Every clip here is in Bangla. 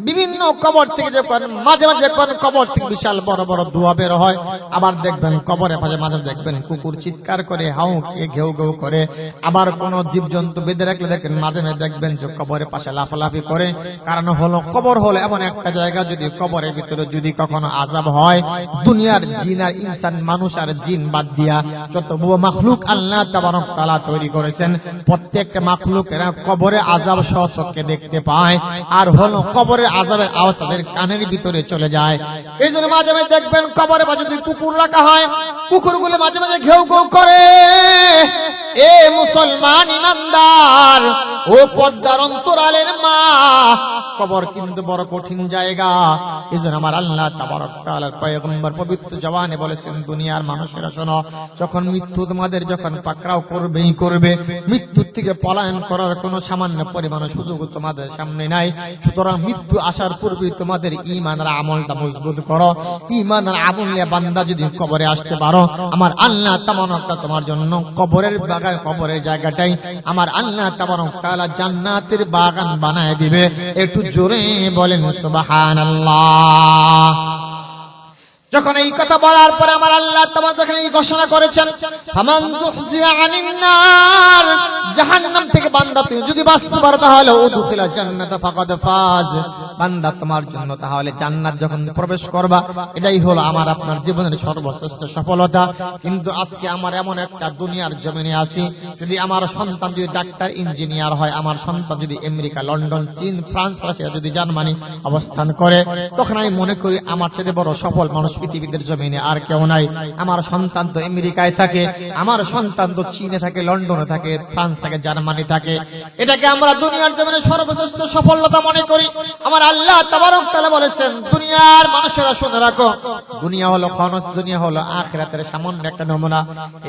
বিভিন্ন কবর থেকে যখন মাঝে মাঝে যখন কবর থেকে বিশাল বড় বড় ধোঁয়া বের হয়, আবার দেখবেন কবরের পাশে মাঝে দেখবেন কুকুর চিৎকার করে, হাউ ঘেউ ঘেউ করে। আবার কোন জীবজন্তু বেঁধে রাখলে দেখেন মাঝে মাঝে দেখবেন যে কবরের পাশে লাফালাফি করে। কারণ হলো কবর হলো এমন একটা জায়গা, যদি কবরের ভিতরে যদি কখনো আযাব হয়, দুনিয়ার জিন আর ইনসান, মানুষ আর জিন বাদ দিয়া যত মাখলুক আল্লাহ তাবারক তাআলা তৈরি করেছেন, প্রত্যেকটা মাখলুকেরা কবরে আযাব সচক্ষে দেখতে পায়। আর হলো কবরের আযাবের আওয়াজ তাদের কানের ভিতরে চলে যায়। এই জন্য মাঝে মাঝে দেখবেন কবরের পাশে যদি কুকুর রাখা হয়, কুকুরগুলো মাঝে মাঝে ঘেউ ঘেউ করে। এ মুসলমান ইমানদার, ও পর্দার অন্তরালের মা, কবর কিন্তু বড় কঠিন জায়গা। এজন্য আমার আল্লাহ তাবারক তাআলার পয়গম্বর পবিত্র জবানে বলেছেন, দুনিয়ার মানুষেরা শোনো, যখন মৃত্যু তোমাদের যখন পাকড়াও করবেই করবে, মৃত্যুর থেকে পলায়ন করার কোনো সামান্য পরিমাণ সুযোগ তোমাদের সামনে নাই। সুতরাং মৃত্যু আসার পূর্বে তোমাদের ঈমানের আমলটা মজবুত করো। ঈমানের আমল নিয়ে বান্দা যদি কবরে আসতে পারো, আমার আল্লাহ তাবারক তাআলা তোমার জন্য কবরের বাগান, কবরের জায়গাটাই আমার আল্লাহ তাবারক তাআলা জান্নাতের বাগান বানায় দিবে। একটু জোরে বলেন সুবহানাল্লাহ। যখন এই কথা বলার পরে আমার আল্লাহ তাআলা যখন এই ঘোষণা করেছেন, ফামান যুহজিয়া আনিন নার, জাহান্নাম থেকে বান্দা তুমি যদি বাঁচতে পারো তাহলে উদখিলা জান্নাতা ফাকাদ ফাজ, বান্দা তোমার জন্য তাহলে জান্নাত যখন প্রবেশ করবা, এটাই হলো আমার আপনার জীবনের সর্বশ্রেষ্ঠ সফলতা। কিন্তু আজকে আমার এমন একটা দুনিয়ার জমিনে আছি, যদি আমার সন্তান যদি ডাক্তার ইঞ্জিনিয়ার হয়, আমার সন্তান যদি আমেরিকা, লন্ডন, চীন, ফ্রান্স, রাশিয়া, যদি জার্মানি অবস্থান করে, তখন আমি মনে করি আমার চেয়ে বড় সফল মানুষ পৃথিবীর জমিনে আর কেউ নাই। আমার সন্তান তো আমেরিকায় থাকে, আমার সন্তান তো চীনে থাকে, লন্ডনে থাকে, ফ্রান্স থাকে, জার্মানি থাকে। এটাকে আমরা দুনিয়ার জমিনে সর্বশ্রেষ্ঠ সফলতা মনে করি। আমার আল্লাহ তাবারক তাআলা বলেছেন, দুনিয়ার মানুষেরা শুনে রাখো, দুনিয়া হলো খনস, দুনিয়া হলো আখিরাতের সামান্য একটা নমুনা।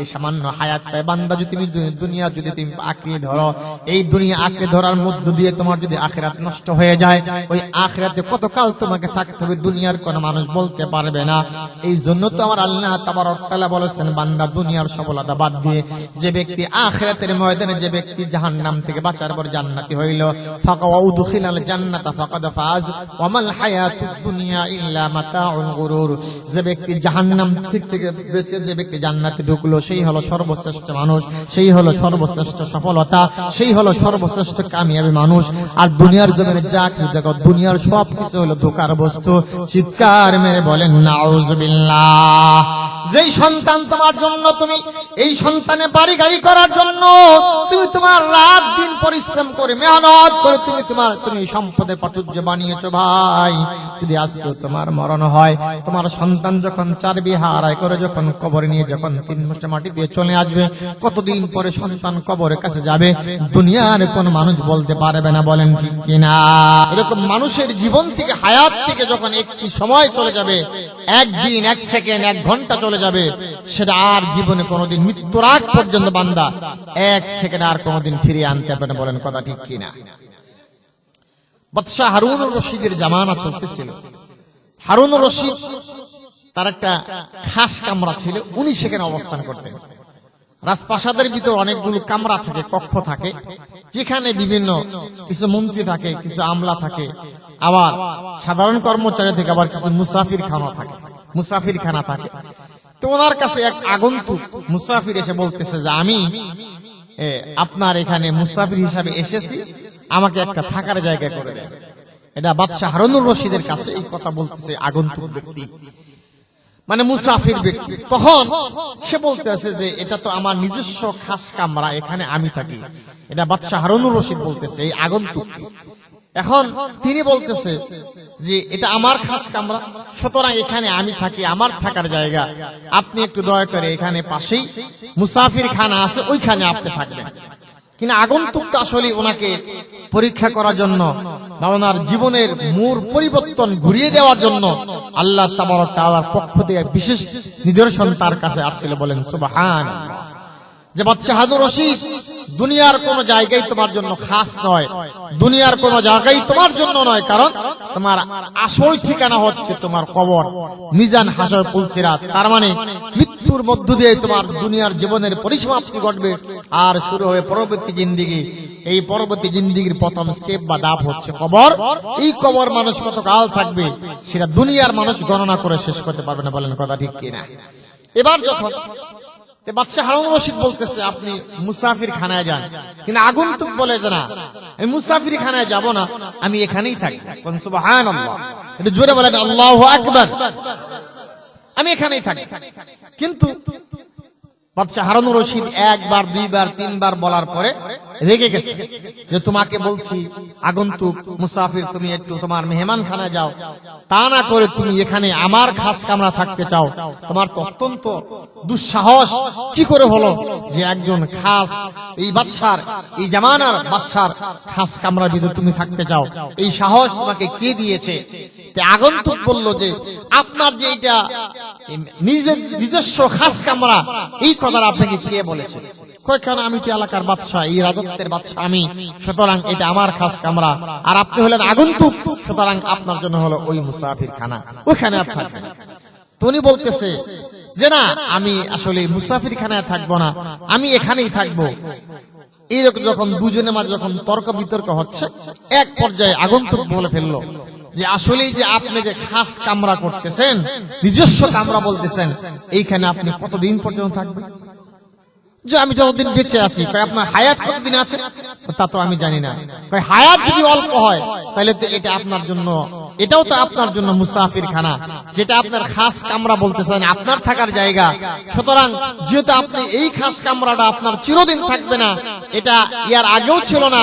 এই সামান্য হায়াত পায় বান্দা, যদি তুমি দুনিয়া যদি তুমি আঁকড়িয়ে ধরো, এই দুনিয়া আঁকড়ে ধরার মধ্য দিয়ে তোমার যদি আখিরাত নষ্ট হয়ে যায়, ওই আখিরাতে কতকাল তোমাকে থাকতে হবে দুনিয়ার কোনো মানুষ বলতে পারবে না। এই জন্য তো আমার আল্লাহ তাবারক তাআলা বলেছেন, বান্দা দুনিয়ার সফলতা বাদ দিয়ে যে ব্যক্তি আখিরাতের ময়দানে, যে ব্যক্তি জাহান্নাম থেকে বাঁচার পর জান্নাতি হইল, ফাকা উদখিলাল জান্নাতা ফাকাদ ফাজ ওয়া মাল হায়াতুদ দুনিয়া ইল্লা মাতাউল গুরুর। যে ব্যক্তি জাহান্নাম থেকে বেঁচে যে ব্যক্তি জান্নাতে ঢুকলো, সেই হলো সর্বশ্রেষ্ঠ মানুষ, সেই হলো সর্বশ্রেষ্ঠ সফলতা, সেই হলো সর্বশ্রেষ্ঠ কামিয়াবি মানুষ। আর দুনিয়ার জমিনে যা কিছু দেখো, দুনিয়ার সব কিছু হলো ধোঁকার বস্তু। চিৎকার মেরে বলেন নাউযুবিল্লাহ। যেই সন্তান তোমার জন্য, তুমি এই সন্তানে বাড়ি গাড়ি করার জন্য তুমি তোমার রাত দিন পরিশ্রম করে মেহনত করে তুমি সম্পদের প্রাচুর্য বানিয়েছো ভাই। যদি আজকে তোমার মরণ হয়, তোমার সন্তান যখন 4 বিঘা আড়াই করে যখন কবরে নিয়ে যখন 3 মুষ্টি মাটি দিয়ে চলে আসবে, কতদিন পরে সন্তান কবরের কাছে যাবে দুনিয়ার কোন মানুষ বলতে পারবে না। বলেন ঠিক কিনা? এরকম মানুষের জীবন থেকে, হায়াত থেকে যখন একটি সময় চলে যাবে, একদিন, 1 সেকেন্ড, 1 ঘন্টা চলে যাবে, সেটা আর জীবনে কোনোদিন মৃত্যুর আগ পর্যন্ত বান্দা 1 সেকেন্ড আর কোনোদিন ফিরিয়ে আনতে পারবে না। বলেন কথা ঠিক কিনা? বাদশাহ হারুনুর রশিদের জামানা চলতেছিল। হারুনুর রশিদ তার একটা খাস কামরা ছিল, উনি সেখানে অবস্থান করতেন। রাজপ্রাসাদের ভিতর অনেকগুলো কামরা থাকে, কক্ষ থাকে, যেখানে বিভিন্ন কিছু মন্ত্রী থাকে, কিছু আমলা থাকে, আবার সাধারণ কর্মচারী থেকে, আবার কিছু মুসাফির খানা থাকে। তো ওনার কাছে এক আগন্তুক মুসাফির এসে বলতেছে যে, আমি আপনার এখানে মুসাফির হিসাবে এসেছি, আমাকে একটা থাকার জায়গা করে দেন। এটা বাদশাহ হারুনুর রশিদের কাছে এই কথা বলতেছে আগন্তুক ব্যক্তি, মানে মুসাফির ব্যক্তি। তখন সে বলতেছে যে, এটা তো আমার নিজস্ব খাস কামরা, এখানে আমি থাকি। এটা বাদশাহ হারুনুর রশিদ বলতেছে এই আগন্তুক। এখন তিনি বলতেছে যে, এটা আমার খাস কামরা, সুতরাং এখানে আমি থাকি, আমার থাকার জায়গা। আপনি একটু দয়া করে এখানে পাশেই মুসাফির খানা আছে, ওইখানে আপনি থাকবেন। কিন্তু আগন্তুকটা আসলে ওনাকে পরীক্ষা করার জন্য বা ওনার জীবনের মূল পরিবর্তন ঘুরিয়ে দেওয়ার জন্য আল্লাহ তাবারক তাআলার পক্ষ থেকে বিশেষ নিদর্শন তার কাছে আসছিল। বলেন সুবহানাল্লাহ। যে বাদশাহ হারুনুর রশিদ, দুনিয়ার কোন জায়গায় তোমার জন্য খাস নয়, দুনিয়ার কোন জায়গায় তোমার জন্য নয়, কারণ তোমার আসল ঠিকানা হচ্ছে তোমার কবর, মিজান, হাসর, পুলসিরাত। তার মানে মৃত্যু মৃত্যুর মধ্য দিয়ে তোমার দুনিয়ার জীবনের পরিসমাপ্তি ঘটবে, আর শুরু হবে পরবর্তী জিন্দেগি। এই পরবর্তী জিন্দেগির প্রথম স্টেপ বা ধাপ হচ্ছে কবর। এই কবর মানুষ কতকাল থাকবে সেটা দুনিয়ার মানুষ গণনা করে শেষ করতে পারবে না। বলেন কথা ঠিক কিনা? এবার যখন বাদশা হারুন রশিদ বলতেছে আপনি মুসাফির খানায় যান, কিন্তু আগন্তুক বলে যে না, আমি মুসাফির খানায় যাব না, আমি এখানেই থাকি। সুবহানাল্লাহ, একটু জোরে বলেন আল্লাহু আকবার। আমি এখানেই থাকি। কিন্তু বাদশা হারুন রশিদ একবার, দুইবার, তিনবার বলার পরে রেগে গেছে যে তোমাকে বলছি আগন্তুক মুসাফির, তুমি একটু তোমার মেহমান খানায় যাও, তা না করে তুমি এখানে আমার খাস কামরা থাকতে চাও। তোমার তো অত্যন্ত দুঃসাহস। কি করে হলো যে একজন খাস, এই বাদশার, এই জামানার বাদশার খাস কামরার ভিতরে তুমি থাকতে চাও? এই সাহস তোমাকে কে দিয়েছে? আগন্তুক বলল যে আপনার যে এটা নিজস্ব খাস কামরা, এই কথাটা আপনাকে কে বলেছে? কয়খানে আমি তো এলাকার বাদশা, এই রাজত্বের বাদশা আমি, সুতরাং এটা আমার খাস কামরা, আর আপনি হলেন আগন্তুক, সুতরাং আপনার জন্য হলো ওই মুসাফির খানা, ওখানে আর থাকবেন। তো উনি বলতেছে যে না, আমি আসলে মুসাফির খানায় থাকবো না, আমি এখানেই থাকবো। এইরকম যখন দুজনের মাঝে যখন তর্ক বিতর্ক হচ্ছে, এক পর্যায়ে আগন্তুক বলে ফেললো যে আসলেই যে আপনি যে খাস কামরা করতেছেন, নিজস্ব কামরা বলতেছেন, এইখানে আপনি কতদিন পর্যন্ত থাকবেন? যে আমি যতদিন বেঁচে আছি। আপনার হায়াত কতদিন আছে তা তো আমি জানি না। হায়াত যদি অল্প হয় তাহলে তো এটা আপনার জন্য, এটাও তো আপনার জন্য মুসাফির খানা, যেটা আপনার খাস কামরা বলতেছেন, আপনার থাকার জায়গা। সুতরাং যেহেতু আপনি এই খাস কামরাটা আপনার চিরদিন থাকবে না, এটা ইয়ার আগেও ছিল না,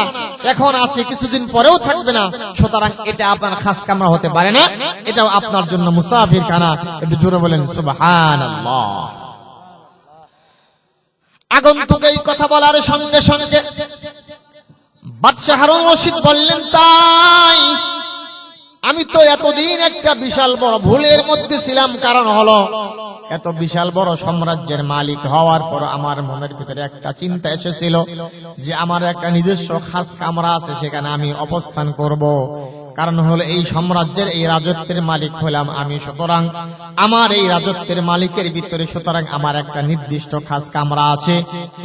এখন আছে, কিছুদিন পরেও থাকবে না, সুতরাং এটা আপনার খাস কামরা হতে পারে না, এটাও আপনার জন্য মুসাফির খানা। একটু জোরে বলেন সুবহানাল্লাহ। আগন্তুক এই কথা বলার সঙ্গে সঙ্গে বাদশা হারুন রশিদ বললেন, তাই আমি তো এতদিন একটা বিশাল বড় ভুলের মধ্যে ছিলাম। কারণ হলো এত বিশাল বড় সাম্রাজ্যের মালিক হওয়ার পর আমার মনের ভিতরে একটা চিন্তা এসেছিল যে আমার একটা নিজস্ব খাস কামরা আছে, সেখানে আমি অবস্থান করব। কারণ হলো এই সাম্রাজ্যের, এই রাজত্বের মালিক হলাম আমি, সুতরাং আমার এই রাজত্বের মালিকের ভিতরে সুতরাং আমার একটা নির্দিষ্ট খাস কামরা আছে।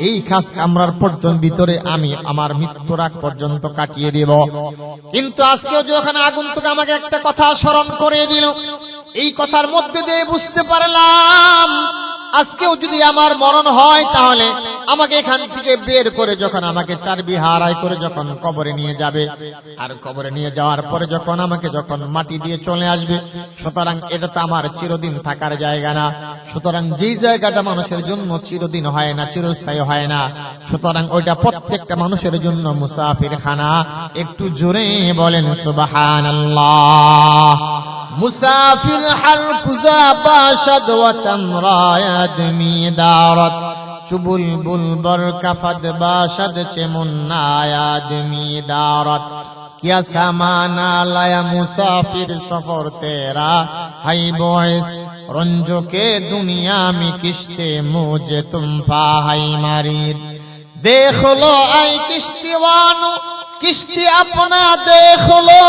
এই খাস কামরার পর্যন্ত ভিতরে আমি আমার মৃত্যুর আগ পর্যন্ত কাটিয়ে দেব। কিন্তু আজকেও যখন আগন্তুক আমাকে একটা কথা স্মরণ করে দিল, এই কথার মধ্যে দিয়ে বুঝতে পারলাম আজকেও যদি আমার মরণ হয় তাহলে আমাকে এখান থেকে বের করে যখন আমাকে চারবি হারাই করে যখন কবরে নিয়ে যাবে, আর কবরে নিয়ে যাওয়ার পরে যখন আমাকে যখন মাটি দিয়ে চলে আসবে, সুতরাং এটা তো আমার চিরদিন থাকার জায়গা না। সুতরাং যেই জায়গাটা মানুষের জন্য চিরদিন হয় না, চিরস্থায়ী হয় না, সুতরাং ওইটা প্রত্যেকটা মানুষের জন্য মুসাফির খানা। একটু জোরে বলেন সুবহানাল্লাহ। মুসাফির হার কুজা বাশাদ ওয়া তামরায়াদ মিদারাত চুবুল বুলবর কাফাদ বাশাদ চেমুন্নায়াদ মিদারাত কিয়া সামানা লায়া মুসাফির সফর তেরা হাই বয়স রঞ্জো কে দুনিয়া মে কিস্তে মুঝে তুম ফাহাই মারিদ देख लो आई किश्तीवानो किश्ती अपना देख लो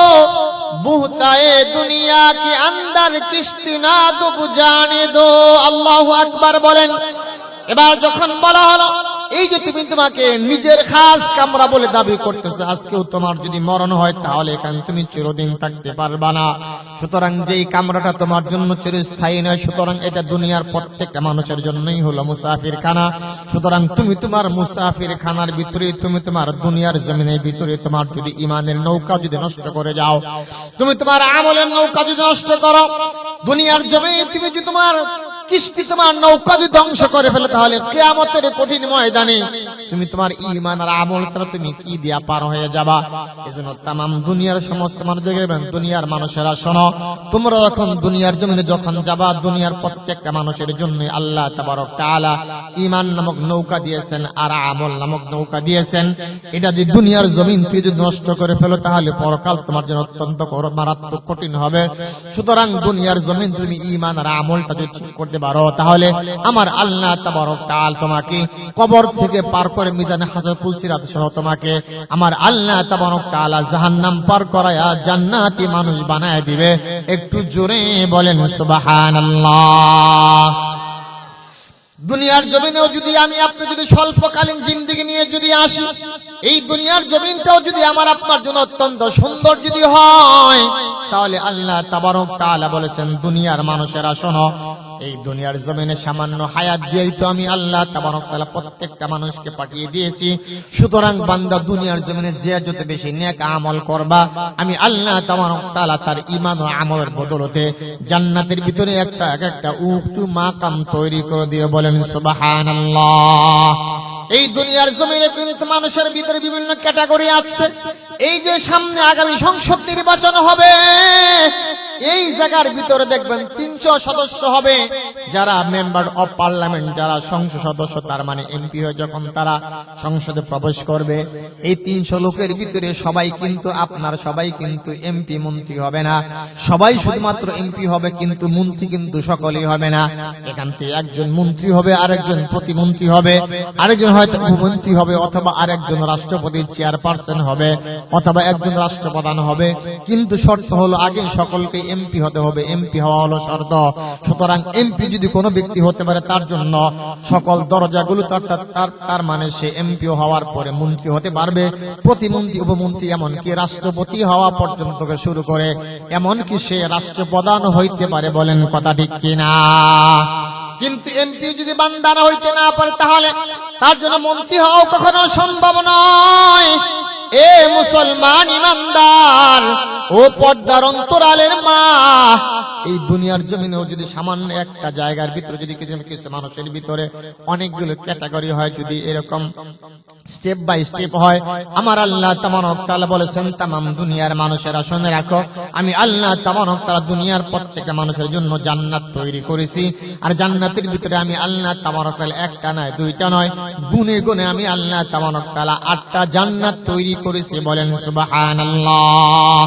बुहताए दुनिया के अंदर किश्ती ना डूब जाने दो। अल्लाहु আকবার বলেন। এবার যখন বলা হলো এই যে তুমি তোমাকে নিজের খাস কামরা বলে দাবি করতেছ, আজকেও তোমার যদি মরণ হয় তাহলে এখানে তুমি চিরদিন থাকতে পারবা না। সুতরাং যেই কামরাটা তোমার জন্য চিরস্থায়ী নয়, সুতরাং এটা দুনিয়ার প্রত্যেকটা মানুষের জন্যই হলো মুসাফির খানা। সুতরাং তুমি তোমার মুসাফির খানার ভিতরে, তুমি তোমার দুনিয়ার জমিনের ভিতরে তোমার যদি ইমানের নৌকা যদি নষ্ট করে যাও, তুমি তোমার আমলের নৌকা যদি নষ্ট করো, দুনিয়ার জমিনে তুমি যদি তোমার কিস্তি তোমার নৌকা যদি ধ্বংস করে ফেলে, তাহলে কিয়ামতের কঠিন ময়দানে তুমি তোমার ঈমান আর আমল ছাড়া তুমি কি দিয়া পার হয়ে যাবা। এজন্য तमाम দুনিয়ার সমস্ত মানুষ দেখবেন, দুনিয়ার মানুষেরা শোনো, তোমরা যখন দুনিয়ার জমিনে যখন যাবা, দুনিয়ার প্রত্যেকটা মানুষের জন্য আল্লাহ তাবারক তাআলা ঈমান নামক নৌকা দিয়েছেন আর আমল নামক নৌকা দিয়েছেন। এটা যদি দুনিয়ার জমিন থেকে যদি নষ্ট করে ফেলো, তাহলে পরকাল তোমার জন্য অত্যন্ত মারাত্মক কঠিন হবে। সুতরাং দুনিয়ার জমিন তুমি ঈমান আর আমলটা যদি ঠিক করতে পারো, তাহলে আমার আল্লাহ তাবারক তাআলা তোমাকে কবর থেকে পার করে মিজানে হাসর সিরাত সহ তোমাকে আমার আল্লাহ তাবারক তাআলা জাহান্নাম পার করায়া জান্নাতি মানুষ বানায় দিবে। একটু জোরে বলেন সুবহানাল্লাহ। দুনিয়ার জমিনেও যদি আমি আপনি যদি স্বল্পকালীন জিন্দেগি নিয়ে যদি আসি, এই দুনিয়ার জমিনটাও যদি আমার আপনার জন্য অত্যন্ত সুন্দর যদি হয়, তাহলে আল্লাহ তাবারক তাআলা বলেছেন, দুনিয়ার মানুষেরা শোনো, এই দুনিয়ার জমিনে সামান্য হায়াত দিয়েই তো আমি আল্লাহ তাবারক তাআলা প্রত্যেকটা মানুষকে পাঠিয়ে দিয়েছি। সুতরাং বান্দা দুনিয়ার জমিনে যে যত বেশি নেক আমল করবা, আমি আল্লাহ তাবারক তাআলা তার ঈমান ও আমলের বদলতে জান্নাতের ভিতরে একটা উঁচু মাকাম তৈরি করে দিয়ে বলেন সুবহানাল্লাহ। এই দুনিয়ার জমিনে কিন্তু মানুষের ভিতরে বিভিন্ন ক্যাটাগরি আছে। এই যে সামনে আগামী সংসদ নির্বাচন হবে, এই জায়গার ভিতরে দেখবেন 300 সদস্য হবে, যারা মেম্বার অফ পার্লামেন্ট, যারা সংসদ সদস্য, তার মানে এমপি হয়ে যখন তারা সংসদে প্রবেশ করবে, এই 300 লোকের ভিতরে সবাই কিন্তু সবাই কিন্তু এমপি মন্ত্রী হবে না, সবাই শুধুমাত্র এমপি হবে, কিন্তু মন্ত্রী কিন্তু সকলেই হবে না। এখান থেকে একজন মন্ত্রী হবে, আরেকজন প্রতিমন্ত্রী হবে, আরেকজন হয়তো উপমন্ত্রী হবে, অথবা আরেকজন রাষ্ট্রপতির চেয়ারপারসন হবে, অথবা একজন রাষ্ট্রপ্রধান হবে। কিন্তু শর্ত হলো আগে সকলকে এমপি হতে হবে, এমপি হওয়া হলো শর্ত। সুতরাং এমপি যদি কোনো ব্যক্তি হতে পারে, তার জন্য সকল দরজাগুলো তার মানে সে এমপি হওয়ার পরে মন্ত্রী হতে পারবে, প্রতিমন্ত্রী, উপমন্ত্রী, এমনকি রাষ্ট্রপতি হওয়া পর্যন্ত শুরু করে এমনকি সে রাষ্ট্রপ্রধান হইতে পারে। বলেন কথা ঠিক কিনা? কিন্তু এমপি যদি বান্দা না হইতে না পারে, তাহলে তার জন্য মন্ত্রী হওয়া কখনো সম্ভব নয়। এ মুসলমান ইমানদার ও পর্দার অন্তরালের মা, এই দুনিয়ার জমিনেও যদি সামান্য একটা জায়গার ভিতরে যদি কিছু মানুষের ভিতরে অনেকগুলো ক্যাটাগরি হয়, যদি এরকম স্টেপ বাই স্টেপ হয়, আমার আল্লাহ তাবারক তাআলা বলেছেন, তামাম দুনিয়ার মানুষেরা শুনে রাখো, আমি আল্লাহ তাবারক তাআলা দুনিয়ার প্রত্যেকটা মানুষের জন্য জান্নাত তৈরি করেছি। আর জান্নাতের ভিতরে আমি আল্লাহ তাবারক তাআলা একটা নয়, দুইটা নয়, গুনে গুনে আমি আল্লাহ তাবারক তাআলা 8টা জান্নাত তৈরি করেছি। বলেন সুবহানাল্লাহ।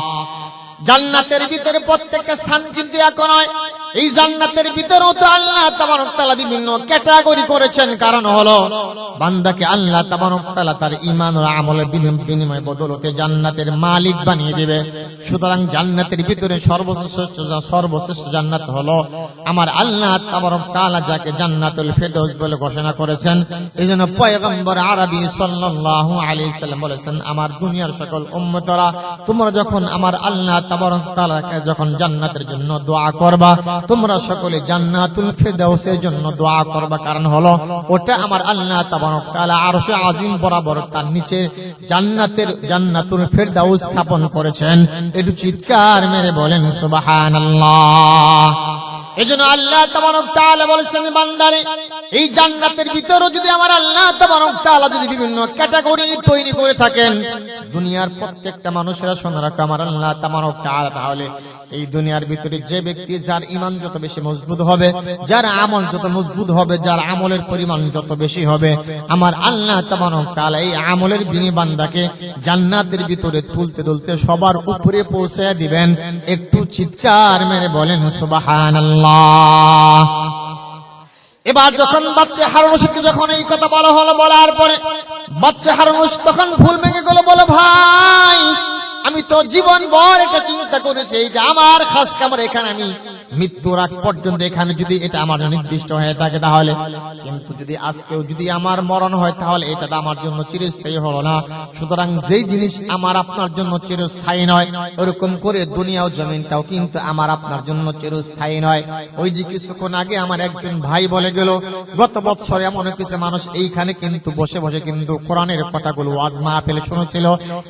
জান্নাতের ভিতরে প্রত্যেকটা স্থান কিন্তু এক নয়, এই জান্নাতের ভিতরেও তো আল্লাহ তাবারক তাআলা বিভিন্ন ক্যাটাগরি করেছেন। কারণ হলো বান্দাকে আল্লাহ তাবারক তাআলা তার ঈমান ও আমলের বিনিময়ে বদলতে জান্নাতের মালিক বানিয়ে দেবে। সুতরাং জান্নাতের ভিতরে সর্বশ্রেষ্ঠ জান্নাত হলো আমার আল্লাহ তাবারক তাআলা যাকে জান্নাতুল ফেরদৌস বলে ঘোষণা করেছেন। এইজন্য পয়গম্বর আরবি সাল্লাল্লাহু আলাইহি সাল্লাম বলেছেন, আমার দুনিয়ার সকল উম্মতরা, তোমরা যখন আমার আল্লাহ তাবারক তাআলাকে যখন জান্নাতের জন্য দোয়া করবা, তোমরা সকলে জান্নাতুল ফেরদৌসের জন্য দোয়া করবা। কারণ হলো ওটা আমার আল্লাহ তাবারক তাআলা আরশে আজিম বরাবর তার নিচে জান্নাতুল ফেরদৌস স্থাপন করেছেন। একটু চিৎকার মেরে বলেন সুবহানাল্লাহ। এজন্য আল্লাহ তাবারক তাআলা বলেছেন, বান্দারে এই জান্নাতের ভিতরেও যদি আমার আল্লাহ তাবারক তাআলা যদি বিভিন্ন ক্যাটাগরি তৈরি করে থাকেন, দুনিয়ার প্রত্যেকটা মানুষেরা শুনে রাখো, আমার আল্লাহ তাবারক তাআলা তাহলে এই দুনিয়ার ভিতরে যে ব্যক্তি যার ঈমান যত বেশি মজবুত হবে, যার আমল যত মজবুত হবে, যার আমলের পরিমাণ যত বেশি হবে, আমার আল্লাহ তাবারক তাআলা এই আমলের বিনিময়ে বান্দাকে জান্নাতের ভিতরে তুলতে তুলতে সবার উপরে পৌঁছে দিবেন। একটু চিৎকার মেরে বলেন সুবহানাল্লাহ। এবার যখন বাচ্চা হারুন রশিদকে যখন এই কথা বলা হলো, বলার পরে বাচ্চা হারুন রশিদ তখন ভুল ভেঙে গেল, বলো ভাই, আমি তো জীবন ভর এটা চিন্তা করেছি, এটা আমার খাস কামড়, এখানে আমি মৃত্যুর আগ পর্যন্ত এখানে যদি এটা আমার নির্দিষ্ট হয়ে থাকে তাহলে, কিন্তু যদি আজকেও যদি আমার মরণ হয় তাহলে এটা আমার জন্য চিরস্থায়ী হলো না। সুতরাং যেই জিনিস আমার আপনার জন্য চিরস্থায়ী নয়, ওরকম করে দুনিয়া ও জমিনটাও কিন্তু আমার আপনার জন্য চিরস্থায়ী নয়। ওই যে কিছুক্ষণ আগে আমার একজন ভাই বলে গেল, গত বছর এমন কিছু মানুষ এইখানে কিন্তু বসে বসে কিন্তু কোরআনের কথাগুলো ওয়াজ মাহফিলে শুনেছিল,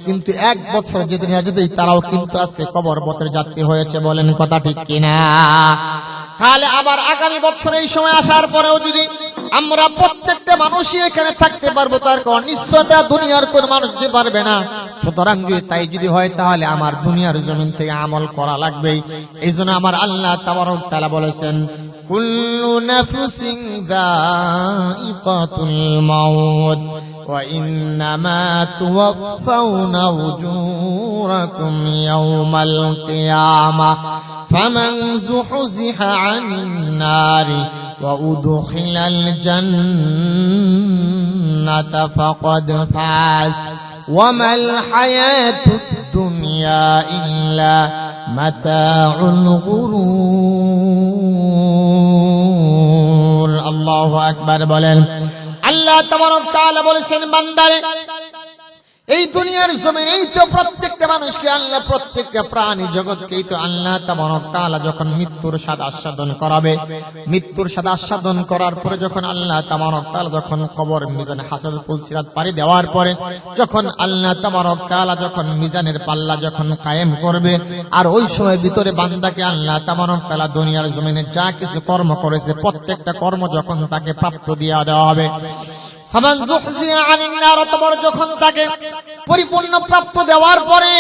কিন্তু 1 বছর যেদিন যদি তারাও কিন্তু আজকে কবর পথের যাত্রী হয়েছে। বলেন কথা ঠিক কিনা? তাহলে আবার আগামী বছর এই সময় আসার পরেও যদি আমরা প্রত্যেকটা মানুষই এখানে থাকতে পারবো, তার কোন নিশ্চয়তা দুনিয়ার কোন মানুষ দিতে পারবে না। সুতরাং তাই যদি হয় তাহলে আমার দুনিয়ার জমিন থেকে আমল করা লাগবে। এই জন্য আমার আল্লাহ তাবারক তাআলা বলেছেন, কুল্লু নাফসিন যায়িকাতুল মাউত ওয়া ইন্নামা তুওয়াফাউনা উজুরাকুম ইয়াওমাল কিয়ামাহ ফামান যুহজিহা আনিন নারি ওয়া উদখিলাল জান্নাতা ফাকাদ ফাজ ওয়া মাল হায়াতুদ দুনিয়া ইল্লা মাতাউল গুরুর। আল্লাহু আল্লাহু আকবার বলেন। আল্লাহ তাবারক তাআলা বলেছেন, বান্দারে এই দুনিয়ার জমিনেই তো প্রত্যেকটা মানুষকে আল্লাহ, প্রত্যেকটা প্রাণী জগৎকেই তো আল্লাহ তাবারক তাআলা যখন মৃত্যুর স্বাদ আস্বাদন করাবে, মৃত্যুর স্বাদ আস্বাদন করার পরে যখন আল্লাহ তাবারক তাআলা যখন কবর মিজান হাসারাতুল সিরাত পাড়ি দেওয়ার পরে যখন আল্লাহ তাবারক তাআলা যখন মিজানের পাল্লা যখন কায়েম করবে, আর ওই সময় ভিতরে বান্দাকে আল্লাহ তাবারক তাআলা দুনিয়ার জমিনে যা কিছু কর্ম করেছে প্রত্যেকটা কর্ম যখন তাকে প্রাপ্ত দিয়ে দেওয়া হবে, ফামান যুহজিয়া আনিন নার, তোমার যখন তাকে পরিপূর্ণ প্রাপ্ত দেওয়ার পরে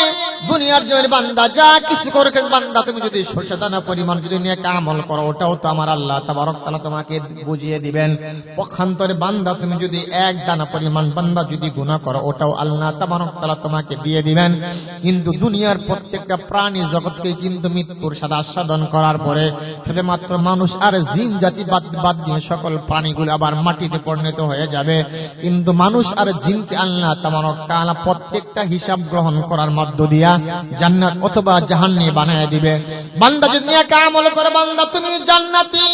দুনিয়ার জমিনে বান্দা যা কিছু করেছে, বান্দা তুমি যদি সচেতনা পরিমাণ যদি নেক আমল করো ওটাও তো আমার আল্লাহ তাবারক তাআলা তোমাকে বুঝিয়ে দিবেন। পক্ষান্তরে বান্দা তুমি যদি এক দানা পরিমাণ বান্দা যদি গুনাহ করো ওটাও আল্লাহ তাবারক তাআলা তোমাকে দিয়ে দিবেন। কিন্তু দুনিয়ার প্রত্যেকটা প্রাণী জগৎকে কিন্তু মৃত্যুর স্বাদ আস্বাদন করার পরে শুধুমাত্র মানুষ আর জিন জাতি বাদ দিয়ে সকল প্রাণীগুলো আবার মাটিতে পরিণত হয়ে যাবে। কিন্তু মানুষ আর জিনকে আল্লাহ তাবারক তাআলা প্রত্যেকটা হিসাব গ্রহণ করার মধ্য দিয়া জান্নাত অথবা জাহান্নামে বানায় দিবে। বান্দা যদি নেক আমল করে বান্দা তুমি জান্নাতি,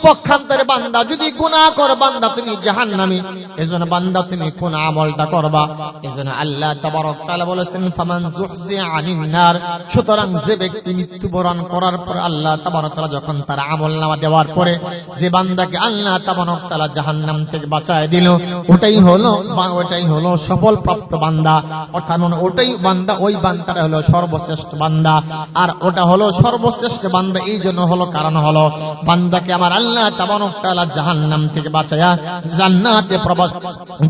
পক্ষান্তরে বান্দা যদি গুনাহ করে বান্দা তুমি জাহান্নামী। এজন্য বান্দা তুমি কোন আমলটা করবা, এজন্য আল্লাহ তাবারক তাআলা বলেছেন, ফামান যুহজিয়া আনিন নার, সুতরাং যে ব্যক্তি মৃত্যুবরণ করার পর আল্লাহ তাবারক তাআলা যখন তার আমলনামা দেওয়ার পরে যে বান্দাকে আল্লাহ তাবারক তাআলা জাহান্নাম থেকে বাঁচায় দিল, ওটাই হলো সফল প্রাপ্ত বান্দা। অর্থাৎ ওটাই বান্দা, ওই বান্দাটা হলো সর্বশ্রেষ্ঠ বান্দা। আর ওটা হলো সর্বশ্রেষ্ঠ বান্দা এই জন্য হলো, কারণ হলো বান্দাকে আমার আল্লাহ তাবারক তাআলা জাহান্নাম থেকে বাঁচায়া জান্নাতে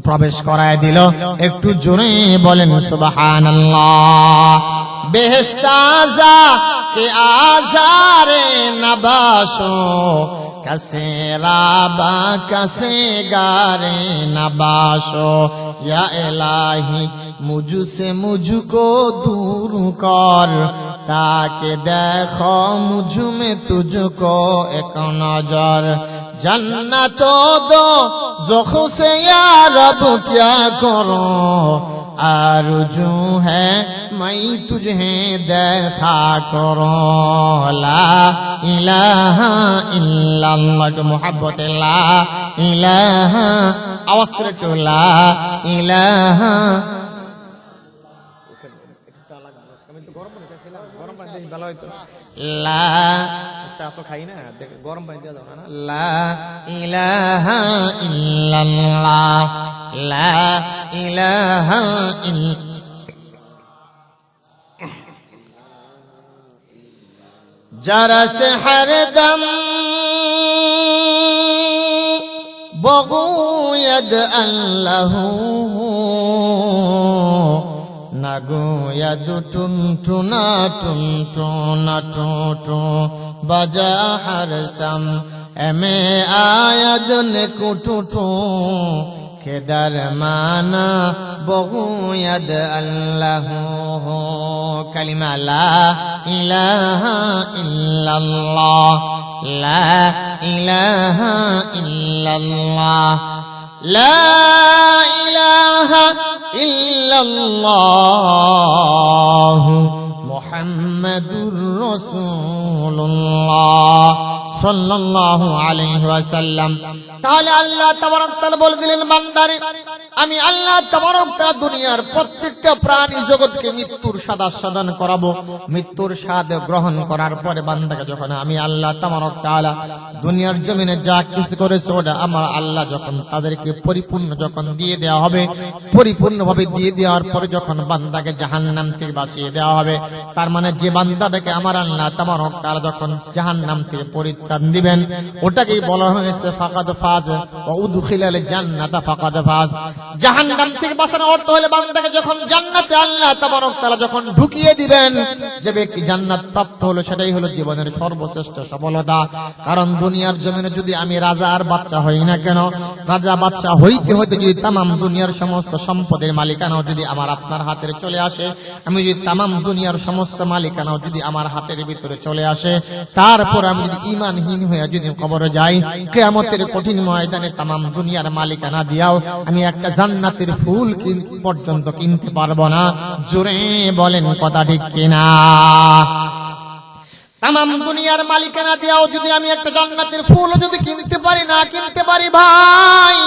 প্রবেশ করায় দিল। একটু জোরে বলেন সুবহানাল্লাহ। বেহেশতা যা কে আজারে নবাশো, কাসে রাবা কাসে গারে নবাশো, ইয়া ইলাহি মুঝসে মুঝকো দূর কর, তাকে দেখো মুঝ में तुझको एक नजर, जन्नत दो ज़ोखों से या रब क्या करो, आरज़ू है मैं तुझे देखा करो, ला इलाहा इल्लल्लाह, तो मोहब्बत ला इलाहा, आवाज करे तो ला इलाहा। লা, চা তো খাই না, গরম পানি দিয়ে দাও না। লা ইলাহা ইল্লাল্লাহ, লা ইলাহা যারা সে হরদম বগুয়দ আল্লাহু, নাগোয়াদ টুনটুনা টুনটুনা টুটু বাজা হরসম এমে আয়াদ নে কুটুটু, কেদার মানা বগুয়দ আল্লাহু, কালিমা লা ইলাহা ইল্লাল্লাহ, লা ইলাহা ইল্লাল্লাহ, লা ইলাহা ইল্লাল্লাহ মুহাম্মাদুর রাসূলুল্লাহ সাল্লাল্লাহু আলাইহি ওয়াসাল্লাম। তাহলে আল্লাহ তাবারক তাআলা বলে দিলেন, বান্দারে আমি আল্লাহ তাবারক তাআলা দুনিয়ার প্রত্যেকটা প্রাণী জগৎকে মৃত্যুর স্বাদ আস্বাদন করাবো। মৃত্যুর স্বাদ গ্রহণ করার পরে বান্দাকে যখন আমি আল্লাহ তাবারক তাআলা দুনিয়ার জমিনে যা কিছু করেছে ওটা আমার আল্লাহ যখন তাদেরকে পরিপূর্ণ যখন দিয়ে দেওয়া হবে, পরিপূর্ণভাবে দিয়ে দেওয়ার পরে যখন বান্দাকে জাহান্নাম থেকে বাঁচিয়ে দেওয়া হবে, তার মানে যে বান্দাটাকে আমার আল্লাহ তাবারক তাআলা যখন জাহান্নাম থেকে পরিত্রাণ দিবেন ওটাকেই বলা হয়েছে ফাকাদ ফাজ ওয়া উদখিলাল জান্নাতা ফাকাদ ফাজ। জাহান্নাম থেকে বাঁচানোর অর্থ হলো বান্দাকে যখন জান্নাতে আল্লাহ তাবারক তাআলা যখন ঢুকিয়ে দিবেন, যে ব্যক্তি জান্নাত প্রাপ্ত হলো সেটাই হলো জীবনের সর্বশ্রেষ্ঠ সফলতা। কারণ দুনিয়ার জমিনে যদি আমি রাজা আর বাদশা হই না কেন, রাজা বাদশা হইতে হইতে যদি তামাম দুনিয়ার সমস্ত সম্পদের মালিকানাও যদি আমার আপনার হাতে চলে আসে, আমি যদি তামাম দুনিয়ার সমস্ত মালিকানাও যদি আমার হাতের ভিতরে চলে আসে, তারপর আমি যদি ঈমানহীন হয়ে যদি কবরে যাই, কিয়ামতের কঠিন ময়দানে তামাম দুনিয়ার মালিকানা দিয়াও আমি একটা জান্নাতের ফুল পর্যন্ত কিনতে পারবো না। জোরে বলেন কথা ঠিক কিনা? তামাম দুনিয়ার মালিকানা দিয়াও যদি আমি একটা জান্নাতের ফুল যদি কিনতে পারি না কিনতে পারি ভাই,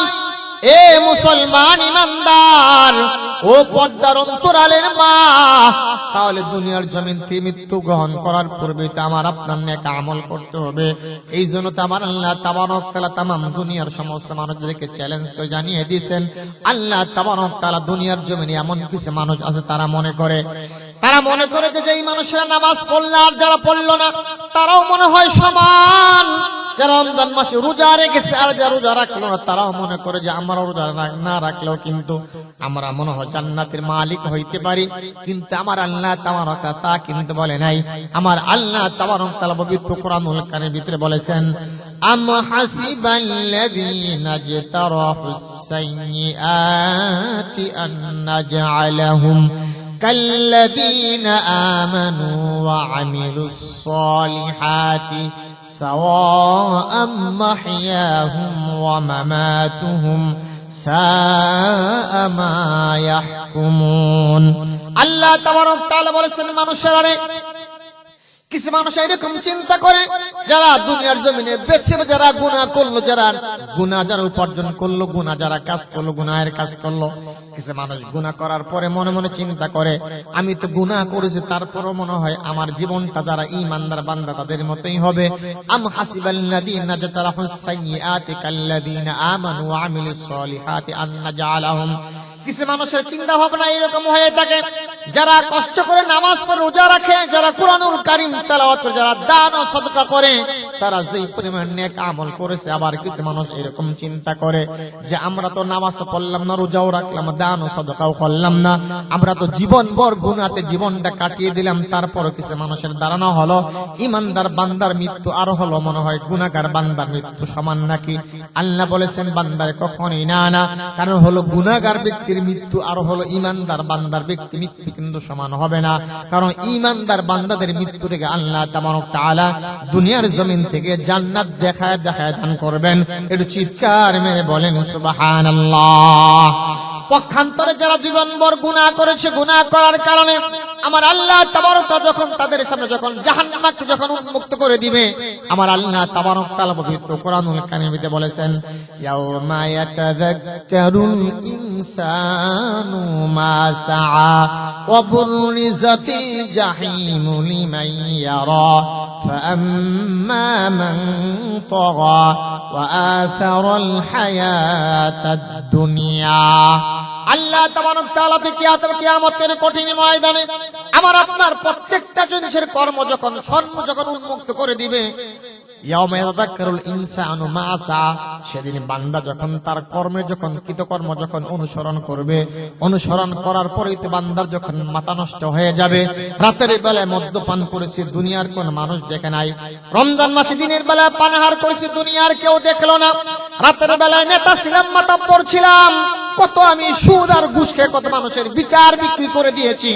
এ মুসলমান ইমানদার, ও পর্দার অন্তরালের মা, তাহলে দুনিয়ার জমিন থেকে মৃত্যু গ্রহণ করার পূর্বে তো আমার আপনার নেক আমল করতে হবে। এই জন্য তো আমার আল্লাহ তাবারক তাআলা তামাম দুনিয়ার সমস্ত মানুষদেরকে চ্যালেঞ্জ করে জানিয়ে দিয়েছেন, আল্লাহ তাবারক তাআলা দুনিয়ার জমিনে এমন কিছু মানুষ আছে তারা মনে করে যে যেই মানুষেরা নামাজ পড়লো আর যারা পড়লো না তারাও মনে হয় সমান। যারা রমজান মাসে রোজা রেখেছে আর যারা রোজা রাখলো না তারাও মনে করে যে আমরা রোজা না রাখলেও কিন্তু আমরা মনে হয় জান্নাতের মালিক হইতে পারি। কিন্তু আমার আল্লাহ তাবারক তাআলা তা কিন্তু বলে নাই। আমার আল্লাহ তাবারক তাআলা পবিত্র কোরআনুল কারীমের ভিতরে বলেছেন, আম হাসিবাল্লাযীনা ইজতারাহুস সাইয়্যাতি আন নাজআলাহুম কাল্লাযীনা আমানু ওয়া আমিলুস সালিহাতি সাওয়াআম মাহইয়াহুম ওয়া মামাতুহুম সাআ মা ইয়াহকুমুন। আল্লাহ তাবারক তাআলা বলেছেন, মানুষেরা কিছু মানুষ এরকম চিন্তা করে যারা দুনিয়ার জমিনে বেঁচে যারা গুনাহ করলো, যারা উপার্জন করলো, যারা কাজ করলো, গুনাহের কাজ করলো, কিছু মানুষ গুনাহ করার পরে মনে মনে চিন্তা করে আমি তো গুনাহ করেছি, তারপরও মনে হয় আমার জীবনটা যারা ঈমানদার বান্দা তাদের মতোই হবে। আম হাসিবাল্লাযীনা ইজতারাহুস সাইয়্যাতি কাল্লাযীনা আমানু ওয়া আমিলুস সালিহাতি আন নাজআলাহুম। কিছু মানুষের চিন্তা ভাবনা এরকম হয়ে থাকে, যারা কষ্ট করে নামাজ পড়ে রোজা রাখে, যারা কুরআনুল কারীম তেলাওয়াত করে, যারা দান ও সদকা করে, তারা যেই পরিমাণ নেক আমল করেছে। আবার কিছু মানুষ এরকম চিন্তা করে যে আমরা তো নামাজ পড়লাম না, রোজাও রাখলাম, দান ও সদকাও করলাম না, আমরা তো জীবনভর গুনাহতে জীবনটা কাটিয়ে দিলাম। তারপরও কিছু মানুষের ধারণা হলো ঈমানদার বান্দার মৃত্যু আর হলো মনে হয় গুনাহগার বান্দার মৃত্যু সমান নাকি? আল্লাহ বলেছেন বান্দার কখনোই না, কারণ হলো গুনাহগার ব্যক্তির মৃত্যু আর হলো ঈমানদার বান্দার ব্যক্তি মৃত্যু কিন্তু সমান হবে না। কারণ ঈমানদার বান্দাদের মৃত্যু থেকে আল্লাহ তাবারক তাআলা দুনিয়ার জমিন থেকে জান্নাত দেখায় দান করবেন। একটু চিৎকার মেরে বলেন সুবহানাল্লাহ। পক্ষান্তরে যারা জীবনভর গুনাহ করেছে, গুনাহ করার কারণে আমার আল্লাহ তাবারক তাআলা যখন তাদের সামনে যখন জাহান্নামকে যখন উন্মুক্ত করে দিবে, আমার আল্লাহ তাবারক তাআলা পবিত্র কোরআনুল কারীমে বলেছেন, ইয়াউমা ইয়াতাযাক্কারুল ইনসানু মা সাআ ওয়া বুরিজাতিল জাহিমু লিমান ইয়ারা ফাআম্মা মান তাগা ওয়া আথারাল হায়াতাদ দুনিয়া। আল্লাহ তাবারক তাআলা কিয়ামতের কঠিন ময়দানে আমার আপনার প্রত্যেকটা জিনিসের কর্ম যখন উন্মুক্ত করে দিবে, ইয়াউমা ইয়াতাযাক্কারুল ইনসানু মা সা, সেদিন বান্দা যখন তার কর্মের কৃতকর্ম অনুসরণ করবে, অনুসরণ করার পরেই তো বান্দার যখন মাথা নষ্ট হয়ে যাবে। রাতের বেলায় মদ্যপান করেছি, দুনিয়ার কোন মানুষ দেখে নাই। রমজান মাসে দিনের বেলায় পানাহার করেছি, দুনিয়ার কেউ দেখলো না। রাতের বেলায় নেতা ছিলাম, মাতাব্বর ছিলাম, কত আমি সুদ আর ঘুষ খেয়ে কত মানুষের বিচার বিক্রি করে দিয়েছি,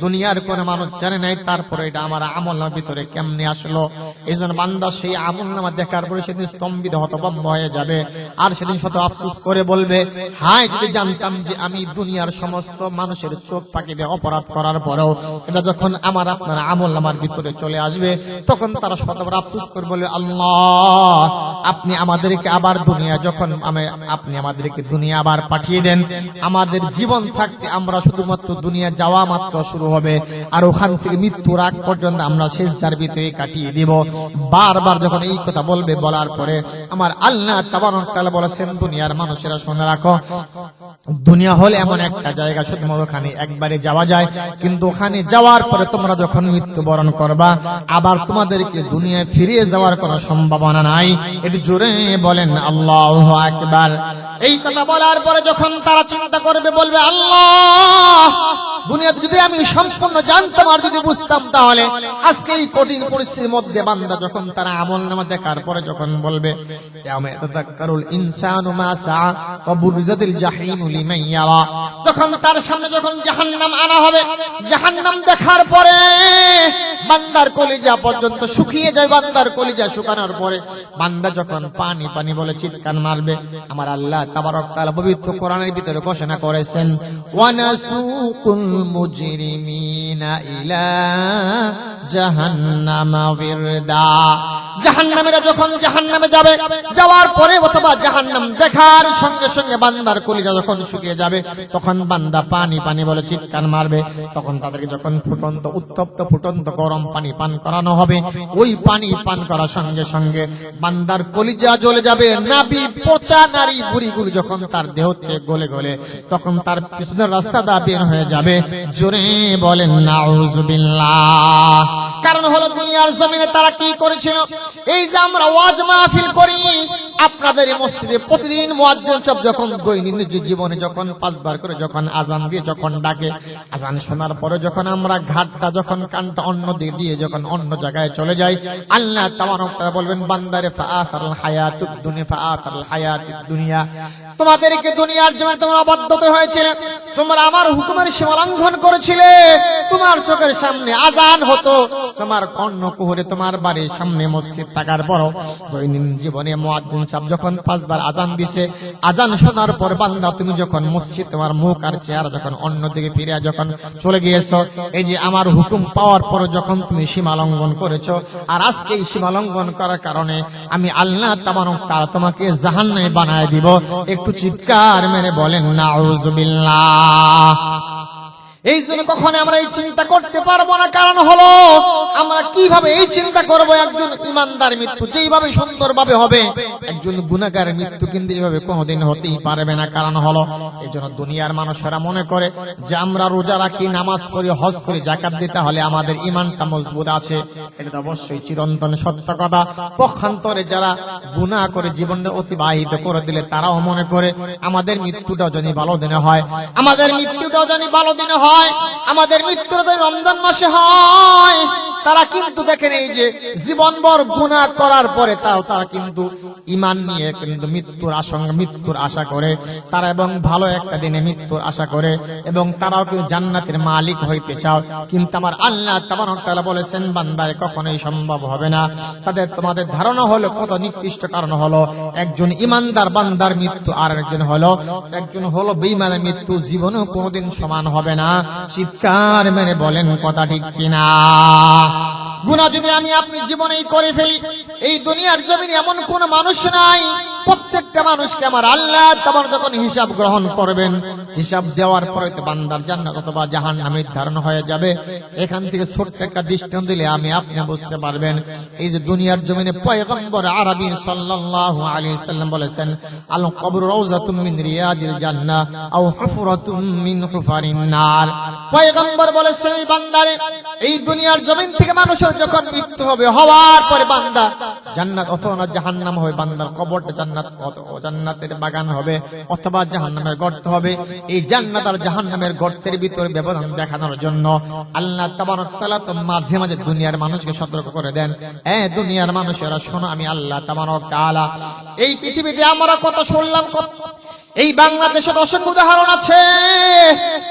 দুনিয়ার কোন মানুষ জানে নাই। তারপরে এটা আমার আমলনামার ভিতরে কেমনে আসলো? এইজন্য বান্দা সেই আমলনামা দেখার পরে সেদিন স্তম্ভিত হতভম্ব হয়ে যাবে, আর সেদিন শত আফসোস করে বলবে, হায় যদি জানতাম যে আমি দুনিয়ার সমস্ত মানুষের চোখ ফাঁকি দিয়ে অপরাধ করার পরেও এটা যখন আমার আপনার আমলনামার ভিতরে চলে আসবে, তখন তারা শতবার আফসোস করে বলবে, আল্লাহ আপনি আমাদেরকে আবার আপনি আমাদেরকে দুনিয়া আবার পাঠিয়ে দেন। আমাদের জীবন থাকতে আমরা শুধুমাত্র দুনিয়া যাওয়া মাত্র শুরু হবে, আর ওখান থেকে মৃত্যুর আগ পর্যন্ত আমরা সিজদার ভিতরে কাটিয়ে দিব। বারবার যখন এই কথা বলবে, বলার পরে আমার আল্লাহ তাবারক তাআলা বলেছেন, দুনিয়ার মানুষেরা শুনে রাখো, দুনিয়া হলে এমন একটা জায়গা শুধুমাত্র ওখানে একবারে যাওয়া যায়, কিন্তু ওখানে যাওয়ার পরে তোমরা যখন মৃত্যুবরণ করবা আবার তোমাদেরকে দুনিয়ায় ফিরে যাওয়ার কোনো সম্ভাবনা নাই। একটু জোরে বলেন আল্লাহু আকবার। এই কথা বলার পরে যখন তারা চিন্তা করবে, বলবে, আল্লাহ দুনিয়াতে যদি আমি সম্পূর্ণ জানতাম আর যদি বুঝতাম, তাহলে আজকে এই কঠিন পরিস্থিতির মধ্যে বান্দা যখন তারা আমলনামা দেখার পরে যখন বলবে, ইয়াউমা ইয়াতাযাক্কারুল ইনসানু মা সাআ ওয়া বুরিজাতিল জাহিমু লিমান ইয়ারা, যখন তার সামনে যখন জাহান্নাম আনা হবে, জাহান্নাম দেখার পরে বান্দার কলিজা পর্যন্ত শুকিয়ে যায়। বান্দার কলিজা শুকানোর পরে বান্দা যখন পানি পানি বলে চিৎকার মারবে, আমার আল্লাহ তাবারক তাআলা পবিত্র কোরআনের ভিতরে ঘোষণা করেছেন, ওয়া নাসুকুল মুজরিমিনা ইলা জাহান্নামা বিরদা। জাহান্নামীরা যখন জাহান্নামে যাবে, যাওয়ার পরে অথবা জাহান্নাম দেখার সঙ্গে সঙ্গে বান্দার কলিজা যখন শুকিয়ে যাবে, তখন বান্দা পানি পানি বলে চিৎকার মারবে। তখন তাদেরকে যখন ফুটন্ত উত্তপ্ত ফুটন্ত গরম পানি পান করানো হবে, ওই পানি পান করার সঙ্গে সঙ্গে বান্দার কলিজা জ্বলে যাবে। নাভি পচা নারী বুড়িগুলো যখন তার দেহ থেকে গলে গলে তখন তার পিছনের রাস্তা দা বের হয়ে যাবে। জোরে বলেন নাউজুবিল্লাহ। কারণ হলো দুনিয়ার জমিনে তারা কি করেছিল? এই যে আমরা ওয়াজ মাহফিল করি, আপনাদের মসজিদে প্রতিদিন মুয়াজ্জিন সাহেব যখন দৈনন্দিন জীবনে যখন 5 বার করে যখন আজান দিয়ে যখন ডাকে, আজান শোনার পরে যখন আমরা ঘাটটা যখন কানটা অন্য দিকে দিয়ে যখন অন্য জায়গায় চলে যাই, আল্লাহ তাবারক তাআলা বলবেন বান্দারে ফাআতাল হায়াতুদ দুনিয়া ফাআতাল হায়াতুদ দুনিয়া, তোমাদেরকে দুনিয়ার জমিনে তোমরা অবাধ্যত হয়েছিলে, তোমরা আমার হুকুমের সীমা লঙ্ঘন করেছিলে। তোমার চোখের সামনে আজান হতো, তোমার কর্ণকুহরে তোমার বাড়ির সামনে মসজিদ থাকার পর দৈনন্দিন জীবনে মুয়াজ্জিন সাহেব যখন 5 বার আজান দিছে, আজান শোনার পর বান্দা তুমি যখন মসজিদ তোমার মুখ আর চেহারা যখন অন্যদিকে ফিরে যখন চলে গিয়েছো, এই যে আমার হুকুম পাওয়ার পর যখন তুমি সীমা লঙ্ঘন করেছো, আর আজকে এই সীমা লঙ্ঘন করার কারণে আমি আল্লাহ তাবারক তাআলা তোমাকে জাহান্নামে বানায় দিব। একটু চিৎকার মেরে বলেন নাউজুবিল্লাহ। এই জন্য কখনো আমরা এই চিন্তা করতে পারবো না। কারণ হলো আমরা কিভাবে এই চিন্তা করব, একজন ইমানদার মৃত্যু যেইভাবে সুন্দরভাবে হবে, একজন গুনাহগার মৃত্যু কিন্তু এইভাবে কোনোদিন হতেই পারবে না। কারণ হলো এই জন্য দুনিয়ার মানুষেরা মনে করে যে আমরা রোজা রাখি, নামাজ পড়ি, হজ করি, যাকাত দিতে হলে আমাদের ইমানটা মজবুত আছে। এটা তো অবশ্যই চিরন্তন সত্য কথা। পক্ষান্তরে যারা গুনাহ করে জীবনটা অতিবাহিত করে দিলে তারাও মনে করে আমাদের মৃত্যুটাও জানি ভালো দিনে হয়, আমাদের মৃত্যুটাও জানি ভালো দিনে হয়, আমাদের মৃত্যুটা রমজান মাসে হয়। তারা কিন্তু দেখেন এই যে জীবনভর গুনাহ করার পরে তারা কিন্তু ঈমান নিয়ে কিন্তু মৃত্যুর আশা করে তারা, এবং ভালো একটা দিনে মৃত্যুর আশা করে, এবং তারাও কিন্তু জান্নাতের মালিক হইতে চাও। কিন্তু আমার আল্লাহ তাবারক তাআলা বলেছেন বান্দারে কখনোই সম্ভব হবে না। তোমাদের ধারণা হলো কত নিকৃষ্ট। কারণ হলো একজন ইমানদার বান্দার মৃত্যু আর একজন হলো বেঈমানের মৃত্যু জীবনেও কোনোদিন সমান হবে না। চিৎকার মেরে বলেন কথা ঠিক কিনা? গুনাহ যদি আমি আপনি জীবনেই করে ফেলি, এই দুনিয়ার জমিনে এমন কোন মানুষ নাই, প্রত্যেকটা মানুষকে আমার আল্লাহ তাআলা যখন হিসাব গ্রহণ করবেন, হিসাব দেওয়ার পরে তো বান্দার জান্নাত অথবা জাহান্নাম নির্ধারণ হয়ে যাবে। এখান থেকে ছোট্ট একটা দৃষ্টান্ত দিলে আমি আপনি বুঝতে পারবেন। এই যে দুনিয়ার জমিনে পয়গম্বর আরবি সাল্লাল্লাহু আলাইহি সাল্লাম বলেছেন, আল কবরু রাউযাতুম মিন রিয়াদিল জান্নাহ আও হুফরাতুম মিন হুফারিন নার। পয়গম্বর বলেছেন এই বান্দারে, এই দুনিয়ার জমিন থেকে মানুষের যখন মৃত্যু হবে, হওয়ার পরে বান্দা জান্নাত অথবা জাহান্নাম হবে, বান্দার কবরটা জান্নাতের বাগান হবে অথবা জাহান্নামের গর্ত হবে। এই জান্নাত আর জাহান্নামের গর্তের ভিতরে ব্যবধান দেখানোর জন্য আল্লাহ তাবারক তাআলা তো মাঝে মাঝে দুনিয়ার মানুষকে সতর্ক করে দেন, দুনিয়ার মানুষেরা শোনো, আমি আল্লাহ তাবারক তাআলা এই পৃথিবীতে আমরা কত শুনলাম, এই বাংলাদেশে অসংখ্য উদাহরণ আছে।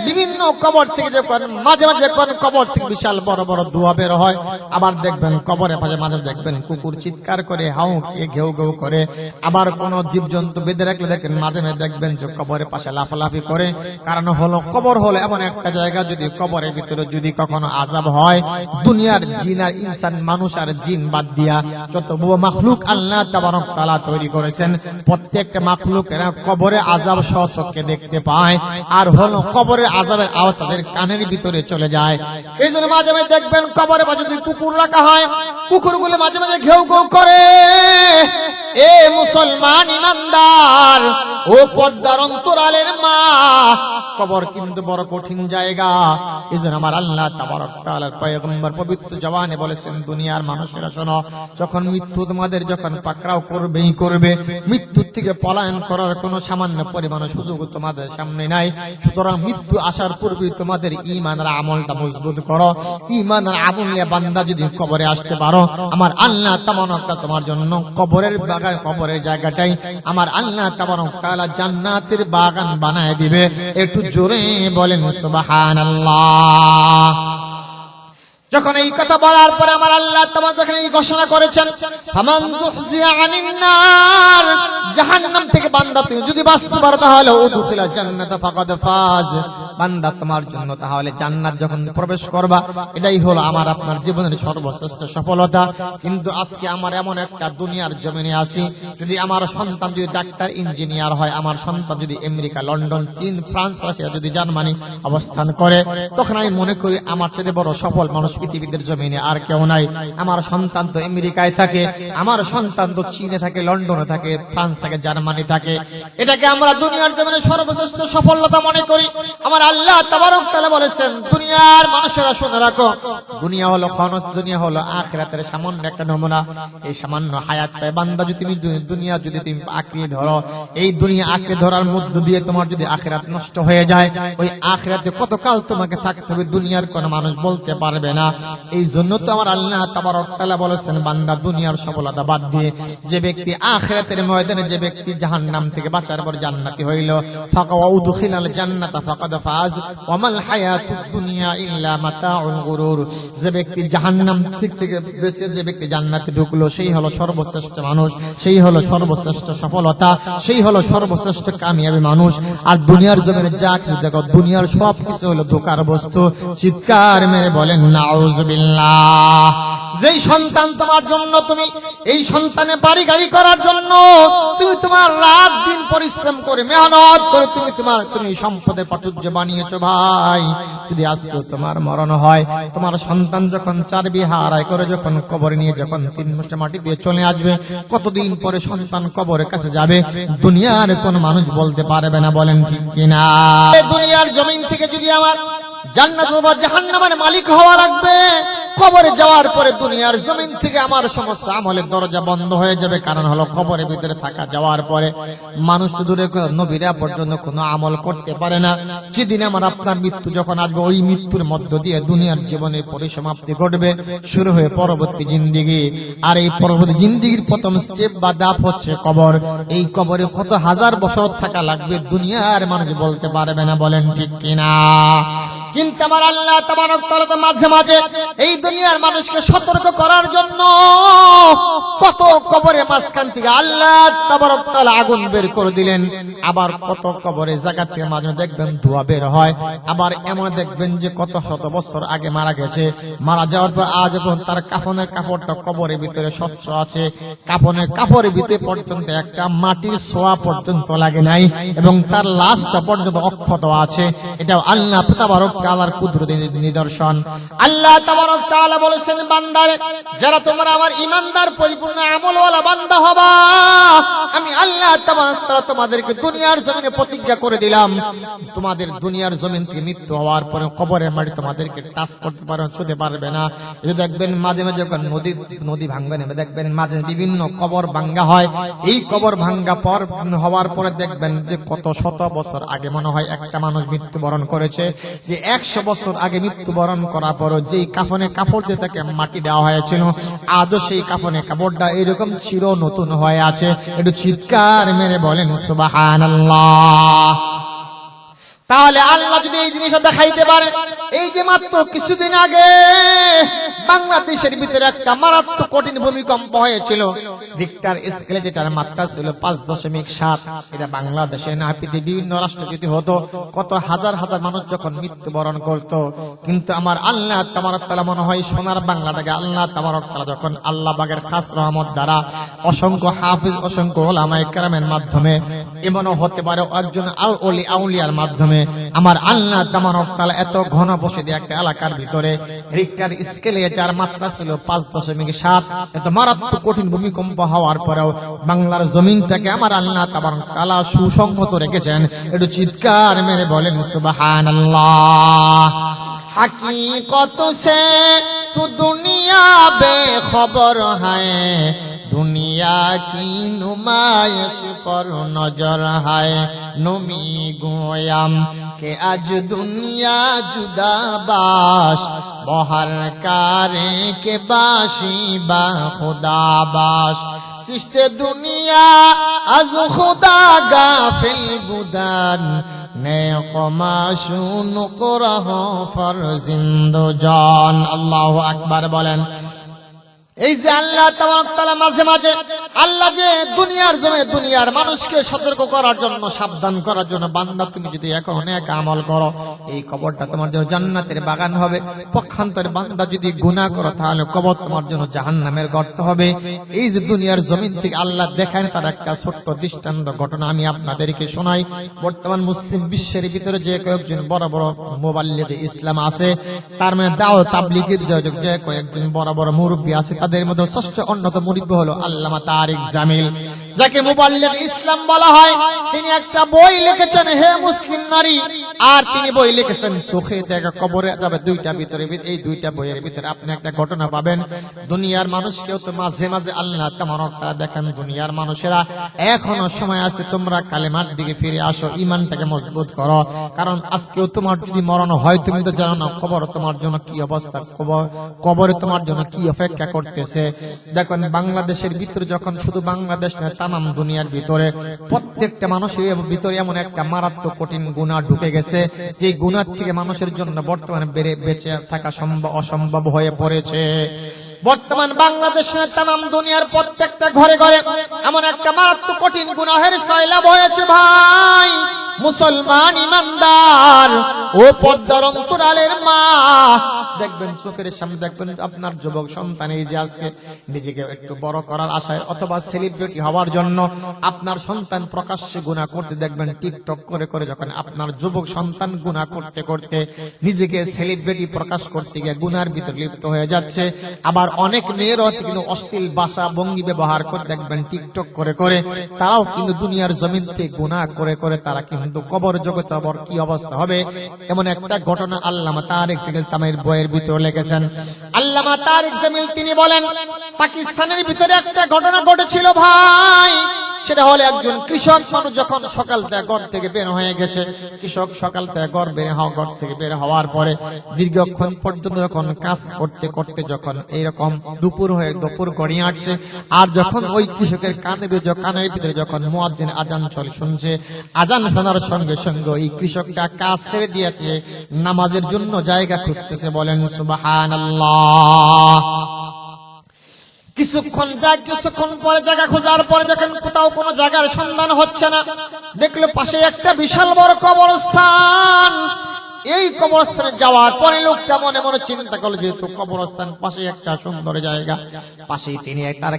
বিভিন্ন কবর থেকে যখন মাঝে মাঝে কবর থেকে বিশাল বড় বড় ধোঁয়া বের হয়, আবার দেখবেন কবরের পাশে মাঝে দেখবেন কুকুর চিৎকার করে, হাউ কে ঘেউ ঘেউ করে, আবার কোন জীবজন্তু বেঁধে রাখলে দেখেন মাঝে মাঝে দেখবেন যে কবরের পাশে লাফালাফি করে। কারণ হলো কবর হলো এমন একটা জায়গা, যদি কবরের ভিতরে যদি কখনো আযাব হয়, দুনিয়ার জিন আর ইনসান, মানুষ আর জিন বাদ দিয়া যত মাখলুক আল্লাহ তাবারক তাআলা তৈরি করেছেন, প্রত্যেকটা মাখলুকেরা কবরে আযাব সচক্ষে দেখতে পায়, আর হলো কবরের আযাবের আওয়াজ তাদের কানের ভিতরে চলে যায়। এই জন্য মাঝে মাঝে দেখবেন কবরের পাশে যদি কুকুর রাখা হয়, কুকুরগুলো মাঝে মাঝে ঘেউ ঘেউ করে। এ মুসলমান ইমানদার, ও পর্দার অন্তরালের মা, কবর কিন্তু বড় কঠিন জায়গা। এই জন্য আমার আল্লাহ তাবারক তাআলার পয়গম্বর পবিত্র জবানে বলেছেন, দুনিয়ার মানুষেরা শোনো, যখন মৃত্যু তোমাদের যখন পাকড়াও করবেই করবে, মৃত্যুর থেকে পলায়ন করার কোনো সামান্য পরিমাণ সুযোগ তোমাদের সামনে নাই। সুতরাং মৃত্যু আসার পূর্বে তোমাদের ঈমানের আমলটা মজবুত করো। ঈমানের আমল নিয়ে বান্দা যদি কবরে আসতে পারো, আমার আল্লাহ তাবারক তাআলা তোমার জন্য কবরের বাগান, কবরের জায়গাটাই আমার আল্লাহ তাবারক তাআলা জান্নাতের বাগান বানায় দিবে। একটু জোরে বলেন সুবহানাল্লাহ। যখন এই কথা বলার পরে আমার আল্লাহ তাআলা এখানে ঘোষণা করেছেন, ফামান যুহজিয়া আনিন নার, জাহান্নাম থেকে বান্দা তুমি যদি বাঁচতে পারো তাহলে উদখিলা জান্নাতা ফাকাদ ফাজ, বান্দা তোমার জন্য তাহলে জান্নাত যখন প্রবেশ করবা এটাই হলো আমার আপনার জীবনের সর্বশ্রেষ্ঠ সফলতা। কিন্তু আজকে আমার এমন একটা দুনিয়ার জমিনে আছি, যদি আমার সন্তান যদি ডাক্তার ইঞ্জিনিয়ার হয়, আমার সন্তান যদি আমেরিকা, লন্ডন, চীন, ফ্রান্স, রাশিয়া, যদি জার্মানি অবস্থান করে, তখন আমি মনে করি আমার থেকে বড় সফল মানুষ পৃথিবীর জমিনে আর কেউ নাই। আমার সন্তান তো আমেরিকায় থাকে, আমার সন্তান তো চীনে থাকে, লন্ডনে থাকে, ফ্রান্স থাকে, জার্মানি থাকে। এটাকে আমরা দুনিয়ার জমিনে সর্বশ্রেষ্ঠ সফলতা মনে করি। আমার আল্লাহ তাবারক তাআলা বলেছেন, দুনিয়ার মানুষেরা শুনে রাখো, দুনিয়া হলো খনস, দুনিয়া হলো আখিরাতের সামান্য একটা নমুনা। এই সামান্য হায়াত পায় বান্দা যদি তুমি দুনিয়া যদি তুমি আঁকড়িয়ে ধরো, এই দুনিয়া আঁকড়ে ধরার মধ্য দিয়ে তোমার যদি আখিরাত নষ্ট হয়ে যায়, ওই আখিরাতে কতকাল তোমাকে থাকতে হবে দুনিয়ার কোন মানুষ বলতে পারবে না। এই জন্য তো আমার আল্লাহ তাবারক তাআলা বলেছেন, বান্দা দুনিয়ার সফলতা বাদ দিয়ে যে ব্যক্তি আখিরাতের ময়দানে যে ব্যক্তি জাহান্নাম থেকে বাঁচার পর জান্নাতি হইল, ফাকা ওয়া উদখিলাল জান্নাতা ফাকাদ ফাজ ওয়া মাল হায়াতুদ দুনিয়া ইল্লা মাতাউল গুরুর। যে ব্যক্তি জাহান্নাম থেকে বেঁচে যে ব্যক্তি জান্নাতে ঢুকলো, সেই হলো সর্বশ্রেষ্ঠ মানুষ, সেই হলো সর্বশ্রেষ্ঠ সফলতা, সেই হলো সর্বশ্রেষ্ঠ কামিয়াবি মানুষ। আর দুনিয়ার জমিনে যা কিছু দেখো, দুনিয়ার সব কিছু হলো ধোঁকার বস্তু। চিৎকার মেরে বলেন নাউযুবিল্লাহ। যেই সন্তান তোমার জন্য, তুমি এই সন্তানে বাড়ি গাড়ি করার জন্য তুমি তোমার রাত দিন পরিশ্রম করে মেহনত করে তুমি সম্পদের প্রাচুর্য বানিয়েছো ভাই, যদি আজকে তোমার মরণ হয়, তোমার সন্তান যখন 4 বিঘা আড়াই করে যখন কবরে নিয়ে যখন 3 মুষ্টি মাটি দিয়ে চলে আসবে, কতদিন পরে সন্তান কবরের কাছে যাবে দুনিয়ার কোন মানুষ বলতে পারবে না। বলেন ঠিক কিনা? দুনিয়ার জমিন থেকে যদি আমার জান্নাত বা জাহান্নামের মালিক হওয়া লাগবে, কবরে যাওয়ার পরে দুনিয়ার জমিন থেকে আমার সমস্ত আমলের দরজা বন্ধ হয়ে যাবে। কারণ হলো কবরের ভিতরে থাকা যাওয়ার পরে মানুষ তো দূরে নবীরা পর্যন্ত কোনো আমল করতে পারে না। যেদিন আমার আপনার মৃত্যু যখন আসবে, ওই মৃত্যুর মধ্য দিয়ে দুনিয়ার জীবনের পরিসমাপ্তি ঘটবে, শুরু হয়ে পরবর্তী জিন্দেগি। আর এই পরবর্তী জিন্দেগির প্রথম স্টেপ বা ধাপ হচ্ছে কবর। এই কবরে কত হাজার বছর থাকা লাগবে দুনিয়ার মানুষ বলতে পারবে না। বলেন ঠিক কিনা? কিন্তু আমার আল্লাহ তাবারক তাআলা তো মাঝে মাঝে এই দুনিয়ার মানুষকে সতর্ক করার জন্য কত কবরের মাঝখান থেকে আল্লাহ তাবারক তাআলা আগুন বের করে দিলেন। আবার কত কবরের জায়গা থেকে মাঝে দেখবেন ধোঁয়া বের হয়। আবার এমন দেখবেন যে কত শত বছর আগে মারা গেছে, মারা যাওয়ার পর আজ এখন তার কাফনের কাপড়টা কবরের ভিতরে স্বচ্ছ আছে, কাফনের কাপড়ের ভিতরে পর্যন্ত একটা মাটির ছোঁয়া পর্যন্ত লাগে নাই, এবং তার লাশটা পর্যন্ত অক্ষত আছে। এটাও আল্লাহ তাবারক তাআলার কুদরতের নিদর্শন। আল্লাহ তাবারক তাআলা বলেছেন, বান্দারে, যারা তোমরা আমার ঈমানদার পরিপূর্ণ আমলওয়ালা বান্দা হবা, আমি আল্লাহ তাবারক তাআলা তোমাদেরকে দুনিয়ার জমিনে প্রতিজ্ঞা করে দিলাম, তোমাদের দুনিয়ার জমিন থেকে মৃত্যু হওয়ার পরে কবরের মাটি তোমাদেরকে টাচ করতে পারবে, ছুঁতে পারবে না। এই দেখবেন মাঝে মাঝে যখন নদী ভাঙবে নেবে, দেখবেন মাঝে বিভিন্ন কবর ভাঙ্গা হয়। এই কবর ভাঙ্গা পর হওয়ার পরে দেখবেন যে কত শত বছর আগে মনে হয় একটা মানুষ মৃত্যুবরণ করেছে, যে 100 বছর আগে মৃত্যুবরণ করার পর যেই কাফনের কাপড় দিয়ে তাকে মাটি দেওয়া হয়েছিল, আজও সেই কাফনের কাপড়টা এরকম চির নতুন হয়ে আছে। একটু চিৎকার মেরে বলেন সুবহানাল্লাহ। তাহলে আল্লাহ যদি এই জিনিসটা দেখাইতে পারে, এই যে মাত্র কিছুদিন আগে বাংলাদেশের ভিতরে একটা মারাত্মক কঠিন ভূমিকম্প হয়েছিল, রিক্টার স্কেলে যেটার মাত্রা ছিল 5.7, এটা বাংলাদেশে না পৃথিবীর বিভিন্ন রাষ্ট্রে যদি হতো, কত হাজার হাজার মানুষ যখন মৃত্যুবরণ করত। কিন্তু আমার আল্লাহ তাবারক তাআলা মনে হয় সোনার বাংলাটাকে আল্লাহ তাবারক তাআলা যখন আল্লাহ পাকের খাস রহমত দ্বারা অসংখ্য হাফিজ, অসংখ্য উলামায়ে কেরামের মাধ্যমে, এমনও হতে পারে একজন ওলি আউলিয়ার মাধ্যমে আমার আল্লাহ তাবারক তাআলা এত ঘন বসে দিয়ে একটা এলাকার ভিতরে রিক্টার স্কেলে যার মাত্রা ছিল 5.7, এত মারাত্মক কঠিন ভূমিকম্প হওয়ার পরেও বাংলার জমিনটাকে আমার আল্লাহ তাবারক তাআলা সুসংহত রেখেছেন। একটু চিৎকার মেরে বলেন সুবহানাল্লাহ। हकीकत से तू दुनिया बेखबर है, दुनिया की नुमाइश पर नजर है। नमी गोयम के आज दुनिया जुदा बाश, बहर कारे के बाशी बा खुदा बाश। सिस्ते दुनिया आज खुदा गाफिल बुदान, नेकमाशुन कुरह फर जिंदो जान। अल्लाहु আকবার বলেন। এই যে আল্লাহ তাবারক তাআলা মাঝে মাঝে আল্লাহ যে দুনিয়ার জমিনে দুনিয়ার মানুষকে সতর্ক করার জন্য সাবধান করার জন্য, বান্দা তুমি যদি এখন নেক আমল করো এই কবরটা তোমার জন্য জান্নাতের বাগান হবে, পক্ষান্তরে বান্দা যদি গুনাহ করো তাহলে কবর তোমার জন্য জাহান্নামের গর্ত হবে। এই যে দুনিয়ার জমিন থেকে আল্লাহ দেখায় তার একটা ছোট্ট দৃষ্টান্ত ঘটনা আমি আপনাদেরকে শোনাই। বর্তমান মুসলিম বিশ্বের ভিতরে যে কয়েকজন বড় বড় মুবাল্লিগ ইসলাম আছে, তার মানে দাওয়াত তাবলীগের যে কয়েকজন বড় বড় মুরব্বী আছে, তাদের মধ্যে ষষ্ঠ অন্যতম মুরব্বী হলো আল্লামা তারিক জামিল, যাকে মুবাল্লিগ ইসলাম বলা হয়। তিনি একটা বই লিখেছেন, হে মুসলিম নারী, আর তিনি বই লিখেছেন চোখে দেখা কবরে যাবে দুইটা ভিতরে। এই দুইটা বইয়ের ভিতরে আপনি একটা ঘটনা পাবেন। দুনিয়ার মানুষকেও তো মাঝে মাঝে আল্লাহ তাবারক তাআলা দেখেন, দুনিয়ার মানুষেরা এখনো সময় আছে, তোমরা কালেমার দিকে ফিরে আসো, ঈমানটাকে মজবুত করো, কারণ আজকেও তোমার যদি মরণ হয় তুমি তো জানো না কবর তোমার জন্য কি অবস্থা, কবরে তোমার জন্য কি অপেক্ষা করতেছে। দেখেন বাংলাদেশের ভিতরে, যখন শুধু বাংলাদেশ নয় তামাম দুনিয়ার ভিতরে প্রত্যেকটা মানুষের ভিতরে এমন একটা মারাত্মক কঠিন গুনাহ ঢুকে গেছে, যে গুনাহ থেকে মানুষের জন্য বর্তমানে বেঁচে থাকা অসম্ভব হয়ে পড়েছে। বর্তমান বাংলাদেশে তামাম দুনিয়ার প্রত্যেকটা ঘরে ঘরে এমন একটা মারাত্মক কঠিন গুনাহের সয়লাব হয়েছে ভাই। মুসলমান ইমানদার ও পর্দার অন্তরালের মা, দেখবেন চোখের সামনে দেখবেন আপনার যুবক সন্তান এই যে আজকে নিজেকে একটু বড় করার আশায় অথবা সেলিব্রিটি হওয়ার জন্য আপনার সন্তান প্রকাশ্যে গুনাহ করতে দেখবেন টিকটক করে করে, যখন আপনার যুবক সন্তান গুনাহ করতে করতে নিজেকে সেলিব্রিটি প্রকাশ করতে গিয়ে গুনার ভিতর লিপ্ত হয়ে যাচ্ছে। আবার অনেক মেয়েরাও কিন্তু অশ্লীল ভাষা ভঙ্গি ব্যবহার করে দেখবেন টিকটক করে করে, তারাও কিন্তু দুনিয়ার জমিন থেকে গুনাহ করে করে তারা কিন্তু কবর জগতে আবার কি অবস্থা হবে, এমন একটা ঘটনা আল্লামা তারিক জামিল বইয়ের ভিতরে লিখেছেন। আল্লামা তারিক জামিল তিনি বলেন, পাকিস্তানের ভিতরে একটা ঘটনা ঘটেছিল ভাই। সেটা হলো একজন কৃষক মানুষ যখন সকাল থেকে ঘর থেকে বের হয়ে গেছে, কৃষক সকাল থেকে ঘর থেকে বের হওয়ার পরে দীর্ঘক্ষণ পর্যন্ত যখন কাজ করতে করতে যখন এইরকম দুপুর গড়িয়ে আসছে, আর যখন ওই কৃষকের কানের ভিতরে যখন মুয়াজ্জিন আজান শুনছে, আজান শোনার সঙ্গে সঙ্গে ওই কৃষকটা কাজ ছেড়ে দিয়েছে, নামাজের জন্য জায়গা খুঁজতেছে। বলেন সুবহানাল্লাহ। কিছুক্ষণ পরে জায়গা খোঁজার পরে যখন কোথাও কোনো জায়গার সন্ধান হচ্ছে না, দেখলো পাশে একটা বিশাল বড় কবরস্থান। এই কবরস্থানে যাওয়ার পরে লোকটা মনে মনে চিন্তা করলো, যেহেতু কবরস্থান পাশে একটা সুন্দর জায়গা, পাশেই তিনি তার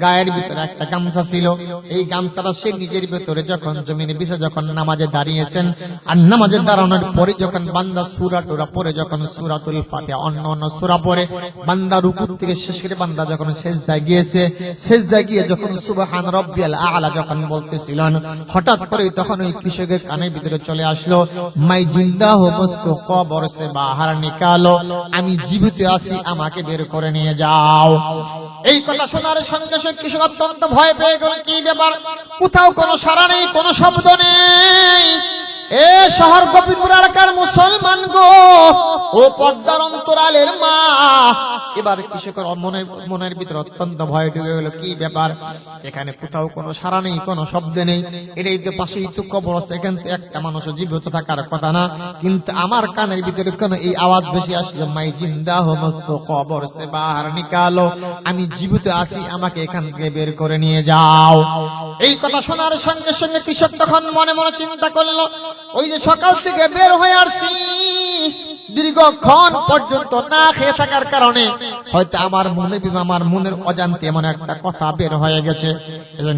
গায়ের ভিতরে একটা গামছা ছিল, এই গামছাটা সে নিজের ভিতরে যখন জমিনে বিছে যখন নামাজে দাঁড়িয়েছেন, আর নামাজে দাঁড়ানোর পরে যখন বান্দা সূরা টুরা পড়ে, যখন সূরাতুল ফাতিহা অন্য সূরা পড়ে বান্দা রুকু থেকে শেষ করে বান্দা যখন সিজদায় গিয়েছে, সিজদায় গিয়ে যখন সুবহান রাব্বিয়াল আ'লা যখন বলতেছিলেন, হঠাৎ করে তখন ওই কৃষকের কানের ভিতরে চলে আসলো, মাই জিন্দা মুঝকো কবর সে বাহার নিকালো, আমি জীবিত আছি আমাকে বের করে নিয়ে যাও। এই কথা শোনার সঙ্গে সঙ্গে কৃষক অত্যন্ত ভয় পেয়ে গেল, কি ব্যাপার, কোথাও কোনো সাড়া নেই, কোনো শব্দ নেই। এ শহর গোপীপুর এলাকার মুসলমান গো, ও পর্দার অন্তরালের মা, এবার কৃষকের মনের ভিতরে অত্যন্ত ভয় ঢুকে গেল, কি ব্যাপার, এখানে কোথাও কোনো সাড়া নেই, কোনো শব্দ নেই, এটাই তো পাশেই তো কবরস্থান, এখান থেকে একটা মানুষ জীবিত থাকার কথা না, কিন্তু আমার কানের ভিতরে কেন এই আওয়াজ বেশি আসছে, মাই জিন্দা হো মুঝকো কবর সে বাহার নিকালো, আমি জীবিত আছি আমাকে এখান থেকে বের করে নিয়ে যাও। এই কথা শোনার সঙ্গে সঙ্গে কৃষক তখন মনে মনে চিন্তা করলো, ওই যে সকাল থেকে বের হয়ে আসছি, দীর্ঘক্ষণ পর্যন্ত না খেয়ে থাকার কারণে হয়তো আমার মনের অজান্তে এমন একটা কথা বের হয়ে গেছে।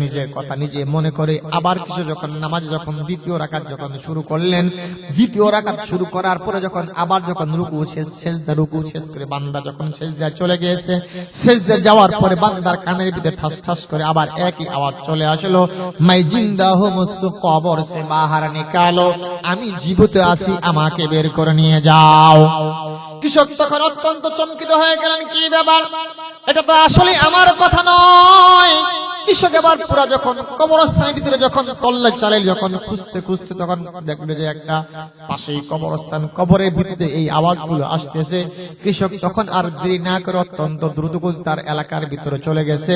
নিজের কথা নিজে মনে করে আবার কিছু যখন নামাজ যখন দ্বিতীয় রাকাত যখন শুরু করলেন, দ্বিতীয় রাকাত শুরু করার পরে যখন আবার যখন রুকু শেষ করে বান্দা যখন সিজদায় চলে গিয়েছে, সিজদায় যাওয়ার পরে বান্দার কানের ভিতরে ঠাস ঠাস করে আবার একই আওয়াজ চলে আসলো, মাই জিন্দা হো মুঝকো কবর সে বাহার নিকালো, আমি জীবিত আছি আমাকে বের করে নিয়ে যাও। কৃষক তখন অত্যন্ত চমকিত হয়ে গেলেন, কি ব্যাপার, এটা তো আসলে আমার কথা নয়, কৃষক এবার পুরা যখন কবরস্থানের ভিতরে যখন তল্লা চালাইল, যখন খুঁজতে খুঁজতে তখন দেখলো যে একটা পাশেই কবরস্থান, কবরের ভিতরে এই আওয়াজগুলো আসতেছে। কৃষক তখন আর দেরি না করে অত্যন্ত দ্রুত তার এলাকার ভিতরে চলে গেছে।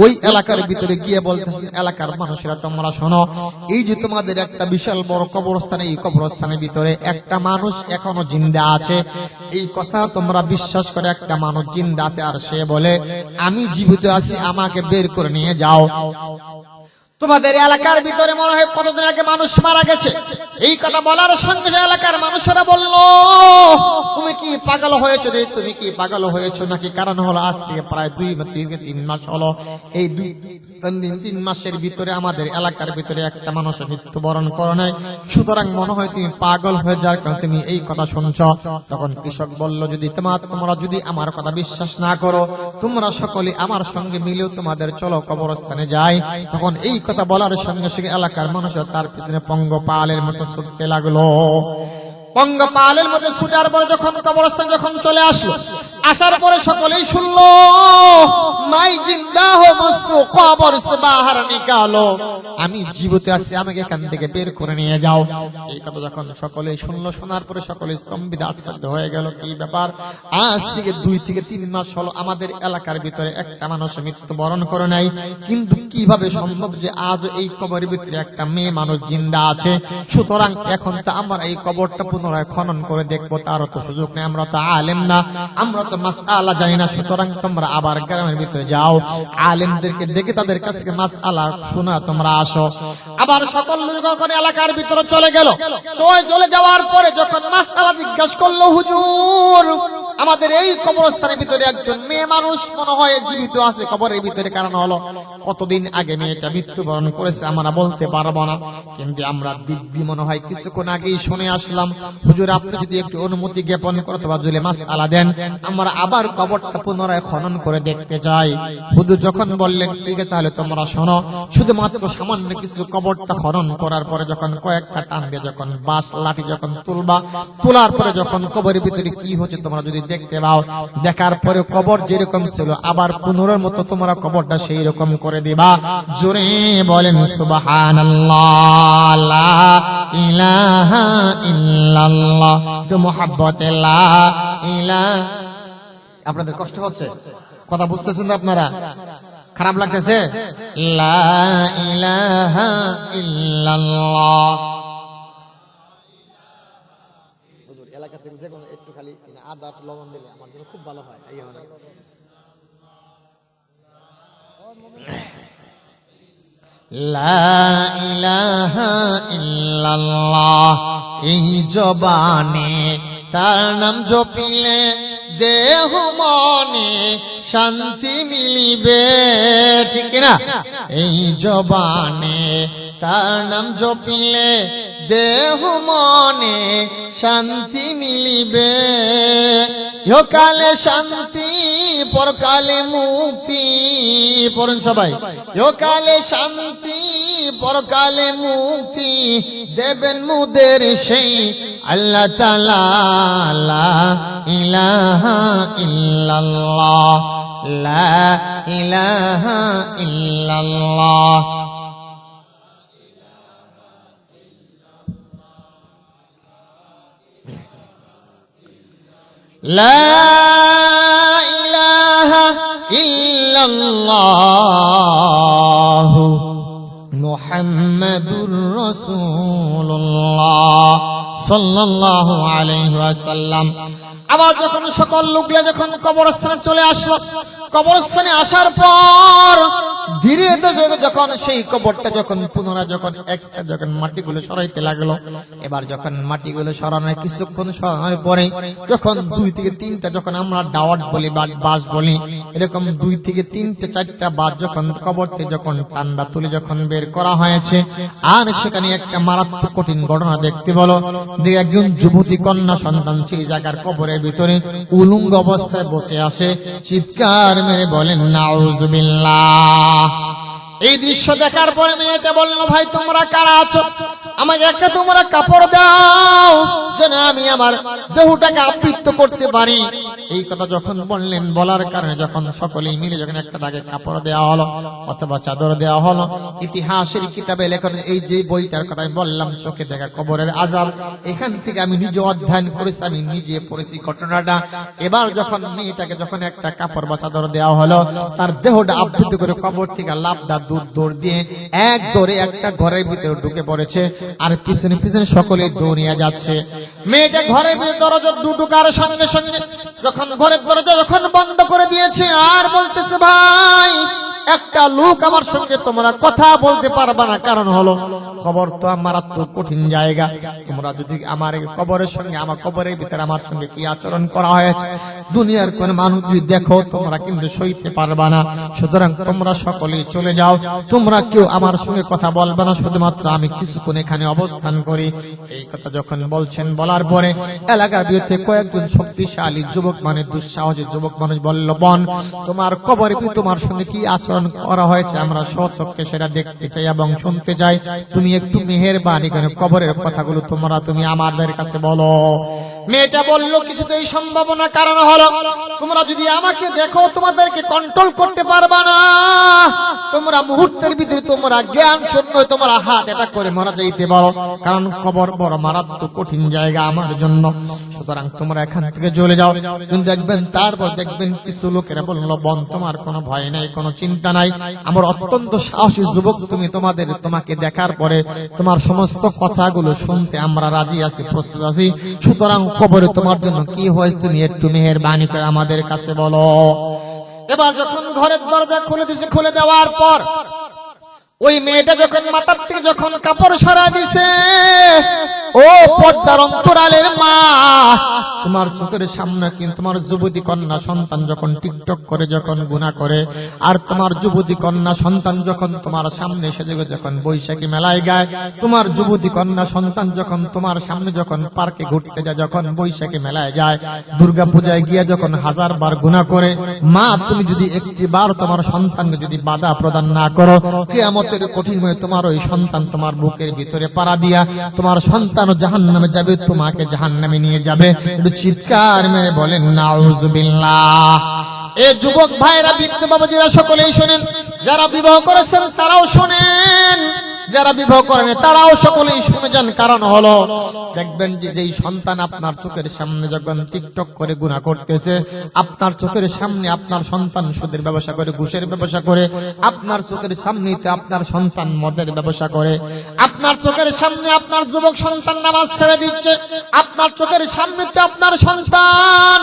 ওই এলাকার ভিতরে গিয়ে বলতেছে, এলাকার মানুষেরা তোমরা শোনো, এই যে তোমাদের একটা বিশাল বড় কবরস্থান, এই কবরস্থানের ভিতরে একটা মানুষ এখনো জিন্দা আছে। এই কথা তোমরা বিশ্বাস করে একটা মানুষ জিন্দা আছে, আর সে বলে আমি জীবিত আছি, আমাকে বের করে নিয়ে যাও। তোমাদের এলাকার ভিতরে মনে হয় কতদিন আগে মানুষ মারা গেছে। এই কথা বলার সঙ্গে এলাকার মানুষেরা বলল, তুমি কি পাগল হয়েছো রে, তুমি কি পাগল হয়েছো নাকি? কারণ হলো আজ থেকে প্রায় 2-3 মাস হলো, এই 2-3 মাসের ভিতরে আমাদের এলাকার ভিতরে একটা মানুষ মৃত্যুবরণ করে নাই, সুতরাং মনে হয় তুমি পাগল হয়ে যার কারণে তুমি এই কথা শুনছ। তখন কৃষক বলল, যদি তোমরা যদি আমার কথা বিশ্বাস না করো, তোমরা সকলে আমার সঙ্গে মিলেও তোমাদের চলো কবরস্থানে যাই। তখন এই কথা বলার সঙ্গে সঙ্গে এলাকার মানুষরা তার পিছনে পঙ্গপালের মতো ছুটতে লাগলো। পঙ্গপালের মধ্যে ছুটার পরে যখন কবরস্থান যখন চলে আসলো, আসার পরে সকলেই শুনলো, মাই জিন্দা হো মুসকো কবর সে বাহার নিকালো, আমি জীবিত আছি, আমাকে এখান থেকে বের করে নিয়ে যাও। এই কথা যখন সকলেই শুনলো, শোনার পরে সকলে স্তম্ভিত আশ্চর্য হয়ে গেল, কি ব্যাপার, আজ থেকে 2-3 মাস হলো আমাদের এলাকার ভিতরে একটা মানুষ মৃত্যুবরণ করে নাই, কিন্তু কিভাবে সম্ভব যে আজ এই কবরের ভিতরে একটা মেয়ে মানুষ জিন্দা আছে? সুতরাং এখন তো আমরা এই কবরটা পুনরায় খনন করে দেখবো, তারও তো সুযোগ নেই, আমরা তো আলেম না, আমরা তো মাসআলা জানি না। সুতরাং তোমরা আবার গ্রামের ভিতরে যাও, আলেমদেরকে ডেকে তাদের কাছ থেকে মাসআলা শোনা তোমরা আসো। আবার সকল লোক এলাকার ভিতরে চলে গেল। চলে যাওয়ার পরে যখন মাসআলা জিজ্ঞাসা করলো, হুজুর আমাদের এই কবরস্থানের ভিতরে একজন মেয়ে মানুষ মনে হয় জীবিত আছে কবরের ভিতরে, কারণ হলো কতদিন আগে মেয়েটা মৃত্যুবরণ করেছে আমরা বলতে পারবো না, কিন্তু আমরা দিব্যি মনে হয় কিছুক্ষণ আগেই শুনে আসলাম। হুজুর আপনি যদি একটু অনুমতি জ্ঞাপন করতে বা যদি মাসআলা দেন, আমরা আবার কবরটা পুনরায় খনন করে দেখতে চাই। হুজুর যখন বললেন, ঠিক আছে তাহলে তোমরা শোনো, শুধুমাত্র সামান্য কিছু কবরটা খনন করার পরে যখন কয়েকটা টান দিয়ে যখন বাঁশ লাঠি যখন তোলার পরে যখন কবরের ভিতরে কি হচ্ছে তোমরা যদি দেখতে পাও, দেখার পরে কবর যেরকম ছিল আবার পুনরের মতো তোমরা কবরটা সেই রকম করে দিবা। জোরে বলেন সুবহানাল্লাহ, লা ইলাহা ইল্লাল্লাহ, তো মুহাব্বতে লা ইলাহা। আপনাদের কষ্ট হচ্ছে, কথা বুঝতেছেন না আপনারা? খারাপ লাগতেছে? লা ইলাহা ইল্লাল্লাহ। এলাকা থেকে যে কোনো একটু খালি আদা লবণ দিলে আমার জন্য খুব ভালো হয়। লা ইলাহা ইল্লাল্লাহ, এই জবানে তার নাম জপিলে দেহ মনে শান্তি মিলিবে, ঠিক না? এই জবানে তার নাম জপিলে দেহ মনে শান্তি মিলিবে, ইহকালে শান্তি পরকালে মুক্তি। পড়ুন সবাই, ইহকালে শান্তি পরকালে মুক্তি দেবেন মুদের সেই আল্লাহ তাআলা। লা ইলাহা ইল্লাল্লাহ, লা ইলাহা ইল্লাল্লাহ। লা ইলাহা ইল্লাল্লাহ মুহাম্মাদুর রাসূলুল্লাহ সাল্লাল্লাহু আলাইহি ওয়াসাল্লাম। আবার যখন সকল লোকরা যখন কবরস্থানে চলে আসলো, কবরস্থানে আসার পর ধীরে ধীরে যখন সেই কবরটা যখন পুনরায় যখন একসাথে যখন মাটিগুলো সরাইতে লাগলো, এবার যখন মাটিগুলো সরানোর কিছুক্ষণ সরানোর পরে যখন 2-3টা যখন আমরা ডাওয়াত বলি বা বাস বলি, এরকম 2-3-4টা বাস যখন কবর থেকে যখন টান্ডা তুলে যখন বের করা হয়েছে, আর সেখানে একটা মারাত্মক কঠিন ঘটনা দেখতে বলো, যে একজন যুবতী কন্যা সন্তান সেই জায়গার কবরের ভিতরে উলঙ্গ অবস্থায় বসে আছে, চিৎকার মেরে বলেন নাউজুবিল্লাহ। এই দৃশ্য দেখার পরে মেয়েটা বলল, ভাই তোমরা কারা আছো, আমাকে একটা তোমরা কাপড় দাও যেন আমি আমার দেহটাকে আবৃত করতে পারি। এই কথা যখন বললেন, বলার কারণে যখন সকলেই মিলে যখন একটা তাকে কাপড় দেওয়া হলো অথবা চাদর দেওয়া হলো, ইতিহাসের কিতাবে লেখা, এই যে বইটার কথা আমি বললাম চোখে দেখা কবরের আযাব, এখান থেকে আমি নিজে অধ্যয়ন করেছি, আমি নিজে পড়েছি ঘটনাটা। এবার যখন মেয়েটাকে যখন একটা কাপড় বা চাদর দেওয়া হলো, তার দেহটা আবৃত করে কবর থেকে লাফদা দৌড় দিয়ে এক দৌড়ে একটা ঘরের ভিতরে ঢুকে পড়েছে, আর পিছনে পিছনে সকলে দৌড়িয়ে যাচ্ছে। মেয়েটা ঘরের ভিতরে দরজা ঢুকার সঙ্গে সঙ্গে যখন ঘরের দরজা যখন বন্ধ করে দিয়েছে, আর বলতেছে, ভাই একটা লোক আমার সঙ্গে তোমরা কথা বলতে পারবা না, কারণ হলো কবর তো মারাত্মক কঠিন জায়গা, তোমরা যদি আমার কবরের সঙ্গে আমার কবরের ভিতরে আমার সঙ্গে কি আচরণ করা হয়েছে দুনিয়ার কোন মানুষ যদি দেখো তোমরা কিন্তু সইতে পারবা না, সুতরাং তোমরা সকলেই চলে যাও, তোমরা কেউ আমার সঙ্গে কথা বলবে না, শুধুমাত্র আমি কিছুক্ষণ এখানে অবস্থান করি। এই কথা যখন বলছেন, বলার পরে এলাকার বিরুদ্ধে কয়েকজন শক্তিশালী যুবক মানে দুঃসাহসী যুবক মানুষ বলল, বোন তোমার কবরে তোমার সঙ্গে কি আচরণ করা হয়েছে আমরা স্বচক্ষে সেটা দেখতে চাই এবং শুনতে চাই, তুমি একটু মেহেরবানি করে কবরের কথাগুলো তুমি আমাদের কাছে বলো। মেয়েটা বলল, কিছুতেই সম্ভব না, কারণ হলো তোমরা যদি আমাকে দেখো তোমাদেরকে কন্ট্রোল করতে পারবা না, তোমরা মুহূর্তের ভিতরে তোমরা জ্ঞান শূন্য তোমরা হার্ট অ্যাটাক করে মারা যাইতে পারো, কারণ কবর বড় মারাত্মক কঠিন জায়গা আমার জন্য, সুতরাং তোমরা এখান থেকে চলে যাও। কিন্তু দেখবেন তারপর দেখবেন কিছু লোকেরা বলল, বোন তোমার কোনো ভয় নাই, কোনো চিন্তা নাই, আমার অত্যন্ত সাহসী যুবক তুমি, তোমাকে দেখার পরে তোমার সমস্ত কথাগুলো শুনতে আমরা রাজি আছি, প্রস্তুত আছি, সুতরাং কবরে তোমার জন্য কি হয়েছে তুমি একটু মেহেরবানি করে আমাদের কাছে বলো। এবার যখন ঘরের দরজা খুলে দিছে, খুলে দেওয়ার পর ওই মেয়েটা যখন মাথার থেকে যখন কাপড় সরা দিছে, ও পর্দার অন্তরালের মা, তোমার চোখের সামনে কিন্তু তোমার যুবতী কন্যা সন্তান যখন টিকটক করে যখন গুনাহ করে, আর তোমার যুবতী কন্যা সন্তান যখন তোমার সামনে সেজে যখন বৈশাখী মেলায় গায়, তোমার যুবতী কন্যা সন্তান যখন তোমার সামনে যখন পার্কে ঘুরতে যায়, যখন বৈশাখী মেলায় যায়, দুর্গা পূজায় গিয়ে যখন 1000 বার গুনাহ করে, মা তুমি যদি একটি বার তোমার সন্তানকে যদি বাধা প্রদান না করো, কিয়ামতের কঠিন হয়ে তোমার ওই সন্তান তোমার বুকের ভিতরে পাড়া দিয়া তোমার সন্তান জাহান্নামে যাবে, তোমাকে জাহান্নামে নিয়ে যাবে। একটু চিৎকার মেরে বলেন নাউযুবিল্লাহ। এই যুবক ভাইরা, বিজ্ঞ বাবাজিরা সকলেই শোনেন, যারা বিবাহ করেছেন তারাও শোনেন, যারা বিবাহ করেন তারাও সকলেই শুনে যান, কারণ হলো দেখবেন যে যেই সন্তান আপনার চোখের সামনে যখন টিকটক করে গুনাহ করতেছে, আপনার চোখের সামনে আপনার সন্তান সুদের ব্যবসা করে, ঘুষের ব্যবসা করে, আপনার চোখের সামনেতে আপনার সন্তান মদের ব্যবসা করে, আপনার চোখের সামনে আপনার যুবক সন্তান নামাজ ছেড়ে দিচ্ছে, আপনার চোখের সামনেতে আপনার সন্তান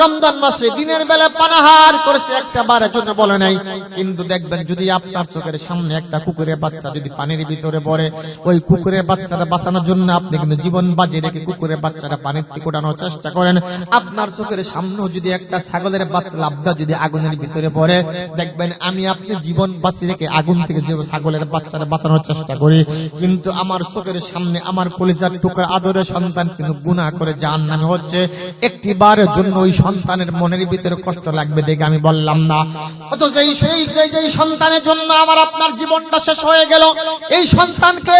রমজান মাসে দিনের বেলা পানাহার করেছে, একটা বারের জন্য বলে নাই, কিন্তু দেখবেন যদি আপনার চোখের সামনে একটা কুকুরের বাচ্চা যদি পানির ভিতরে পড়ে, ওই কুকুরের বাচ্চাটা বাঁচানোর জন্য আপনি কিন্তু জীবন বাজি রেখে কুকুরের বাচ্চাটা পানির থেকে ওঠানোর চেষ্টা করেন। আপনার চোখের সামনেও যদি একটা ছাগলের বাচ্চা লাফদা যদি আগুনের ভিতরে পড়ে, দেখবেন আমি আপনি জীবন বাঁচিয়ে রেখে আগুন থেকে যে ছাগলের বাচ্চাটা বাঁচানোর চেষ্টা করি, কিন্তু আমার চোখের সামনে আমার কলিজার টুকরা আদরের সন্তান কিন্তু গুনাহ করে জাহান্নামে হচ্ছে, একটি বারের জন্য ওই সন্তানের মনের ভিতরে কষ্ট লাগবে দেখে আমি বললাম না, অথচ এই সন্তানের জন্য আমার আপনার জীবনটা শেষ হয়ে গেল, এই সন্তানকে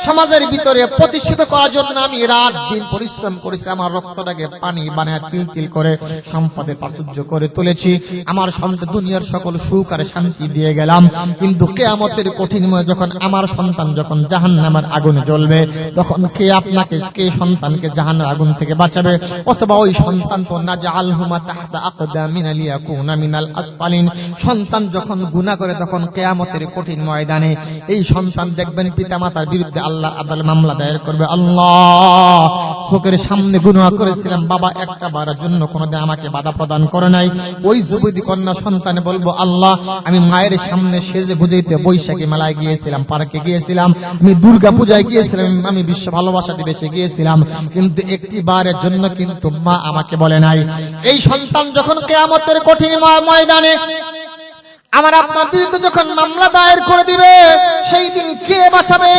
সমাজের ভিতরে প্রতিষ্ঠিত করার জন্য আমি রাত দিন পরিশ্রম করেছি, আমার রক্তটাকে পানি বানায় তিল তিল করে সম্পদের প্রাচুর্য করে তুলেছি, আমার সন্তান দুনিয়ার সকল সুখ আর শান্তি দিয়ে গেলাম, কিন্তু কিয়ামতের কঠিন সময় যখন আমার সন্তান যখন জাহান্নামের আগুনে জ্বলবে, তখন কে আপনাকে কে সন্তানকে জাহান্নামের আগুন থেকে বাঁচাবে? অথবা ওই সন্তান তো নাজআলহুমা তাহতা আকদামিনা লিয়াকুনা মিনাল আসফালিন, সন্তান যখন গুনাহ করে তখন কিয়ামতের কঠিন ময়দানে এই সন্তান দেখবেন পিতামাতার বিরুদ্ধে আল্লাহ আদালত মামলা দায়ের করবে, আল্লাহ চোখের সামনে গুনাহ করেছিলাম, বাবা একটা বারের জন্য কোনোদিন আমাকে বাধা প্রদান করে নাই। ওই যুবতী কন্যা সন্তানে বলবো, আল্লাহ আমি মায়ের সামনে সেজে গুজাইতে বৈশাখী মেলায় গিয়েছিলাম, পার্কে গিয়েছিলাম, আমি দুর্গা পূজায় গিয়েছিলাম, আমি বিশ্ব ভালোবাসা দিবসে গিয়েছিলাম, কিন্তু একটি বারের জন্য কিন্তু মা আমাকে বলে নাই। এই সন্তান যখন কিয়ামতের কঠিন ময়দানে আমার আপনার বিরুদ্ধে যখন মামলা দায়ের করে দিবে, সেই দিন কে বাঁচাবে?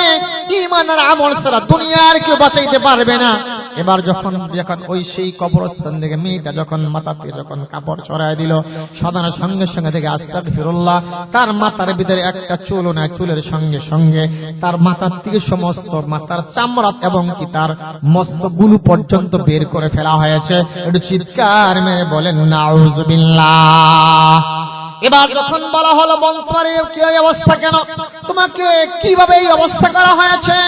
ঈমান আর আমল ছাড়া দুনিয়ার কেউ বাঁচাইতে পারবে না। এবার যখন ওই সেই কবরস্থান থেকে মেয়েটা যখন মাথাতে যখন কাপড় ছড়ায় দিল, সদানের সঙ্গে সঙ্গে থেকে আস্তাগফিরুল্লাহ, তার মাথার ভিতরে একটা চুলও নাই, চুলের সঙ্গে সঙ্গে তার মাথার থেকে সমস্ত মাথার চামড়া এবং কি তার মস্তকগুলো পর্যন্ত বের করে ফেলা হয়েছে। একটু চিৎকার মেরে বলেন নাউজুবিল্লাহ। এবার যখন বলা হলো তোমার কি অবস্থা, কেন তোমাকে কিভাবে এই অবস্থা করা হয়েছে,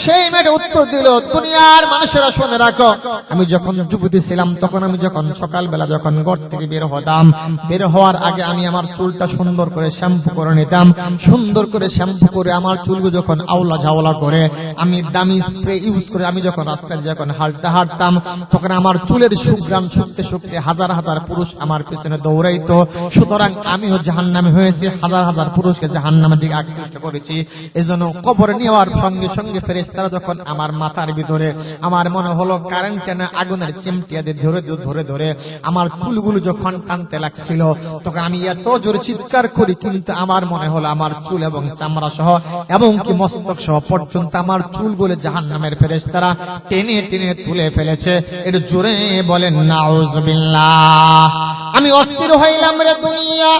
সেই মেয়েটা উত্তর দিল, দুনিয়ার মানুষেরা শুনে রাখো, আমি যখন যুবতী ছিলাম তখন আমি যখন সকালবেলা যখন ঘর থেকে বের হতাম, বের হওয়ার আগে আমি আমার চুলটা সুন্দর করে শ্যাম্পু করে নিতাম, সুন্দর করে শ্যাম্পু করে আমার চুলগুলো যখন আওলা ঝাওলা করে আমি দামি স্প্রে ইউজ করে আমি যখন রাস্তায় যখন হাঁটতাম তখন আমার চুলের সুঘ্রাণ শুকতে শুকতে হাজার হাজার পুরুষ আমার পিছনে দৌড়াইতো। সুতরাং আমিও জাহান্নামে হয়েছি, হাজার হাজার পুরুষকে জাহান্নামের দিকে আকৃষ্ট করেছি। এজন্য কবরে নেওয়ার সঙ্গে সঙ্গে ফেরেশতারা যখন আমার মাথার ভিতরে আমার মনে হলো কারেন্ট টেনে আগুনের চিমটিয়া দিয়ে ধরে ধরে ধরে আমার চুলগুলো যখন টানতে লাগছিল, তখন আমি এত জোরে চিৎকার করি, কিন্তু আমার মনে হলো আমার চুল এবং চামড়া সহ এবং কি মস্তক সহ পর্যন্ত আমার চুলগুলো জাহান্নামের ফেরেশতারা টেনে টেনে তুলে ফেলেছে। একটু জোরে বলেন নাউজুবিল্লাহ। আমি অস্থির হইলাম রে দুনিয়া,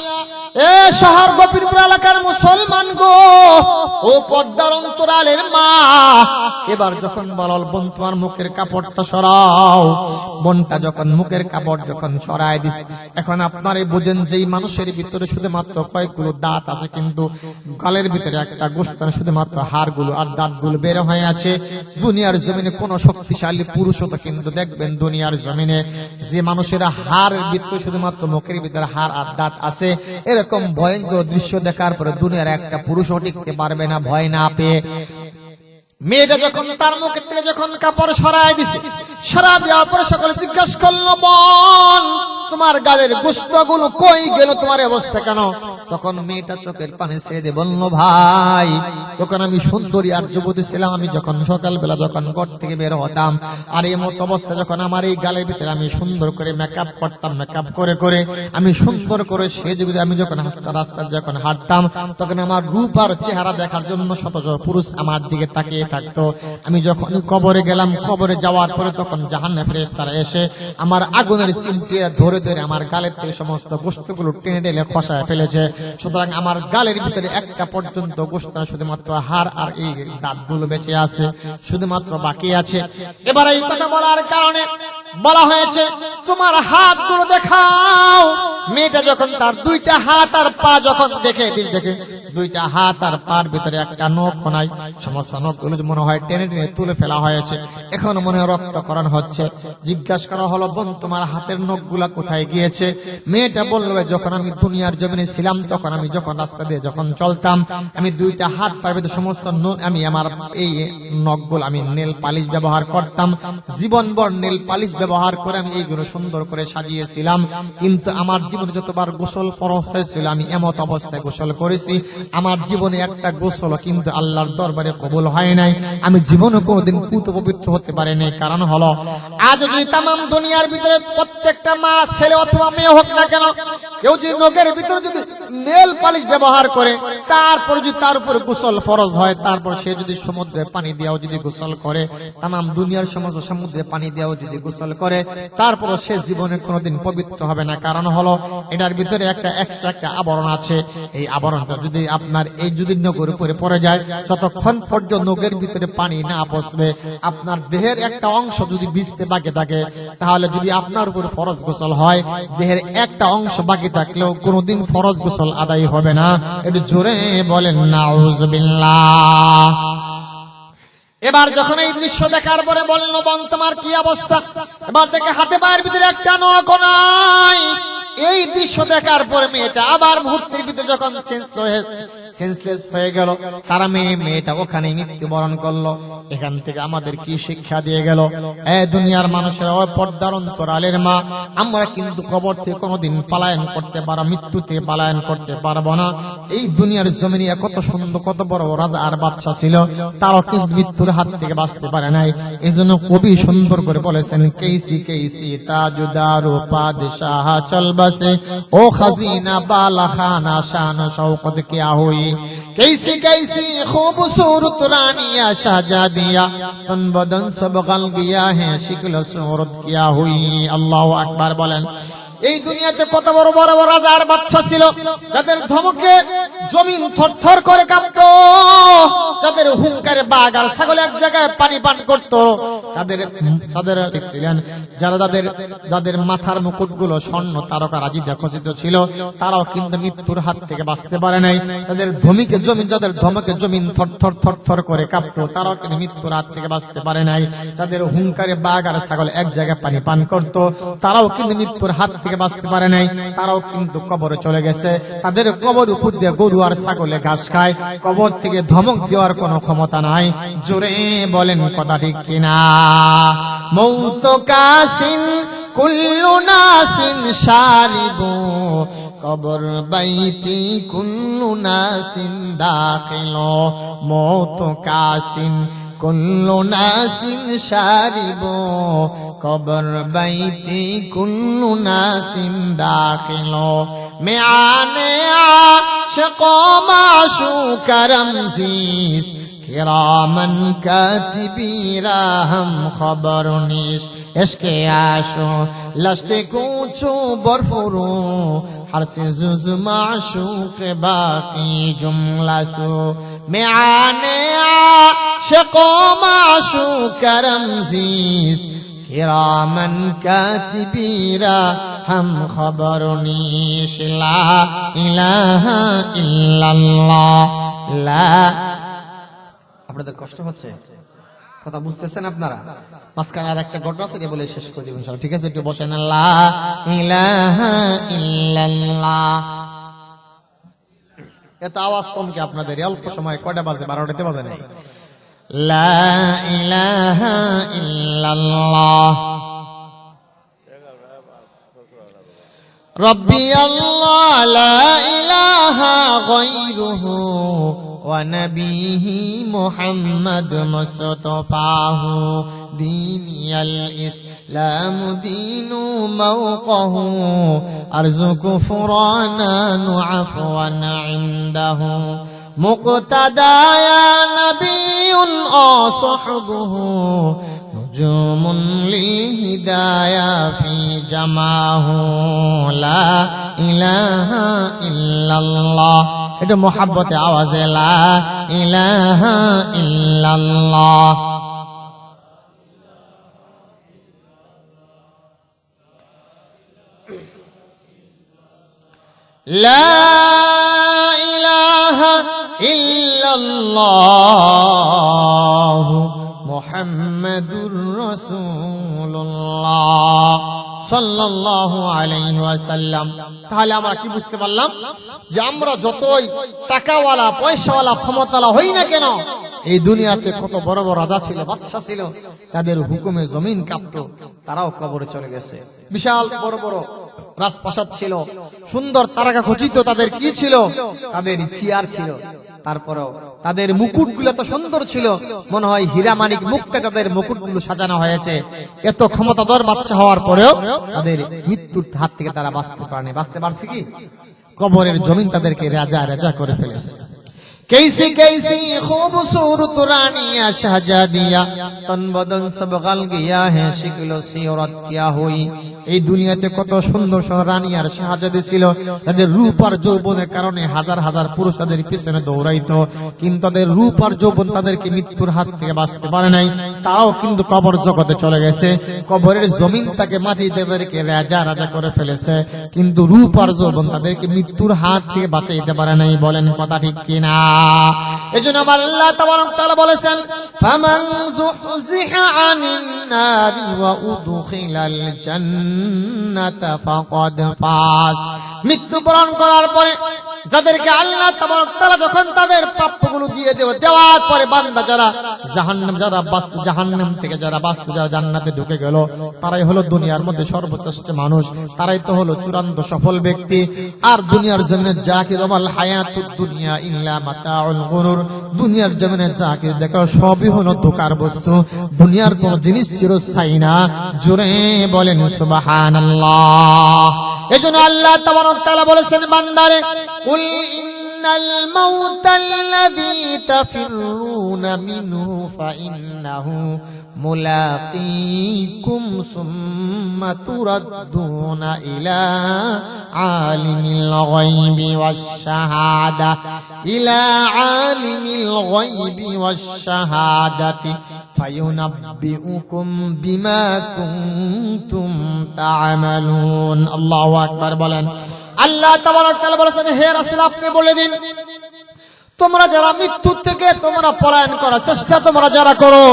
এ শহর গোপীরপুর এলাকার মুসলমান গো, ও পর্দার অন্তরালের মা, এবার যখন বলল বোন তোমার মুখের কাপড়টা সরাও, বোনটা যখন মুখের কাপড় যখন সরায় দিস, এখন আপনারাই বুঝেন যেই মানুষের ভিতরে শুধুমাত্র কয়েকগুলো দাঁত আছে, কিন্তু গালের ভিতরে একটা গোস্তার শুধুমাত্র হাড়গুলো আর দাঁতগুলো বের হয়ে আছে। দুনিয়ার জমিনে কোন শক্তিশালী পুরুষও তো কিন্তু দেখবেন দুনিয়ার জমিনে যে মানুষেরা হাড় ভিতরে শুধুমাত্র মুখের ভিতরে হাড় আর দাঁত আছে, এরকম ভয়ঙ্কর দৃশ্য দেখার পরে দুনিয়ার একটা পুরুষও টিকতে পারবে না ভয় না পেয়ে। মেয়েটা যখন তার মুখের থেকে যখন কাপড় সরায় দিছে, সরা দেওয়ার পরে সকলে জিজ্ঞাসা করলো, বোন তোমার গালের গোশতগুলো কই গেল, তোমার অবস্থা কেন? তখন মেয়েটা চোখের পানি ছেড়ে দিয়ে বলল, ভাই তখন আমি সুন্দরী আর যুবতী ছিলাম, আমি যখন সকালবেলা যখন ঘর থেকে বের হতাম আর এই মত অবস্থা যখন আমার এই গালের ভিতরে আমি সুন্দর করে মেকআপ করতাম, মেকআপ করে করে আমি সুন্দর করে সেজে গুজে আমি যখন রাস্তায় যখন হাঁটতাম, তখন আমার রূপ আর চেহারা দেখার জন্য শত শত পুরুষ আমার দিকে তাকিয়ে থাকতো। আমি যখন কবরে গেলাম, কবরে যাওয়ার পরে তখন জাহান্নামের ফেরেশতারা এসে আমার আগুনের চিমটি ধরে ধরে আমার গালের থেকে সমস্ত গোশতগুলো টেনে টেনে খসায় ফেলেছে। সুতরাং আমার গালের ভিতরে একটা পর্যন্ত গোশত শুধুমাত্র হাড় আর এই দাঁতগুলো বেঁচে আছে, শুধুমাত্র বাকি আছে। এবার এই কথা বলার কারণে বলা হয়েছে তোমার হাতগুলো দেখাও। মেয়েটা যখন তার দুইটা হাত আর পা যখন দেখে দুইটা হাত আর পার ভিতরে একটা নখ নাই, সমস্ত নখগুলো মনে হয় টেনে টেনে তুলে ফেলা হয়েছে, এখন মনে হয় রক্তক্ষরণ হচ্ছে। জিজ্ঞাসা করা হলো, বোন তোমার হাতের নখগুলা কোথায় গিয়েছে? মেয়েটা বললো, যখন আমি দুনিয়ার জমিনে ছিলাম তখন আমি যখন রাস্তা দিয়ে যখন চলতাম, আমি দুইটা হাত পার ভিতরে সমস্ত আমি আমার এই নখগুলো আমি নেল পালিশ ব্যবহার করতাম, জীবনভর নেল পালিশ ব্যবহার করে আমি এইগুলো সুন্দর করে সাজিয়েছিলাম। কিন্তু আমার জীবনে যতবার গোসল ফরজ হয়েছিল আমি এমত অবস্থায় গোসল করেছি, আমার জীবনে একটা গোসল কিন্তু আল্লাহর দরবারে কবুল হয় নাই, আমি জীবনে কোনোদিন পুত পবিত্র হতে পারিনি। কারণ হলো আজ যদি তামাম দুনিয়ার ভিতরে প্রত্যেকটা মা ছেলে অথবা মেয়ে হোক না কেন, কেউ যদি নখের ভিতরে যদি নেল পালিশ ব্যবহার করে, তারপর যদি তার উপর গোসল ফরজ হয়, তারপর সে যদি সমুদ্রে পানি দিয়েও যদি গোসল করে, তামাম দুনিয়ার সমস্ত সমুদ্রে পানি দিয়েও যদি গোসল করে, তারপর সে জীবনে কোনোদিন পবিত্র হবে না। কারণ হলো এটার ভিতরে একটা এক্সট্রা একটা আবরণ আছে, এই আবরণটা যদি আপনার এই যদি নখের উপরে পড়ে যায়, যতক্ষণ পর্যন্ত নখের ভিতরে পানি না পৌঁছবে, আপনার দেহের একটা অংশ যদি ভিজতে বাকি থাকে, তাহলে যদি আপনার উপর ফরজ গোসল হয়, দেহের একটা অংশ বাকি থাকলেও কোনোদিন ফরজ গোসল আদায় হবে না। একটু জোরে বলেন নাউজুবিল্লাহ। এবার যখন এই দৃশ্য দেখার পরে বলল, বোন তোমার কি অবস্থা? এবার দেখে হাতে পায়ের ভিতরে একটা নখ নাই। এই দৃশ্য দেখার পরে মেয়েটা আবার মুহূর্তের ভিতরে যখন সেন্সলেস হয়ে গেল, তারা মেয়েটা ওখানে মৃত্যুবরণ করলো। এখান থেকে আমাদের কি শিক্ষা দিয়ে গেল? দুনিয়ার মানুষেরা পর্দার অন্তরালের মা, আমরা কিন্তু কবর থেকে কোনোদিন পলায়ন করতে পারবো, মৃত্যু থেকে পলায়ন করতে পারবো না। এই দুনিয়ার জমিনে কত সুন্দর কত বড় রাজা আর বাদশা ছিল, তারাও কিন্তু মৃত্যুর হাত থেকে বাঁচতে পারে নাই। এই জন্য কবি সুন্দর করে বলেছেন, কেসি কেসি তাজুদার পাদশাহ চলবা बसे ओ खजीना बाला खाना शान शौकत क्या हुई कैसी कैसी खूबसूरत रानिया शाहजादिया तन बदन सब गल गया है शिकल सूरत क्या हुई अल्लाहु আকবার বলেন এই দুনিয়াতে কত বড় বড় বড় রাজার বাদশা ছিল যাদের ধমকে জমিন থরথর করে কাঁপতো যাদের হুঙ্কারে বাঘ আর ছাগল এক জায়গায় পানি পান করত তাদের দেখছিলেন যারা যাদের মাথার মুকুটগুলো স্বর্ণ তারকা রাজিতে খচিত ছিল তারাও কিন্তু মৃত্যুর হাত থেকে বাঁচতে পারে নাই যাদের ধমকে জমিন থরথর থরথর করে কাঁপতো তারাও কিন্তু মৃত্যুর হাত থেকে বাঁচতে পারে নাই যাদের হুঙ্কারে বাঘ আর ছাগল এক জায়গায় পানি পান করত তারাও কিন্তু মৃত্যুর হাত থেকে বাঁচতে পারে নাই তারাও কিন্তু কবরে চলে গেছে তাদের কবর উপর দিয়ে গরু আর ছাগলে ঘাস খায় কবর থেকে ধমক দেওয়ার কোনো ক্ষমতা নাই জোরে বলেন কথা ঠিক কিনা মৌত কাসিন কুল্লু নাসিন শারিবু কবর বাইতি কুল্লু নাসিন দাখিলু মৌত কাসিন কুল্লু নাসিন শারিবু কবর বাইতি কুল্লু নাসিন দাখিলু মিআনে আশিক মাশুক রমজিস কিরামান কাতিবিরা হাম খবর নিশ ইশকে আশো লশতে কুচু বরফুরু हर से जुज माशूक बाकी जुमला सो मैं आने आशिक माशूक रमजीस किरामन कातिबीरा हम खबर नीश ला इलाहा इल्लल्लाह ला আপনাদের কষ্ট হচ্ছে কথা বুঝতেছেন আপনারা মাঝখানে আর একটা ঘটনা আছে বলে শেষ করে দিব ইনশাআল্লাহ ঠিক আছে একটু বসেন লা ইলাহা ইল্লাল্লাহ এত আওয়াজ কম কি আপনাদের অল্প সময় কয়টা বাজে 12টাতে বাজে নাই লা ইলাহা ইল্লাল্লাহ রব্বি আল্লাহ লা ইলাহা গায়রুহু ونبيه محمد مصطفاه ديني الإسلام دين موقه أرزق كفرانا عفوا عنده مقتدى يا نبي صحبه نجوم للهدايا في جمعه لا إله إلا الله এটা মোহাব্বতে আওয়াজে লা ইলাহা ইল্লাল্লাহ লা ইলাহা ইল্লাল্লাহ মুহাম্মাদুর রাসূলুল্লাহ সাল্লাল্লাহু আলাইহি ওয়াসাল্লাম তাহলে আমরা কি বুঝতে পারলাম যে আমরা যতই টাকাওয়ালা পয়সাওয়ালা ক্ষমতাওয়ালা হই না কেন এই দুনিয়াতে কত বড় বড় রাজা ছিল বাদশা ছিল যাদের হুকুমে জমিন কাঁপতো তারাও কবরে চলে গেছে বিশাল বড় বড় রাজপ্রাসাদ ছিল সুন্দর তারকা খচিত তাদের কি ছিল তাদের চেয়ার ছিল তারপরেও তাদের মুকুটগুলো এত সুন্দর ছিল মনে হয় হীরা মানিক মুক্তে তাদের মুকুটগুলো সাজানো হয়েছে এত ক্ষমতাধর বাদশা হওয়ার পরেও তাদের মৃত্যুর হাত থেকে তারা বাঁচতে পারছে কি কবরের জমিন তাদেরকে রাজা রাজা করে ফেলেছে कैसी कैसी खूबसूरत रानिया शाहजादिया तन बदन सब गल गया है शिकलो सूरत क्या हुई এই দুনিয়াতে কত সুন্দর সুন্দর রানী আর শাহজাদি ছিল তাদের রূপ আর যৌবনের কারণে হাজার হাজার পুরুষ তাদের পিছনে দৌড়াইতো কিন্তু তাদের রূপ আর যৌবন তাদেরকে মৃত্যুর হাত থেকে বাঁচতে পারে নাই তাও কিন্তু কবর জগতে চলে গেছে কবরের জমিন তাকে মাটি তাদেরকে রাজা রাজা করে ফেলেছে কিন্তু রূপ আর যৌবন তাদেরকে মৃত্যুর হাত থেকে বাঁচাইতে পারে নাই বলেন কথা ঠিক কিনা এজন্য আল্লাহ তাবারক তাআলা বলেছেন ফামান যুহজিহা আনিন নারি ওয়া উদখিলাল জান্নাতা ফাকাদ ফাস মৃত্যুবরণ করার পরে যাদেরকে আল্লাহ তাবারক তাআলা যখন তাদের প্রাপ্যগুলো দিয়ে দেওয়ার পরে বান্দা যারা জাহান্নাম থেকে যারা বাঁচতে যারা জান্নাতে ঢুকে গেল তারাই হলো দুনিয়ার মধ্যে সর্বশ্রেষ্ঠ মানুষ তারাই তো হলো চূড়ান্ত সফল ব্যক্তি আর দুনিয়ার জমিনে যা কি রমাল হায়াতুদ দুনিয়া ইল্লা মাতাউল গুরুর দুনিয়ার জমিনে যা কি দেখো সবই হলো ধোঁকার বস্তু দুনিয়ার কোন জিনিস চিরস্থায়ী না জোরে বলেন সুবহানাল্লাহ এজন্য আল্লাহ তাবারক তাআলা বলেছেন বান্দারে, কুল ইন্নাল মাউতাল্লাযী তাফিরুনা মিনহু ফাইন্নাহু মুলাকীকুম সুম্মা তুরাদ্দুনা ইলা আলিমিল গায়বি ওয়াশ শাহাদা ইলা আলিমিল গায়বি ওয়াশ শাহাদাতি ফায়ুনাব্বিউকুম বিমা কুনতুম তা'মালুন। আল্লাহু আকবার বলেন। আল্লাহ তাবারক তাআলা বলেছেন, হে রাসূল আপনি বলে দিন, তোমরা যারা মৃত্যুর থেকে তোমরা পলায়ন করার চেষ্টা তোমরা যারা করো,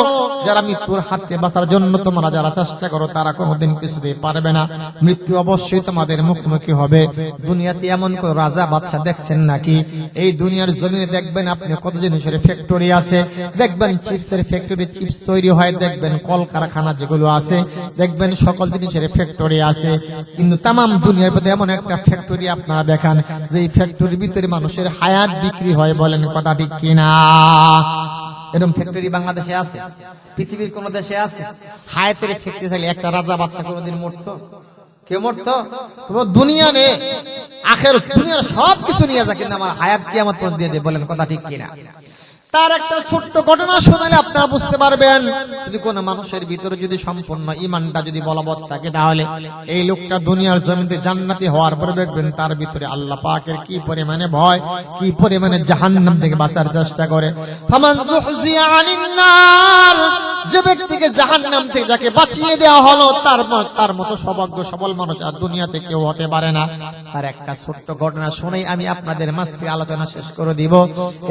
যারা মৃত্যুর হাত থেকে বাঁচার জন্য তোমরা যারা চেষ্টা করো, তারা কোনোদিন কিছুতেই পারবে না। মৃত্যু অবশ্যই তোমাদের মুখোমুখি হবে। দুনিয়াতে এমন কোন রাজা বাদশা দেখছেন নাকি? এই দুনিয়ার জমিনে দেখবেন আপনি কত জিনিসের ফ্যাক্টরি আছে, দেখবেন চিপসের ফ্যাক্টরি, চিপস তৈরি হয়, দেখবেন কলকারখানা যেগুলো আছে, দেখবেন সকল জিনিসের ফ্যাক্টরি আছে। কিন্তু তামাম দুনিয়ার মধ্যে এমন একটা ফ্যাক্টরি আপনারা দেখান যে এই ফ্যাক্টরির ভিতরে মানুষের হায়াত বিক্রি হয়, বলেন কথা ঠিক কিনা? এরকম ফ্যাক্টরি বাংলাদেশে আছে? পৃথিবীর কোন দেশে আছে? হায়াতের ফ্যাক্টরি থাকলে একটা রাজা বাদশা কোনদিন মরতো? কেউ মরতো? দুনিয়া নে আখের দুনিয়ার সবকিছু নিয়ে যা, কিন্তু আমার হায়াত কিয়ামত পর্যন্ত দিয়ে দেয়, বলেন কথা ঠিক কিনা? তার একটা ছোট্ট ঘটনা শোনালে আপনারা বুঝতে পারবেন, যদি কোন মানুষের ভিতরে যদি সম্পূর্ণ ঈমানটা যদি বলবৎ থাকে, তাহলে এই লোকটা দুনিয়ার জমিতে জান্নাতি হওয়ার পরে দেখবেন তার ভিতরে আল্লাহ পাকের কি পরিমাণে ভয়, কি পরিমাণে জাহান্নাম থেকে বাঁচার চেষ্টা করে। ফামান যুহজিয়া আনিন নার, যে ব্যক্তিকে জাহান্নাম থেকে যাকে বাঁচিয়ে দেওয়া হলো, তার মতো সৌভাগ্য সবল মানুষ আর দুনিয়াতে কেউ হতে পারে না। তার একটা ছোট্ট ঘটনা শুনেই আমি আপনাদের মাঝ থেকে আলোচনা শেষ করে দিব।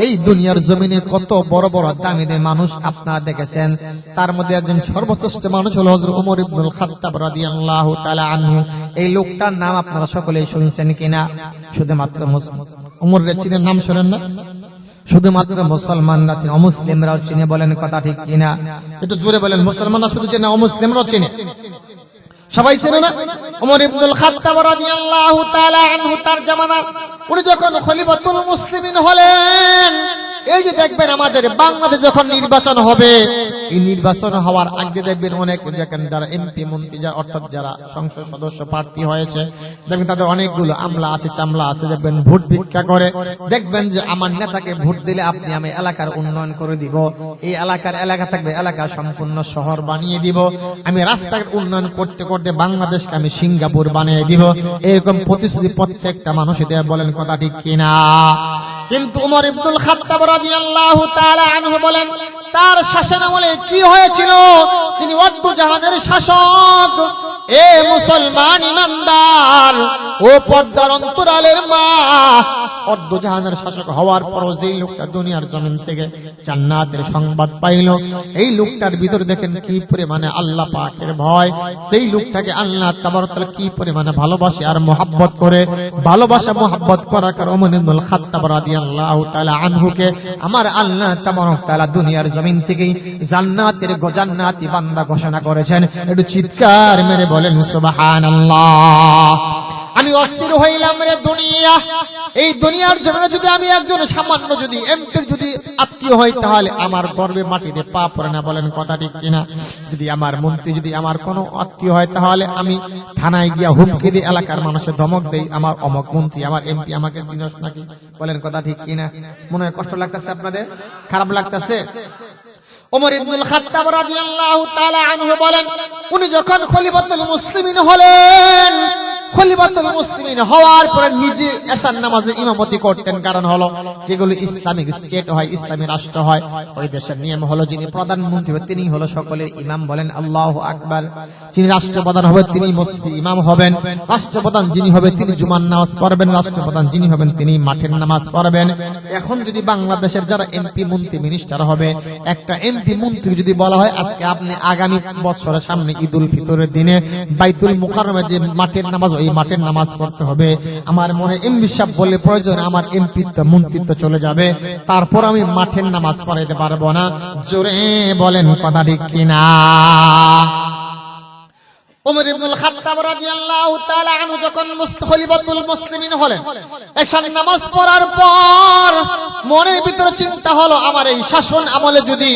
এই দুনিয়ার জমিনে কত বড় বড় দামি দামি মানুষ আপনারা দেখেছেন, তার মধ্যে একজন সর্বশ্রেষ্ঠ মানুষ হলো হযরত ওমর ইবনুল খাত্তাব রাদিয়াল্লাহু তাআলা আনহু। এই লোকটার নাম আপনারা সকলেই শুনছেন কিনা? শুধুমাত্র ওমরের চিনের নাম শোনেন না, শুধুমাত্র মুসলমানরা চিনে, অমুসলিমরাও চিনে, বলেন কথা ঠিক কিনা? একটু জোরে বলেন। মুসলমানরা শুধু চিনে, অমুসলিমরাও চিনে, সবাই চেনে না? ওমর ইবনুল খাত্তাব রাদিয়াল্লাহু তাআলা আনহু, তার জামানার উনি যখন খলিফাতুল মুসলিমিন হলেন, এই যে দেখবেন আমাদের বাংলাদেশ যখন নির্বাচন হবে, এই নির্বাচন হওয়ার আগে দেখবেন অনেক যারা এমপি মন্ত্রী, যারা অর্থাৎ যারা সংসদ সদস্য প্রার্থী হয়েছে, দেখবেন তাদের অনেকগুলো আমলা আছে, চামলা আছে, দেখবেন ভোট ভিক্ষা করে। দেখবেন যে আমার নেতাকে ভোট দিলে আপনি আমি এলাকার উন্নয়ন করে দিব, এই এলাকা থাকবে, এলাকা সম্পূর্ণ শহর বানিয়ে দিব, আমি রাস্তার উন্নয়ন করতে করতে বাংলাদেশকে আমি সিঙ্গাপুর বানিয়ে দিব, এরকম প্রতিশ্রুতি প্রত্যেকটা মানুষই দেয়, বলেন কথা ঠিক কিনা? কিন্তু ওমর ইবনুল খাত্তাব রাদিয়াল্লাহু তাআলা আনহু বলেন, তার শাসনামলে কি হয়েছিল? তিনি অর্ধ জাহানের শাসক। এ মুসলমান ইমানদার, ও পর্দার অন্তরালের মা, অর্ধ জাহানের শাসক হওয়ার পরও যেই লোকটা দুনিয়ার জমিন থেকে জান্নাতের সংবাদ পাইল, এই লোকটার ভিতরে দেখেন কি পরিমাণে আল্লাহ পাকের ভয়, সেই লোকটাকে আল্লাহ তাবারক তাআলা কি পরিমাণে ভালোবাসে আর মুহাব্বত করে। ভালোবাসা মুহাব্বত করার কারণে ওমর ইবনুল খাত্তাব রাদিয়াল্লাহু তাআলা আনহুকে আমার আল্লাহ তাবারক তাআলা দুনিয়ার জমিন থেকে জান্নাতি বান্দা ঘোষণা করেছেন। একটু চিৎকার মেরে বলেন সুবহানাল্লাহ। আমি অস্থির হইলাম রে দুনিয়া, এই দুনিয়ার জমিনে যদি আমি একজন সামান্য যদি এমপির যদি আত্মীয় হই, তাহলে আমার গর্বে মাটিতে পা পড়ে না, বলেন কথা ঠিক কিনা? যদি আমার মন্ত্রী যদি আমার কোনো আত্মীয় হয়, তাহলে আমি থানায় গিয়া হুমকি দিয়ে এলাকার মানুষের ধমক দেই, আমার অমক মন্ত্রী, আমার এমপি, আমাকে চিনস নাকি, বলেন কথা ঠিক কিনা? মনে হয় কষ্ট লাগতেছে আপনাদের, খারাপ লাগতেছে? ওমর ইবনুল খাত্তাব রাদিয়াল্লাহু তাআলা আনহু বলেন, উনি যখন খলিফাতুল মুসলিমিন হলেন, খলিফাতুল মুসলিমিন হওয়ার পরে নিজে এশার নামাজে ইমামতি করতেন। কারণ হলো যেগুলো ইসলামিক স্টেট হয়, ইসলামী রাষ্ট্র হয়, ওই দেশের নিয়ম হলো যিনি প্রধানমন্ত্রী হবে তিনি হলো সকলের ইমাম, বলেন আল্লাহু আকবার। যিনি রাষ্ট্রপ্রধান হবে তিনি মসজিদে ইমাম হবেন, রাষ্ট্রপ্রধান যিনি হবে তিনি জুমার নামাজ পড়বেন, রাষ্ট্রপ্রধান যিনি হবেন তিনি মাঠের নামাজ পড়বেন। এখন যদি বাংলাদেশের যারা এমপি মন্ত্রী মিনিস্টার হবে, একটা এমপি মন্ত্রী যদি বলা হয় আজকে আপনি আগামী বছরের সামনে ঈদুল ফিতরের দিনে বাইতুল মুকাররমে যে মাঠের নামাজ, ওই মাঠের নামাজ পড়তে হবে, আমার মনে এমপি সাহেব বলে প্রয়োজন আমার এমপিত্ব মন্ত্রিত্ব চলে যাবে, তারপর আমি মাঠের নামাজ পড়াইতে পারবো না, জোরে বলেন কথা ঠিক কিনা? ওমর ইবনুল খাত্তাব রাদিয়াল্লাহু তাআলা আনহু যখন খলিফাতুল মুসলিমিন হলেন, এশার নামাজ পড়ার পর মনের ভিতরে চিন্তা হলো আমার এই শাসন আমলে যদি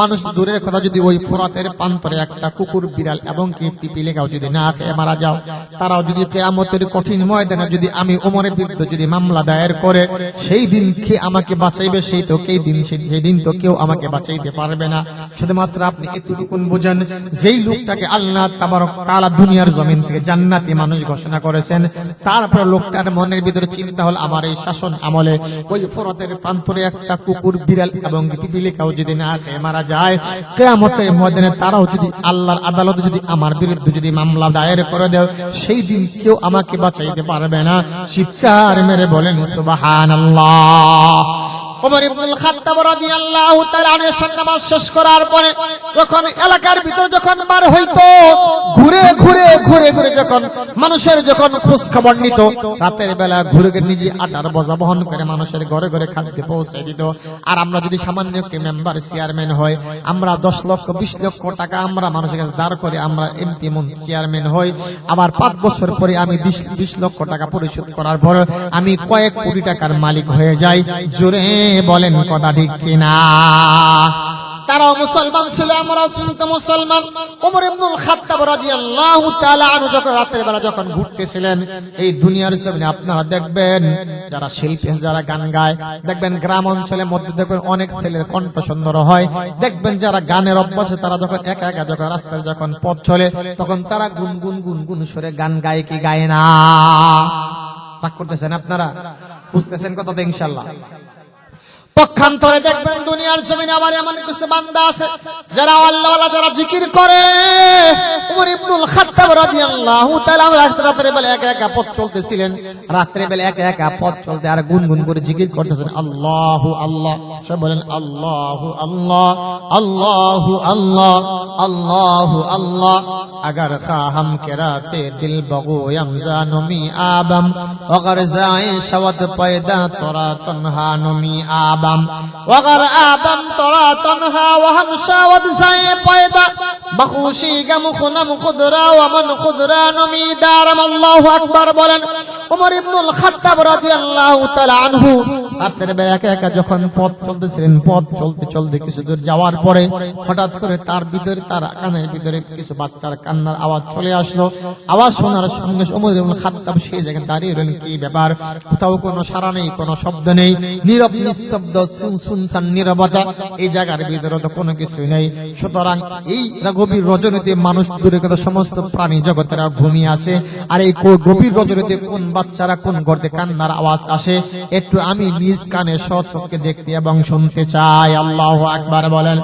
মানুষ দূরের কথা যদি ওই ফোরাতের প্রান্তরে একটা কুকুর বিড়াল এবং কি পিপিলিকাও যদি না খেয়ে মারা যাও, তারাও যদি কিয়ামতের কঠিন ময়দানে যদি আমি ওমরের বিরুদ্ধে যদি মামলা দায়ের করে সেই দিন কে আমাকে বাঁচাইবে, সেই দিন তো কেউ আমাকে বাঁচাইতে পারবে না। শুধুমাত্র আপনি এতটুকুন বুঝেন, যেই লোকটাকে আল্লাহ তাবারক তাআলা দুনিয়ার জমিন থেকে জান্নাতি মানুষ ঘোষণা করেছেন, তারপর লোকটার মনের ভিতরে চিন্তা হল আমার এই শাসন আমলে ওই ফোরাতের প্রান্তরে একটা কুকুর বিড়াল এবং পিপিলিকাও যদি না খেয়ে মারা যায়, কিয়ামতের ময়দানে তারাও যদি আল্লাহর আদালতে যদি আমার বিরুদ্ধে যদি মামলা দায়ের করে দেয়, সেই দিন কেউ আমাকে বাঁচাইতে পারবে না। চিৎকার মেরে বলেন সুবহানাল্লাহ। ওমর ইবনুল খাত্তাব রাদিয়াল্লাহু তাআলা আনহু নামাজ শেষ করার পরে যখন এলাকার ভিতর যখন বার হইতো, ঘুরে ঘুরে যখন মানুষের যখন খোঁজ খবর নিত, রাতের বেলা ঘুরে ঘুরে নিজে আটার বোঝা বহন করে মানুষের ঘরে ঘরে খাদ্য পৌঁছে দিত। আর আমরা যদি সামান্য একটি মেম্বার চেয়ারম্যান হয়, আমরা 10 লক্ষ 20 লক্ষ টাকা আমরা মানুষের কাছে দাঁড় করে আমরা এমপি চেয়ারম্যান হই, আবার 5 বছর পরে আমি 20 লক্ষ টাকা পরিশোধ করার পর আমি কয়েক কোটি টাকার মালিক হয়ে যাই। জোরে বলেন কথা ঠিক কিনা? তারাও মুসলমান ছিল, আমরাও কিন্তু মুসলমান। ওমর ইবনুল খাত্তাব রাদিয়াল্লাহু তাআলা আনহু যখন রাতের বেলা যখন ঘুরতেছিলেন এই দুনিয়ার জমিনে, আপনারা দেখবেন যারা শিল্পী যারা গান গায়, দেখবেন গ্রাম অঞ্চলের মধ্যে দেখবেন অনেক ছেলের কণ্ঠ সুন্দর হয়। দেখবেন যারা গানের অভ্যাসে তারা যখন একা একা যখন রাস্তায় যখন পথ চলে, তখন তারা গুনগুন সুরে গান গায় কি গায় না? রাগ করতেছেন আপনারা? বুঝতেছেন কথা তো ইনশাআল্লাহ। পক্ষান্তরে দেখবেন দুনিয়ার জমিনে আবার এমন কিছু বান্দা আছে যারা আল্লাহওয়ালা, যারা জিকির করে। ওমর ইবনুল খাত্তাব রাদিয়াল্লাহু তাআলা রাতের বেলা একা একা পথ চলতেছিলেন, রাতের বেলা একা একা পথ চলতে আর গুনগুন করে জিকির করতেছেন আল্লাহু আল্লাহ। সব বলেন আল্লাহু আল্লাহ, আল্লাহু আল্লাহ, আল্লাহু আল্লাহ। अगर खाहम के राते दिल बगो यमजा नमी आबम, अगर जाए शवत पैदा तोरा तन्हा नमी आबम, अगर आबम तोरा तन्हा वहम शवत जाए पैदा बखुशी गम खुनम खुदरा वमन खुदरा नमी दारम। अल्लाहु अकबर बोलेन ওমর ইবনুল খাত্তাব রাদিয়াল্লাহু তাআলা আনহু রাতের বেলা একা একা যখন পথ চলতেছিলেন, পথ চলতে চলতে কিছু দূর যাওয়ার পরে হঠাৎ করে তার ভিতরে, তার কানের ভিতরে কিছু বাচ্চার কান্নার আওয়াজ চলে আসলো। আওয়াজ শোনার সঙ্গে ওমর ইবনুল খাত্তাব সেই জায়গায় দাঁড়িয়ে রইলেন। কি ব্যাপার? কোথাও কোনো সাড়া নেই, কোনো শব্দ নেই, নীরব নিস্তব্ধ সুনসান নীরবতা। এই জায়গার ভিতরে তো কোনো কিছুই নেই। সুতরাং এই গভীর রজনীতে মানুষ দূরে কথা সমস্ত প্রাণী জগতেরা ঘুমিয়ে আছে। আর এই গভীর রজনীতে কোন বাচ্চারা কোন গর্তে কান্নার আওয়াজ আসে, একটু আমি নিজ কানে সচক্ষে দেখতে এবং শুনতে চাই। আল্লাহু আকবার বলেন।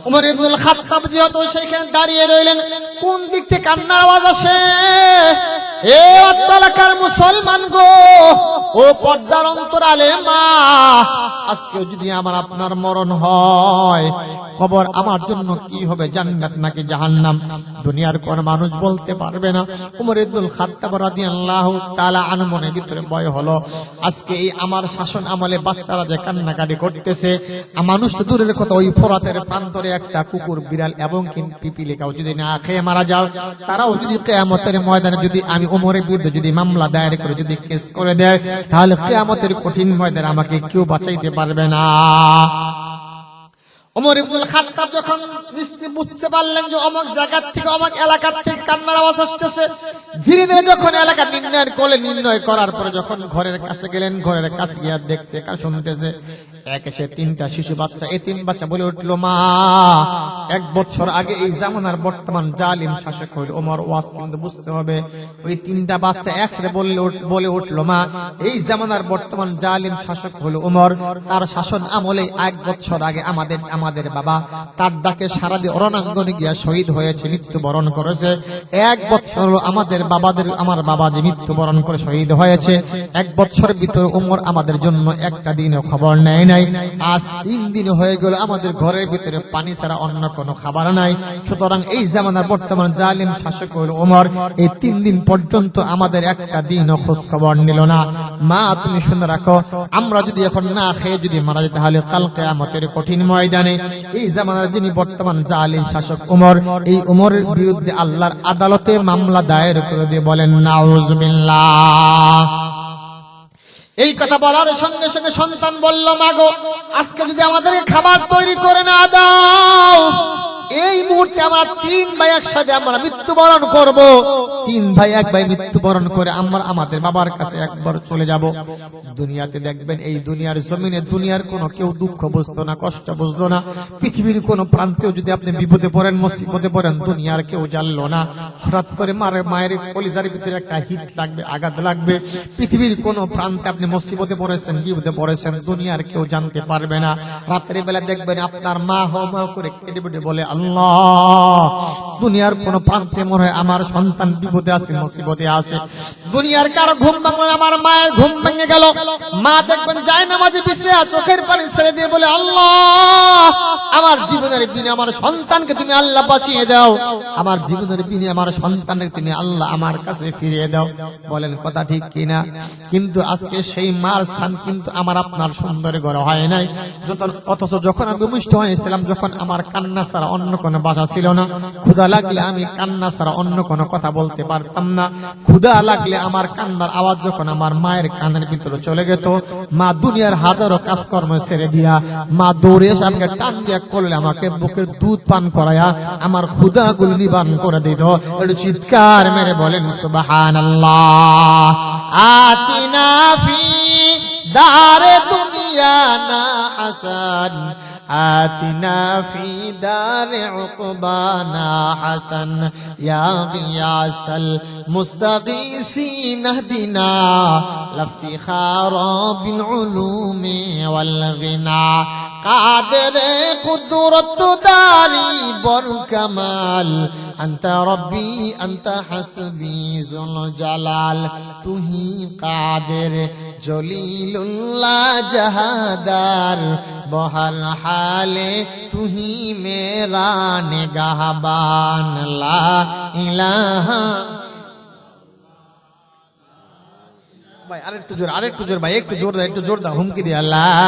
ওমর ইবনুল খাত্তাব যেহেতু সেখানে দাঁড়িয়ে রইলেন, কোন দিক থেকে কান্নার আওয়াজ আসে? এ এলাকার মুসলমান গো, ও পর্দার অন্তরালে মা, আজকে যদি আমার আপনার মরণ হয়, কবর আমার জন্য কি হবে, জান্নাত নাকি জাহান্নাম? দুনিয়ার কোন মানুষ বলতে পারবে না। ওমর ইবনুল খাত্তাব রাদিয়াল্লাহু তাআলা আনহু মনের ভিতরে ভয় হলো, আজকে এই আমার শাসন আমলে বাচ্চারা যে কান্নাকাটি করতেছে, মানুষ তো দূরের কথা, ওই ফোরাতের প্রান্তরে একটা কুকুর বিড়াল এবং পিপিলিকাও যদি না খেয়ে মারা যাও, তারাও যদি কিয়ামতের ময়দানে যদি আমি ওমরের বিরুদ্ধে যদি মামলা দায়ের করে যদি কেস করে দেয়, তাহলে কিয়ামতের কঠিন ময়দানে আমাকে কেউ বাঁচাইতে পারবে না। ওমর ইবনুল খাত্তাব যখন বুঝতে পারলেন যে অমুক জায়গার থেকে অমুক এলাকার থেকে কান্নার আওয়াজ আসতেছে, ধীরে ধীরে যখন এলাকা নির্ণয় করার পরে যখন ঘরের কাছে গেলেন, ঘরের কাছে গিয়ে দেখতে শুনতেছে এক এসে 3টা শিশু বাচ্চা, এতিম বাচ্চা বলে উঠলো, মা 1 বছর আগে এই জামানার বর্তমান জালিম শাসক হইল ওমর। ওয়াজ কিন্তু বুঝতে হবে, ওই 3টা বাচ্চা একসাথে বলে উঠলো, মা এই জামানার বর্তমান জালিম শাসক হলো ওমর, তার শাসন আমলে 1 বছর আগে আমাদের বাবা তার ডাকে সারা দিয়ে রণাঙ্গনে গিয়া শহীদ হয়েছে, মৃত্যুবরণ করেছে। 1 বছর আমার বাবা যে মৃত্যুবরণ করে শহীদ হয়েছে, 1 বছরের ভিতর ওমর আমাদের জন্য একটা দিনও খবর নেয় নাই। আজ 3 দিন হয়ে গেল আমাদের ঘরের ভিতরে পানি ছাড়া অন্য কোনো খাবার নাই। সুতরাং এই জামানার বর্তমান জালিম শাসক হলো ওমর, এই 3 দিন পর্যন্ত আমাদের একটা দিনও খোঁজ খবর নিল না। মা তুমি শুনে রাখো, আমরা যদি এখন না খেয়ে যদি মারা যেতে, তাহলে কাল কিয়ামতের কঠিন ময়দানে এই জামানার যিনি বর্তমান জালিম শাসক ওমর, এই ওমরের বিরুদ্ধে আল্লাহর আদালতে মামলা দায়ের করে দিয়ে বলেন নাউজুবিল্লাহ। এই কথা বলার সঙ্গে সঙ্গে সন্তান বলল, মাগো আজকে যদি আমাদেরকে খাবার তৈরি করে না দাও, এই মুহূর্তে আমরা 3 ভাই একসাথে আমরা মৃত্যুবরণ করব। 3 ভাই এক ভাই মৃত্যুবরণ করে আমরা আমাদের বাবার কাছে একবার চলে যাব। দুনিয়াতে দেখবেন এই দুনিয়ার জমিনে দুনিয়ার কোনো কেউ দুঃখ বুঝতো না, কষ্ট বুঝতো না। পৃথিবীর কোনো প্রান্তেও যদি আপনি বিপদে পড়েন, মুসিবতে পড়েন, দুনিয়ার কেউ জানলো না। হঠাৎ করে মায়ের কলিজার ভিতরে একটা হিট লাগবে, আঘাত লাগবে। পৃথিবীর কোনো প্রান্তে আপনি মুসিবতে পড়েছেন, বিপদে পড়েছেন, দুনিয়ার কেউ জানতে পারবে না। রাতের বেলা দেখবেন আপনার মা হো মা করে কেঁদে কেটে বলে, আল্লাহ দুনিয়ার কোন প্রান্তে মনে হয় আমার সন্তান বিপদে আছে, মুসিবতে আছে। দুনিয়ার কারো ঘুম ভাঙলো, আমার মায়ের ঘুম ভেঙে গেল। মা দেখবেন যায় নামাজে বিছিয়ে চোখের পানি ছেড়ে দিয়ে বলে, আল্লাহ আমার জীবনের বিনে আমার সন্তানকে তুমি আল্লাহ বাঁচিয়ে দাও, আমার জীবনের বিনে আমার সন্তানকে তুমি আল্লাহ আমার কাছে ফিরিয়ে দাও। বলেন কথা ঠিক কিনা? কিন্তু আজকে সেই মার স্থান কিন্তু আমার আপনার সুন্দর ঘরে হয় নাই। অথচ যখন আমি ভূমিষ্ঠ হয়েছিলাম, যখন আমার কান্না ছাড়া অন্য কোনো ভাষা ছিল না, ক্ষুধা লাগলে আমি কান্না ছাড়া অন্য কোনো কথা বলতে পারতাম না। ক্ষুধা লাগলে আমার কান্নার আওয়াজ যখন আমার মায়ের কানের ভিতরে চলে যেত, মা দুনিয়ার হাজারো কাজকর্ম ছেড়ে দিয়া মা দৌড়ে এসে আমাকে টান দিয়া করলে আমাকে বুকের দুধ পান করায়া আমার ক্ষুধা গুলো নিবারণ করে দিত। একটু চিৎকার মেরে বলেন সুবহানাল্লাহ। আতিনা ফি দারে দুনিয়া না হাসান, آتنا في دار عقبانا حسن يا غياث المستغيثين اهدنا لافتخار بالعلوم والغنى قادر قدرة داري بركمال أنت ربي أنت حسبي ذو الجلال তুহি قادر جليل الله جهادار بہر حالے তুহি মেরা নিগাহবান লা ইলাহা। ভাই আরেকটু জোর ভাই, একটু জোর দাও হুমকি দিয়ে আল্লাহ।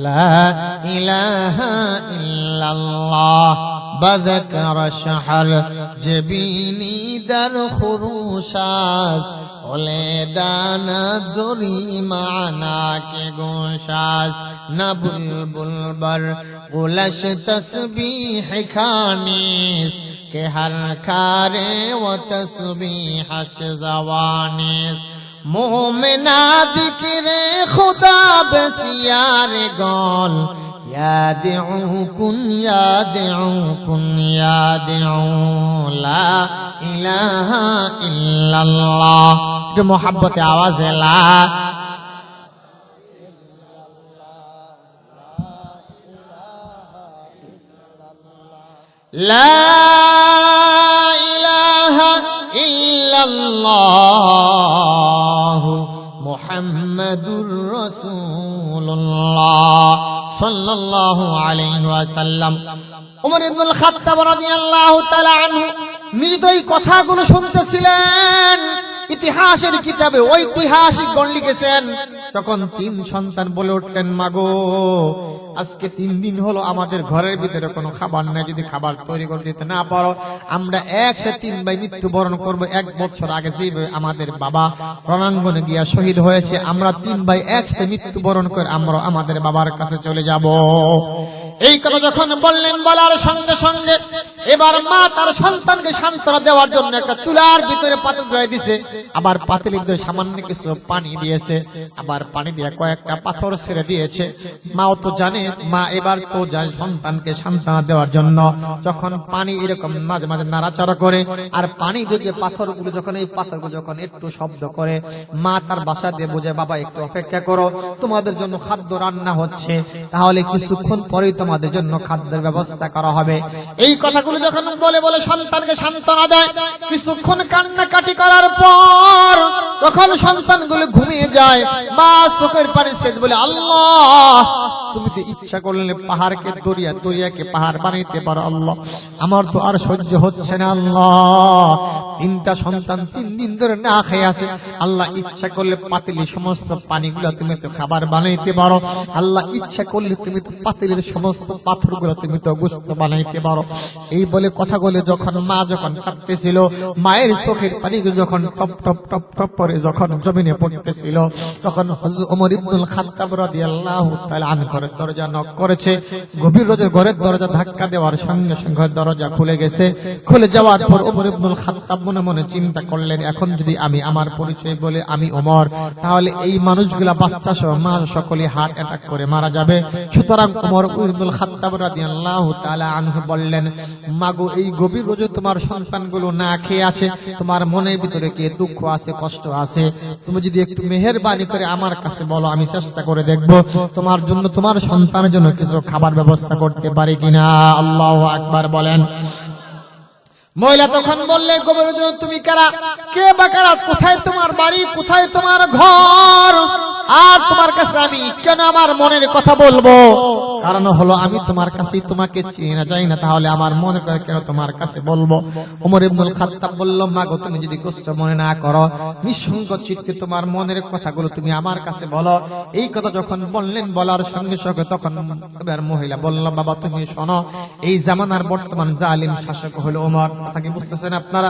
لا إله إلا الله بذكر شحر جبيني در خروشاز ولدانا دری معنا کے گوشاز نہ بلبل بر گلش تسبیح کھانیس کہ ہر کھارے و تسبیحش زوانیس مومنا ذکر خدا بسیار گول یادعوکن یادعوکن یادعو لا الہ الا اللہ. جو محبت آواز ہے لا لا الہ الا اللہ মুহাম্মাদুর রাসূলুল্লাহ সাল্লাল্লাহু আলাইহি ওয়াসাল্লাম। ওমর ইবনুল খাত্তাব রাদিয়াল্লাহু তাআলা আনহু নিজেই কথাগুলো শুনতেছিলেন। ইতিহাসের কিতাবে ঐতিহাসিকগণ লিখেছেন, তখন 3 সন্তান বলে উঠলেন, মাগো আজকে 3 দিন হলো আমাদের ঘরের ভিতরে কোনো খাবার নাই, যদি খাবার তৈরি করে দিতে না পারো আমরা একসাথে 3 ভাই মৃত্যুবরণ করব। 1 বছর আগে যেভাবে আমাদের বাবা রণাঙ্গনে গিয়া শহীদ হয়েছে, আমরা 3 ভাই একসাথে মৃত্যুবরণ করে আমরা আমাদের বাবার কাছে চলে যাব। এই কথা যখন বললেন, বলার সঙ্গে সঙ্গে এবার মা তার সন্তানকে সান্ত্বনা দেওয়ার জন্য একটা চুলার ভিতরে পাতিল ধরে দিয়েছে, আবার পাতিলের ভিতরে সামান্য কিছু পানি দিয়েছে, আবার পানি দিয়ে কয়েকটা পাথর ছেড়ে দিয়েছে। মাও তো জানে, মা এবার তো যায় সন্তানকে সান্ত্বনা দেওয়ার জন্য। যখন পানি এরকম মাঝে মাঝে নাড়াচাড়া করে আর পানি দিয়ে পাথরগুলো যখন এই পাথরগুলো যখন একটু শব্দ করে, মা তার বাসা দিয়ে বোঝে, বাবা একটু অপেক্ষা করো, তোমাদের জন্য খাদ্য রান্না হচ্ছে, তাহলে কিছুক্ষণ পরেই তোমাদের জন্য খাদ্যের ব্যবস্থা করা হবে। এই কথাগুলো যখন বলে বলে সন্তানকে সান্ত্বনা দেয়, কিছুক্ষণ কান্নাকাটি করার পর তখন সন্তানগুলো ঘুমিয়ে যায়। মা চোখের পানি ছেড়ে বলে, আল্লাহ তুমি তো ইচ্ছা করলে পাহাড়কে দরিয়া, দরিয়াকে পাহাড় বানাইতে পারো আল্লাহ, আমার তো আর সহ্য হচ্ছে না আল্লাহ। 3টা সন্তান 3 দিন ধরে না খেয়ে আছে, আল্লাহ ইচ্ছা করলে পাতিলে সমস্ত পানিগুলো তুমি তো খাবার বানাইতে পারো, আল্লাহ ইচ্ছা করলে তুমি তো পাতিলের সমস্ত পাথরগুলো তুমি তো গোশত বানাইতে পারো। এই বলে কথাগুলো যখন মা যখন কাঁদতেছিল, মায়ের চোখের পানিগুলো যখন টপ টপ টপ টপ করে যখন জমিনে পড়তেছিল, তখন হযরত ওমর ইবনুল খাত্তাব রাদিয়াল্লাহু তাআলা আনহু ঘরের দরজা নক করেছে। গভীর রাতে ঘরের দরজা ধাক্কা দেওয়ার সঙ্গে সঙ্গে দরজা খুলে গেছে। খুলে যাওয়ার পর ওমর ইবনুল খাত্তাব মনে মনে চিন্তা করলেন, এখন যদি আমি আমার পরিচয় বলে আমি ওমর, তাহলে এই মানুষগুলা বাচ্চা সহ মা সকলে হার্ট অ্যাটাক করে মারা যাবে। সুতরাং ওমর ইবনুল খাত্তাব রাদিয়াল্লাহু তাআলা আনহু বললেন, মাগো এই গভীর রাতে তোমার সন্তানগুলো না খেয়ে আছে, তোমার মনের ভিতরে কি দুঃখ আছে, কষ্ট আছে, তুমি যদি একটু মেহেরবানি করে আমার কাছে বলো, আমি চেষ্টা করে দেখব তোমার জন্য তোমার সন্তানের জন্য কিছু খাবার ব্যবস্থা করতে পারি কিনা। আল্লাহু আকবার বলেন। মহিলা তখন বললে, গভীর রাতে তুমি কারা, কে বা কারা, কোথায় তোমার বাড়ি, কোথায় তোমার ঘর, আর তোমার কাছে আমি কেন আমার মনের কথা বলবো? কারণ হলো আমি তোমার কাছেই তোমাকে চিনি না, যাই না, তাহলে আমার মনের কথা কেন তোমার কাছে বলবো? ওমর ইবনুল খাত্তাব বলল, মা গো তুমি যদি কষ্ট মনে না করো, নিঃসঙ্গ চিত্তে তোমার মনের কথাগুলো তুমি আমার কাছে বলো। এই কথা যখন বললেন, বলার সঙ্গে সঙ্গে তখন এবার মহিলা বলল, বাবা তুমি শোনো, এই জামানার বর্তমান জালিম শাসক হলো ওমর। কথা কি বুঝতেছেন আপনারা?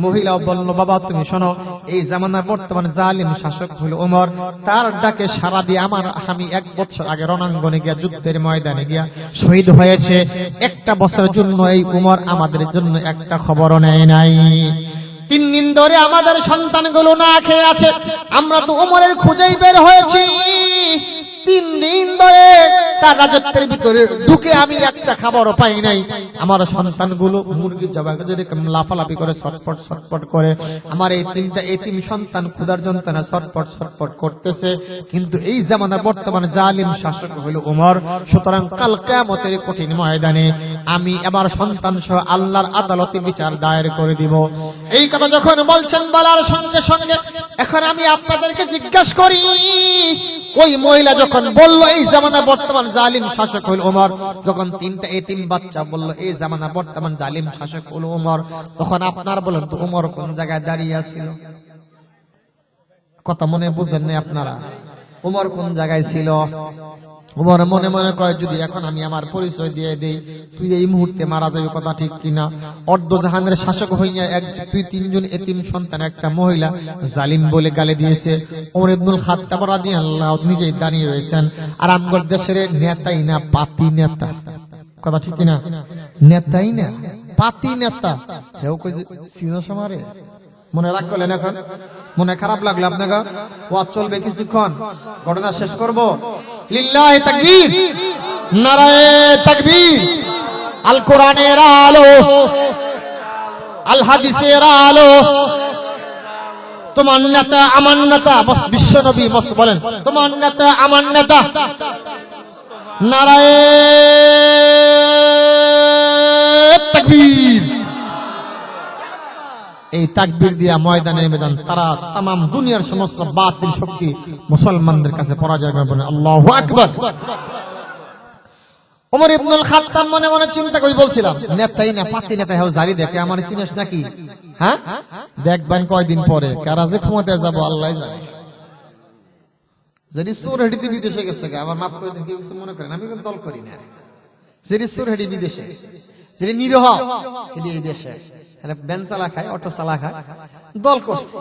মহিলাও বলল, বাবা তুমি শোনো, এই জামানার বর্তমান জালিম শাসক হলো ওমর, তার ডাকে সারা দিয়ে আমার আমি 1 বছর আগে রণাঙ্গনে গিয়া যুদ্ধের ময়দানে গিয়া শহীদ হয়েছে। 1টা বছরের জন্য এই উমর আমাদের জন্য একটা খবরও নেয় নাই। 3 দিন ধরে আমাদের সন্তানগুলো না খেয়ে আছে, আমরা তো উমরের খোঁজেই বের হয়েছি। 3 দিন ধরে তার রাজত্বের ভিতরে ঢুকে আমি একটা খাবারও পাই নাই। আমার সন্তানগুলো মুরগির জবাই যেরকম লাফালাফি করে ছটফট ছটফট করে, আমার এই 3টা এতিম সন্তান ক্ষুধার যন্ত্রণা ছটফট ছটফট করতেছে। কিন্তু এই জামানার বর্তমান জালিম শাসক হলো ওমর। সুতরাং কাল কিয়ামতের কঠিন ময়দানে আমি আমার সন্তান সহ আল্লাহর আদালতে বিচার দায়ের করে দিব। এই কথা যখন বলছেন, বলার সঙ্গে সঙ্গে এখন আমি আপনাদেরকে জিজ্ঞাসা করি, ওই মহিলা যখন বলল এই জামানা বর্তমান জালিম শাসক হল ওমর, যখন 3টা এতিম বাচ্চা বলল এই জামানা বর্তমান জালিম শাসক হল ওমর, তখন আপনার বলেন তো ওমর কোন জায়গায় দাঁড়িয়ে ছিল? কথা মনে বুঝেন না আপনারা? ওমর কোন জায়গায় ছিল? ওমর মনে মনে কয়, যদি এখন আমি আমার পরিচয় দিয়ে দেই, তুই এই মুহূর্তে মারা যাবি, কথা ঠিক কিনা? অর্ধ জাহানের শাসক হইয়া 2-3 জন এতিম সন্তান একটা মহিলা জালিম বলে গালি দিয়েছে। ওমর ইবনুল খাত্তাব রাদিয়াল্লাহু নিজেই দাঁড়িয়ে রয়েছেন, আর আমগর দেশের নেতাই না পাতি নেতা, কথা ঠিক কিনা? নেতাই না পাতি নেতা। কেউ কই সিনো সমারে মনে রাখ করলেন, এখন মনে খারাপ লাগলো আপনাকে? ওয়াজ চলবে কিছুক্ষণ, ঘটনা শেষ করব। লিল্লাহি তাকবীর, নারায়ে তাকবীর। আল কোরআনের আলো, আল হাদিসের আলো, তোমার নেতা আমার নেতা, বিশ্ব নবী মস্ত বলেন, তোমার নেতা আমার নেতা, নারায়ে তাকবীর। এই তাকবীর দিয়া ময়দানে নেমে যান তারা, তামাম দুনিয়ার সমস্ত বাতিল শক্তি মুসলমানদের কাছে পরাজয় করে বলেন আল্লাহু আকবার। ওমর ইবনুল খাত্তাব মনে মনে চিন্তা করে বলছিলাম, নেতাই না পাতি নেতা হেও জারি দেখে আমার চিনিস নাকি? হ্যাঁ, দেখবেন কয়দিন পরে কারা যে ক্ষমতায় যাব আল্লাহই জানে। যদি সুর হেডিতে বিদেশে গেছে, আবার মাফ করে দিন, কেউ কিছু মনে করেন, আমি কিন্তু দল করি না। যদি সুর হেডি বিদেশে, যদি নিরহ হেডি এই দেশে ব্যান চালা খায়, অটো চালা খায়, দল করছে,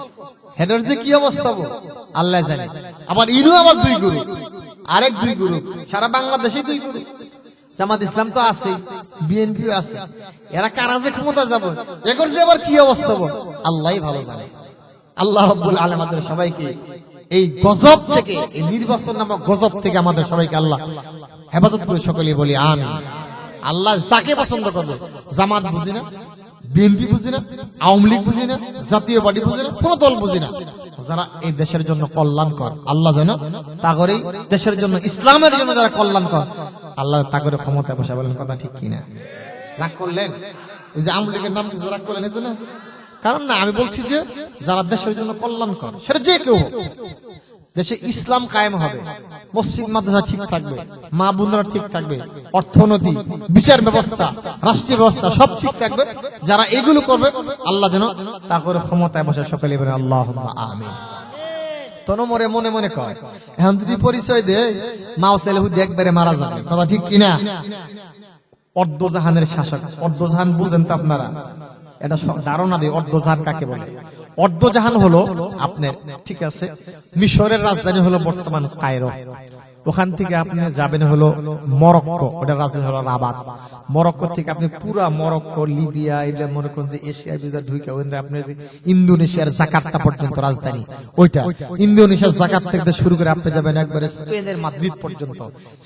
হেডের যে কি অবস্থা আল্লাহ জানে। আবার ইনু আবার 2 গুরু, আরেক 2 গুরু, সারা বাংলাদেশে 2 গুরু। জামাত ইসলাম তো আছে, বিএনপিও আছে, এরা কারা যে ক্ষমতা যাব, এগর যে আবার কি অবস্থা আল্লাহই ভালো জানে। আল্লাহ রাব্বুল আলামিন আমাদের সবাইকে এই গজব থেকে, এই নির্বাচন নামক গজব থেকে আমাদের সবাইকে আল্লাহ হেফাজত করে সকলেই বলি আমিন। আল্লাহ যাকে পছন্দ করবে, জামাত বুঝি না, বিএনপি বুঝি না, আওয়ামী লীগ বুঝি না, জাতীয় পার্টি বুঝি না, কোন দল বুঝি না, যারা এই দেশের জন্য কল্যাণকর আল্লাহ যেন তাগরেই দেশের জন্য, ইসলামের জন্য যারা কল্যাণকর আল্লাহ তাগরে ক্ষমতায় বসে। বলেন কথা ঠিক কিনা? রাগ করলেন ওই যে আওয়ামী লীগের নাম কিছু রাগ করলেন এই জন্য? কারণ না, আমি বলছি যে যারা দেশের জন্য কল্যাণকর, সেটা যে কেউ, দেশে ইসলাম কায়েম হবে, মসজিদ মাদ্রাসা ঠিক থাকবে, মা বোনরা ঠিক থাকবে, অর্থনীতি, বিচার ব্যবস্থা, রাষ্ট্রীয় ব্যবস্থা সব ঠিক থাকবে। যারা এগুলো করবে আল্লাহ যেন তা করে ক্ষমতায় বসে সকলে বলে আল্লাহুম্মা আমিন। তনমরে মনে মনে কয় এখন যদি পরিচয় দেয় মাও ছেলেহুদি একবারে মারা যাবে, কথা ঠিক কিনা? অর্ধজাহানের শাসক, অর্ধজাহান বুঝেন তো আপনারা? এটা ধারণা দেয় অর্ধজাহান কাকে বলে। অর্ধজাহান হলো আপনার, ঠিক আছে, মিশরের রাজধানী হলো বর্তমান কায়রো, ওখান থেকে আপনি যাবেন হলো মরক্কো, ওটার রাজধানী হলো রাবাত। মরক্কো থেকে আপনি পুরা মরক্কো, লিবিয়া, এটা মনে করেন যে এশিয়ার ভিতরে ঢুকে আপনি ইন্দোনেশিয়ার জাকার্তা পর্যন্ত রাজধানী ওইটা। ইন্দোনেশিয়ার জাকার্তা থেকে শুরু করে আপনি যাবেন একবারে স্পেনের মাদ্রিদ পর্যন্ত।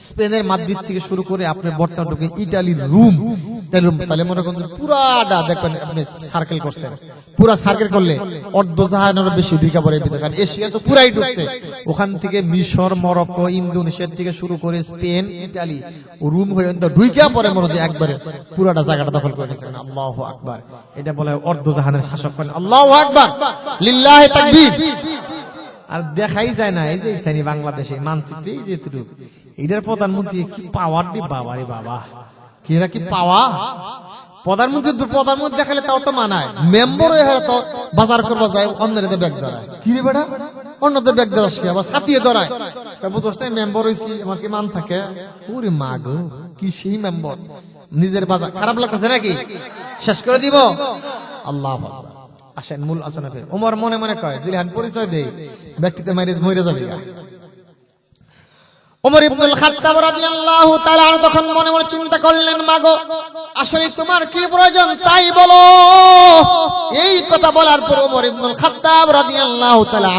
স্পেনের মাদ্রিদ থেকে শুরু করে আপনি বর্তমান ঢুকে ইটালির রোম। তাহলে মনে করেন পুরাটা দেখবেন আপনি সার্কেল করছেন। পুরা সার্কেল করলে অর্ধজাহানের বেশি ঢুকে পড়ে ভিতরে, কারণ এশিয়া তো পুরাই ঢুকছে। ওখান থেকে মিশর, মরক্কো, ইন্দোনেশিয়া থেকে শুরু করে স্পেন, ইটালি, রোম হয়ে ঢুকে পরে মনে হয় একবারে পুরাটা জায়গাটা দখল করে নিয়েছেন। আল্লাহু আকবার। এটা বলে অর্ধজাহানের শাসক। আল্লাহু আকবার, লিল্লাহি তাকবীর। আর দেখাই যায় না এই যে এখানে বাংলাদেশে মানচিত্রে এই যে এটার প্রধানমন্ত্রী কি পাওয়ার দি, বাবা রে বাবা, কি এরা কি পাওয়া! প্রধানমন্ত্রী দেখালে তাও তো মানায়, মেম্বার হয়ে তো বাজার করবা যায় অন্যদের ব্যাগ ধরায়। কি রে বেটা, অন্যদের ব্যাগ ধরাস কি, আবার ছাতিয়ে ধরায়। মেম্বার হয়েছি আমার কি মান থাকে? ওরে মা গো, কি সেই মেম্বার! নিজের বাজার খারাপ লাগতেছে নাকি? শেষ করে দিব। আল্লাহু আকবার। আসেন মূল আলোচনা। ওমর মনে মনে কয় জিলহান পরিচয় দেই, ব্যক্তিতে মরে যাবে। ওমর ইবনুল খাত্তাব রাদিয়াল্লাহু তাআলা তখন মনে মনে চিন্তা করলেন, মাগো আসলে তোমার কি প্রয়োজন তাই বলো। এই কথা বলার পর ওমর ইবনুল খাত্তাব রাদিয়াল্লাহু তাআলা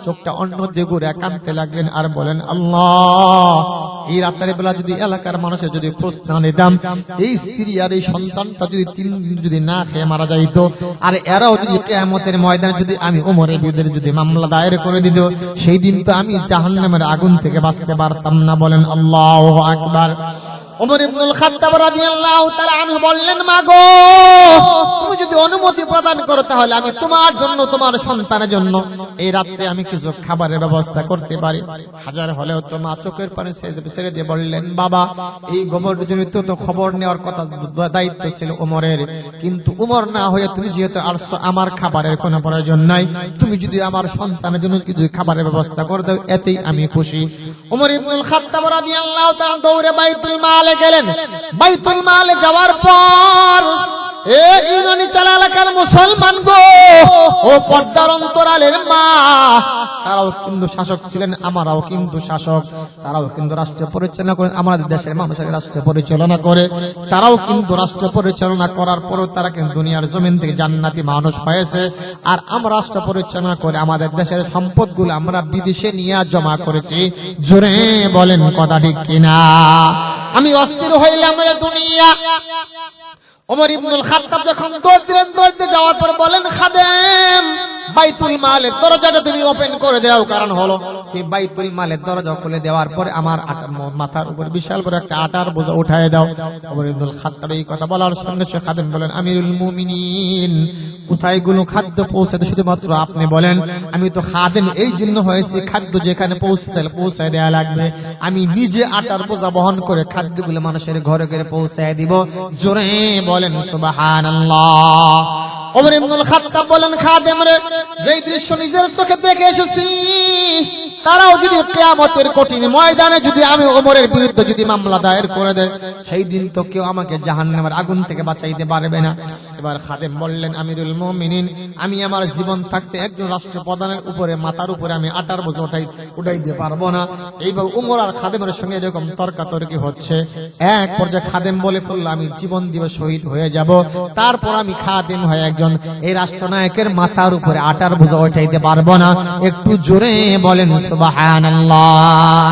চোখটা অন্য দিকে ঘুরে কাঁদতে লাগলেন আর বলেন, আল্লাহ, এই রাতের বেলা যদি এলাকার মানুষের যদি খোঁজ না নিতাম, এই স্ত্রী আর এই সন্তানটা যদি 3 দিন যদি না খেয়ে মারা যাইতো, আর এরাও যদি কিয়ামতের ময়দানে যদি আমি ওমরের বিরুদ্ধে যদি মামলা দায়ের করে দিত, সেই দিন তো আমি জাহান্নামের আগুন থেকে বাঁচতে পারতাম না। বলেন আল্লাহু আকবার। ওমর ইবনুল খাত্তাব রাদিয়াল্লাহু তাআলা আনহু বললেন, মাগো তুমি যদি অনুমতি প্রদান করো তাহলে আমি তোমার জন্য, তোমার সন্তানের জন্য এই রাতে আমি কিছু খাবারের ব্যবস্থা করতে পারি। হাজার হলেও তো মা চোখের পানি ছেড়ে দিয়ে বললেন, বাবা এই গোবরজনিত তো খবর নেওয়ার কথা, দায়িত্ব ছিল ওমরের, কিন্তু ওমর না হয়ে তুমি যেহেতু আসছো, আমার খাবারের কোনো প্রয়োজন নাই। তুমি যদি আমার সন্তানের জন্য কিছু খাবারের ব্যবস্থা করে দাও, এতেই আমি খুশি। ওমর ইবনুল খাত্তাব রাদিয়াল্লাহু তাআলা দৌড়ে বাইতুল মাল গেলেন। বাইতুল মালে যাওয়ার পর ইউনানি চালা এলাকার মুসলমান গো, ও পর্দার অন্তরালের মা, তারাও কিন্তু শাসক ছিলেন, আমরাও কিন্তু শাসক। তারাও কিন্তু রাষ্ট্র পরিচালনা করেন, আমাদের দেশের মানুষের রাষ্ট্র পরিচালনা করে। তারাও কিন্তু রাষ্ট্র পরিচালনা করার পরও তারা কিন্তু দুনিয়ার জমিন থেকে জান্নাতি মানুষ হয়েছে। আর আমরা রাষ্ট্র পরিচালনা করে আমাদের দেশের সম্পদগুলো আমরা বিদেশে নিয়ে জমা করেছি। জোরে বলেন কথা ঠিক কিনা? আমি অস্থির হইলাম রে দুনিয়া। ওমর ইবনুল খাত্তাব যখন দৌড়তে যাওয়ার পর বলেন, খাদেম বাইতুল মালের দরজাটা তুমি ওপেন করে দাও। কারণ হলো এই বাইতুল মালের দরজা খুলে দেওয়ার পরে আমার মাথার উপর বিশাল বড় একটা আটার বোঝা উঠায় দাও। ওমর ইবনুল খাত্তাব এই কথা বলার সঙ্গে সঙ্গে খাদেম বলেন, আমিরুল মুমিনিন, কোথায় গুলো খাদ্য পৌঁছাতে শুধুমাত্র আপনি বলেন। আমি তো খাদেম এই জন্য হয়েছি, খাদ্য যেখানে পৌঁছায় দেওয়া লাগবে আমি নিজে আটার বোঝা বহন করে খাদ্যগুলো মানুষের ঘরে ঘরে পৌঁছায় দিব। জোরে বলেন সুবহানাল্লাহ। ওমর ইবনুল খাত্তাব বলেন, খাদেম রে, যেই দৃশ্য নিজের চোখে দেখে এসেছি, তারাও যদি কিয়ামতের কঠিন ময়দানে যদি আমি ওমরের বিরুদ্ধে যদি মামলা দায়ের করে দেয়, সেই দিন তো কেউ আমাকে জাহান্নামের আগুন থেকে বাঁচাইতে পারবে না। এবার খাদেম বললেন, আমিরুল মুমিনিন, আমি আমার জীবন থাকতে একজন রাষ্ট্রপ্রধানের উপরে মাথার উপরে আমি আটার বোঝা উঠাইতে পারবো না। এইবার ওমর আর খাদেমের সঙ্গে এরকম তর্কাতর্কি হচ্ছে। এক পর্যায়ে খাদেম বলে পড়ল, আমি জীবন দিয়ে শহীদ হয়ে যাব, তারপর আমি খাদেম হয়ে একজন এই রাষ্ট্রনায়কের মাথার উপরে আটার বোঝা উঠাইতে পারবো না। একটু জোরে বলেন সুবহানাল্লাহ।